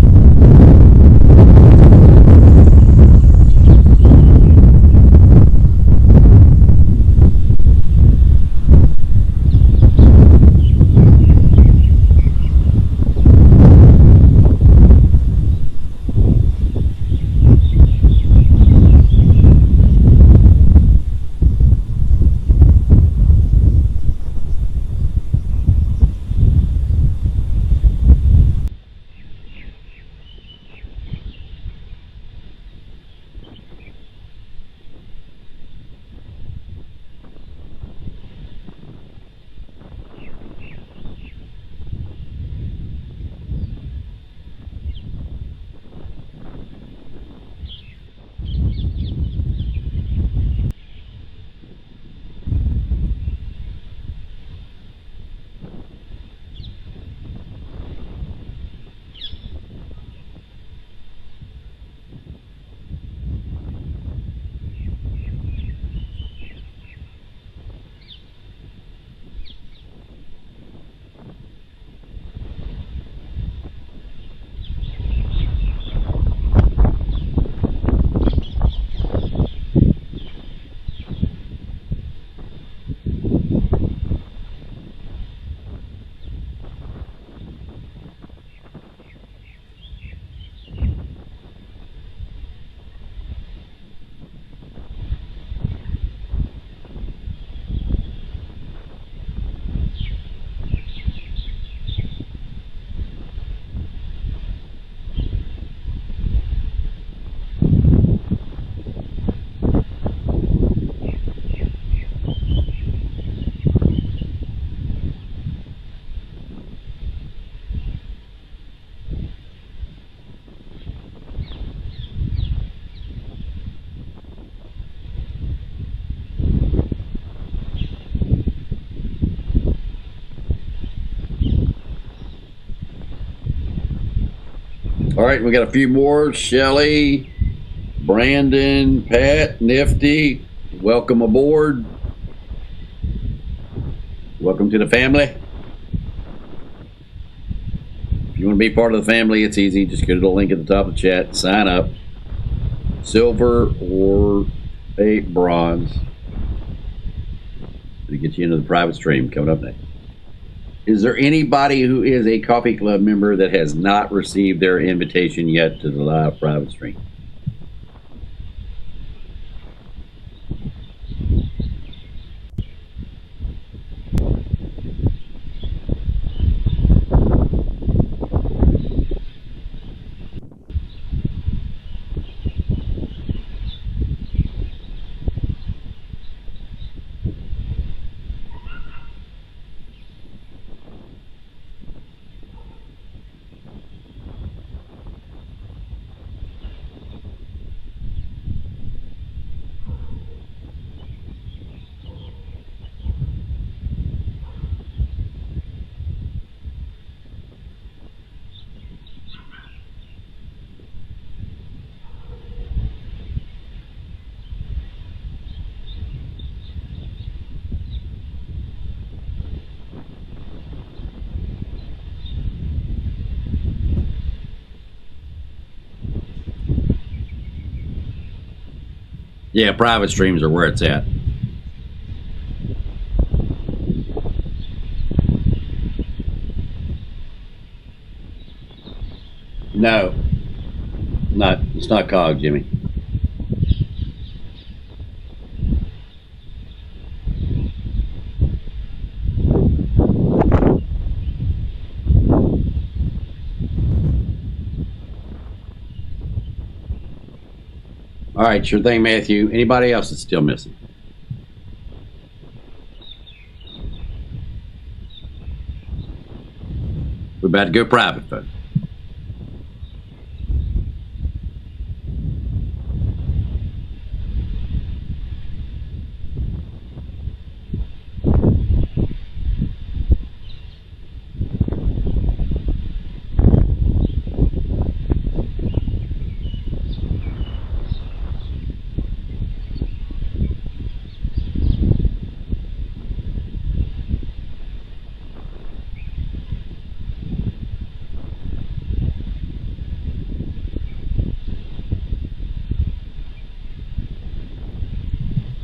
Speaker 1: All right, we got a few more. Shelly, Brandon, Pat, Nifty, welcome aboard. Welcome to the family. If you want to be part of the family, it's easy. Just go to the link at the top of the chat, sign up. Silver or a bronze to get you into the private stream coming up next. Is there anybody who is a Coffee Club member that has not received their invitation yet to the live private stream? Yeah, private streams are where it's at. No, it's not COG, Jimmy. All right, sure thing, Matthew. Anybody else that's still missing? We're about to go private, folks.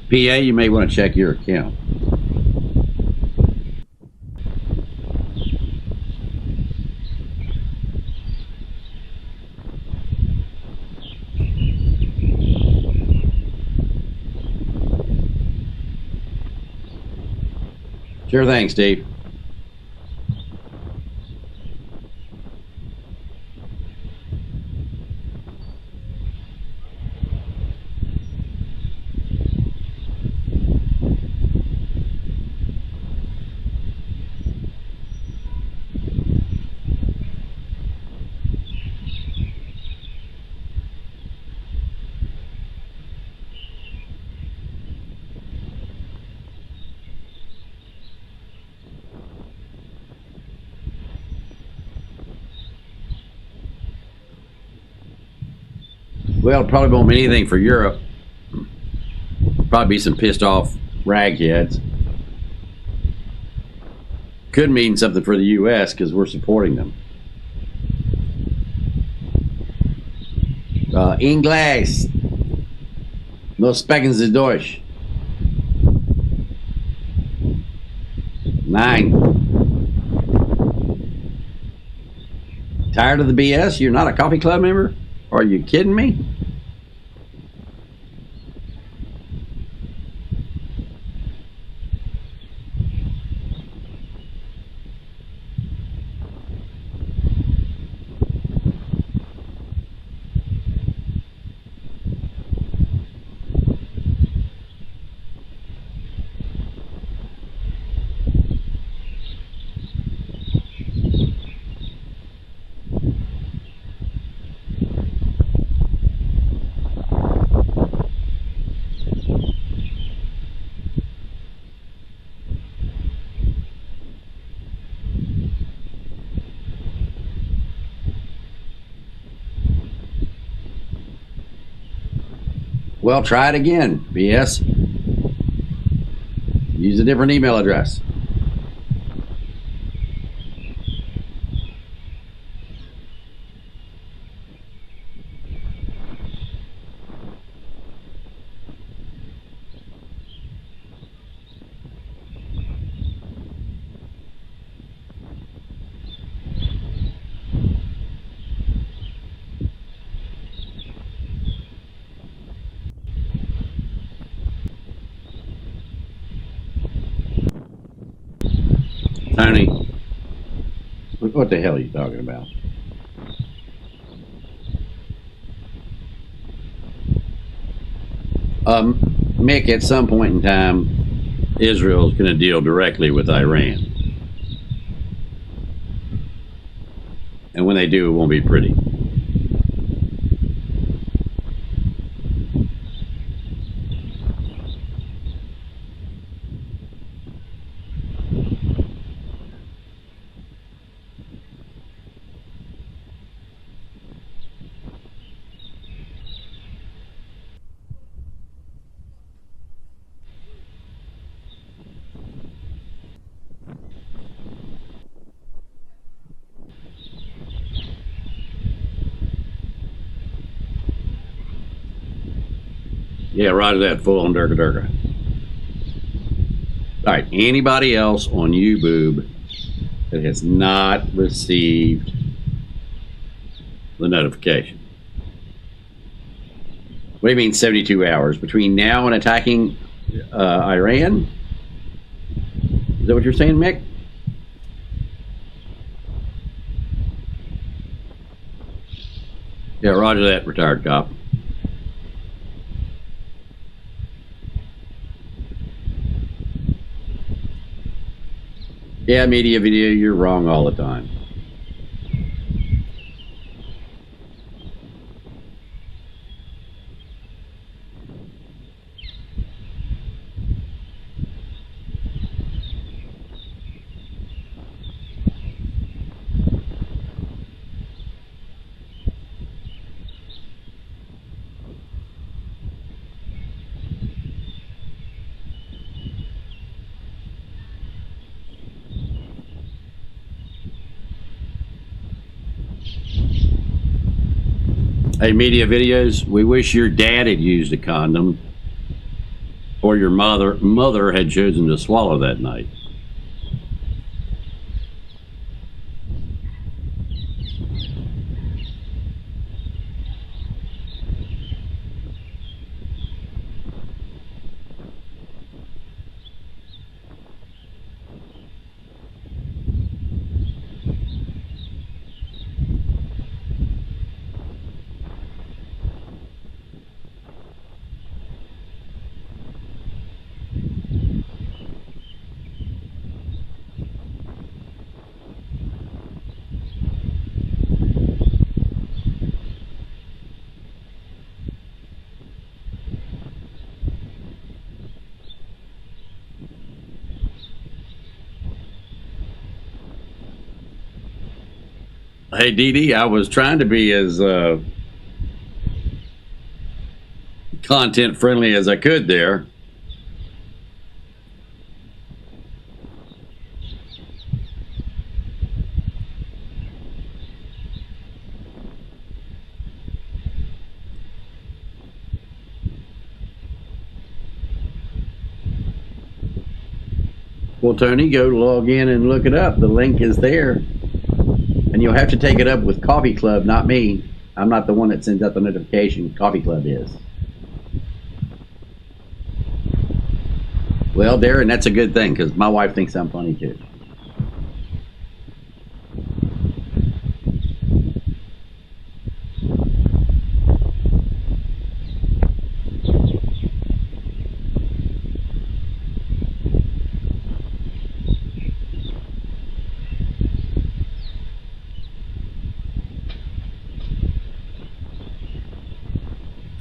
Speaker 1: PA, you may want to check your account. Sure thing, Steve. Well, probably won't mean anything for Europe. Probably be some pissed off ragheads. Could mean something for the U.S. because we're supporting them. English. No sprechen Sie Deutsch. 9. Tired of the BS? You're not a coffee club member? Are you kidding me? Well, try it again, BS. Use a different email address. Tony, what the hell are you talking about? Mick, at some point in time, Israel's going to deal directly with Iran. And when they do, it won't be pretty. Yeah, roger that. Full on Durga Durga. All right. Anybody else on YouTube that has not received the notification? What do you mean 72 hours? Between now and attacking Iran? Is that what you're saying, Mick? Yeah, roger that, retired cop. Yeah, media video, you're wrong all the time. Hey, media videos, we wish your dad had used a condom or your mother had chosen to swallow that night. Hey, Dee Dee, I was trying to be as content friendly as I could there. Well, Tony, go log in and look it up. The link is there. And you'll have to take it up with Coffee Club, not me. I'm not the one that sends out the notification. Coffee Club is. Well, Darren, that's a good thing because my wife thinks I'm funny too.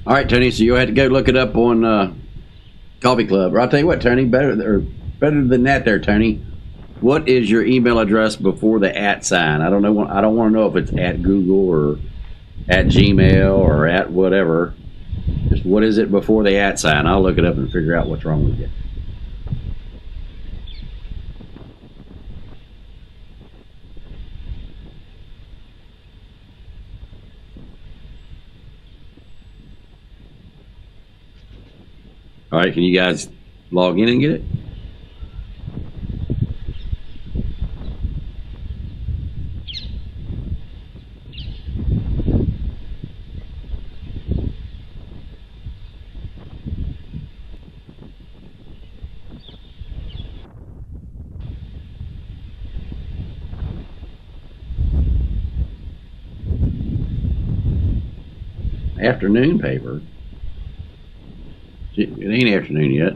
Speaker 1: All right, Tony, so you'll have to go look it up on Coffee Club. Or I'll tell you what, Tony, better than that there, Tony. What is your email address before the @ sign? I don't know. I don't want to know if it's at Google or at Gmail or at whatever. Just what is it before the @ sign? I'll look it up and figure out what's wrong with you. All right, can you guys log in and get it? Afternoon paper. It ain't afternoon yet.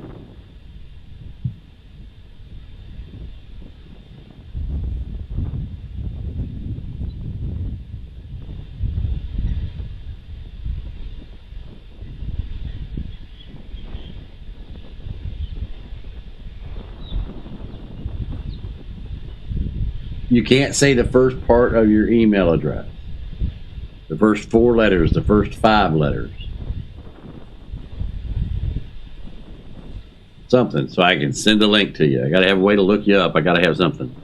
Speaker 1: You can't say the first part of your email address. The first 4 letters, the first 5 letters. Something, so I can send a link to you. I gotta have a way to look you up. I gotta have something.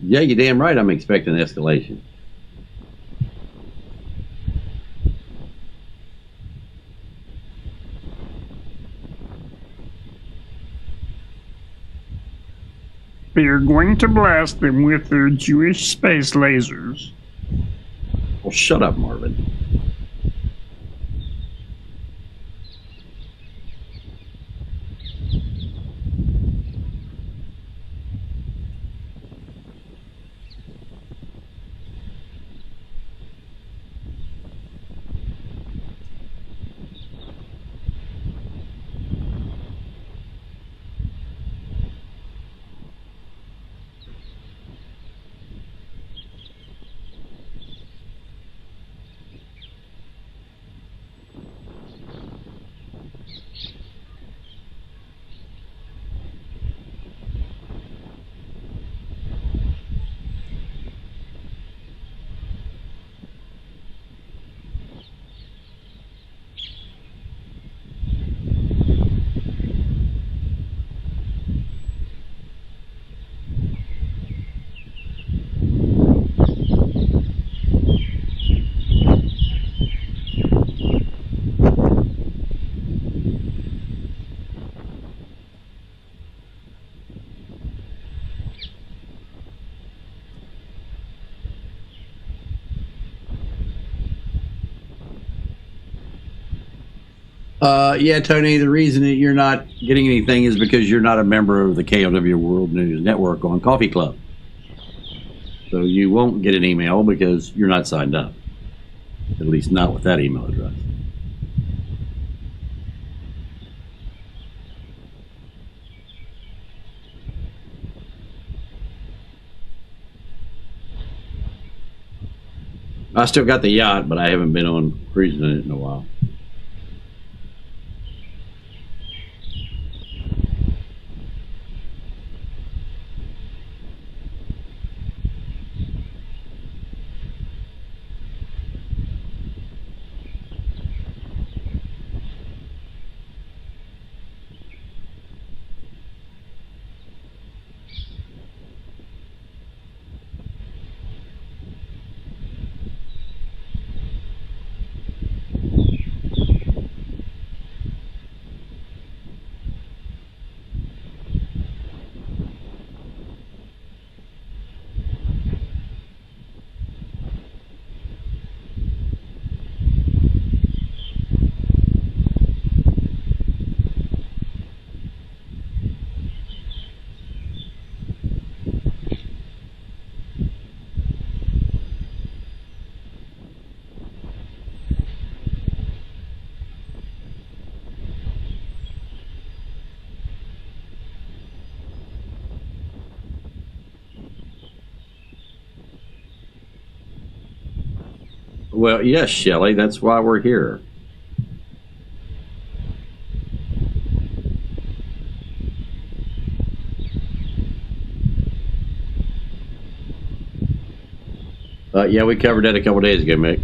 Speaker 1: Yeah, you're damn right I'm expecting escalation.
Speaker 12: They're going to blast them with their Jewish space lasers.
Speaker 1: Well, shut up, Marvin. Yeah, Tony, the reason that you're not getting anything is because you're not a member of the KLW World News Network on Coffee Club. So you won't get an email because you're not signed up. At least not with that email address. I still got the yacht, but I haven't been on cruising in it in a while. Well, yes, Shelley, that's why we're here. Yeah, we covered that a couple days ago, Mick.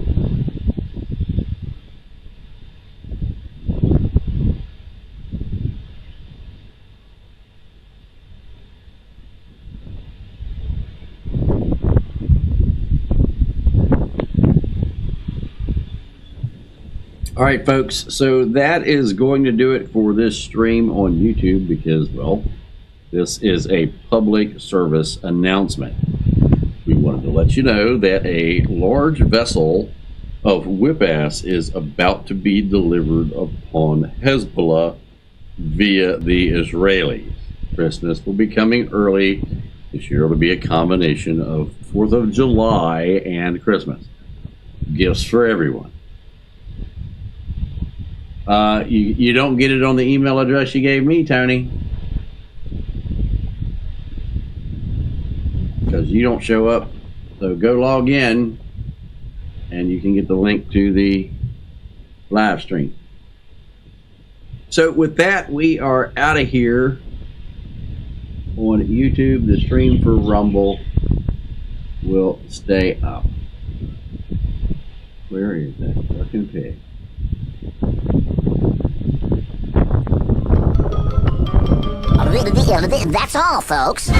Speaker 1: All right, folks, so that is going to do it for this stream on YouTube because, well, this is a public service announcement. We wanted to let you know that a large vessel of whip-ass is about to be delivered upon Hezbollah via the Israelis. Christmas will be coming early. This year will be a combination of 4th of July and Christmas. Gifts for everyone. You don't get it on the email address you gave me, Tony. Because you don't show up. So go log in and you can get the link to the live stream. So with that, we are out of here on YouTube. The stream for Rumble will stay up. Where is that fucking pig?
Speaker 13: That's all, folks.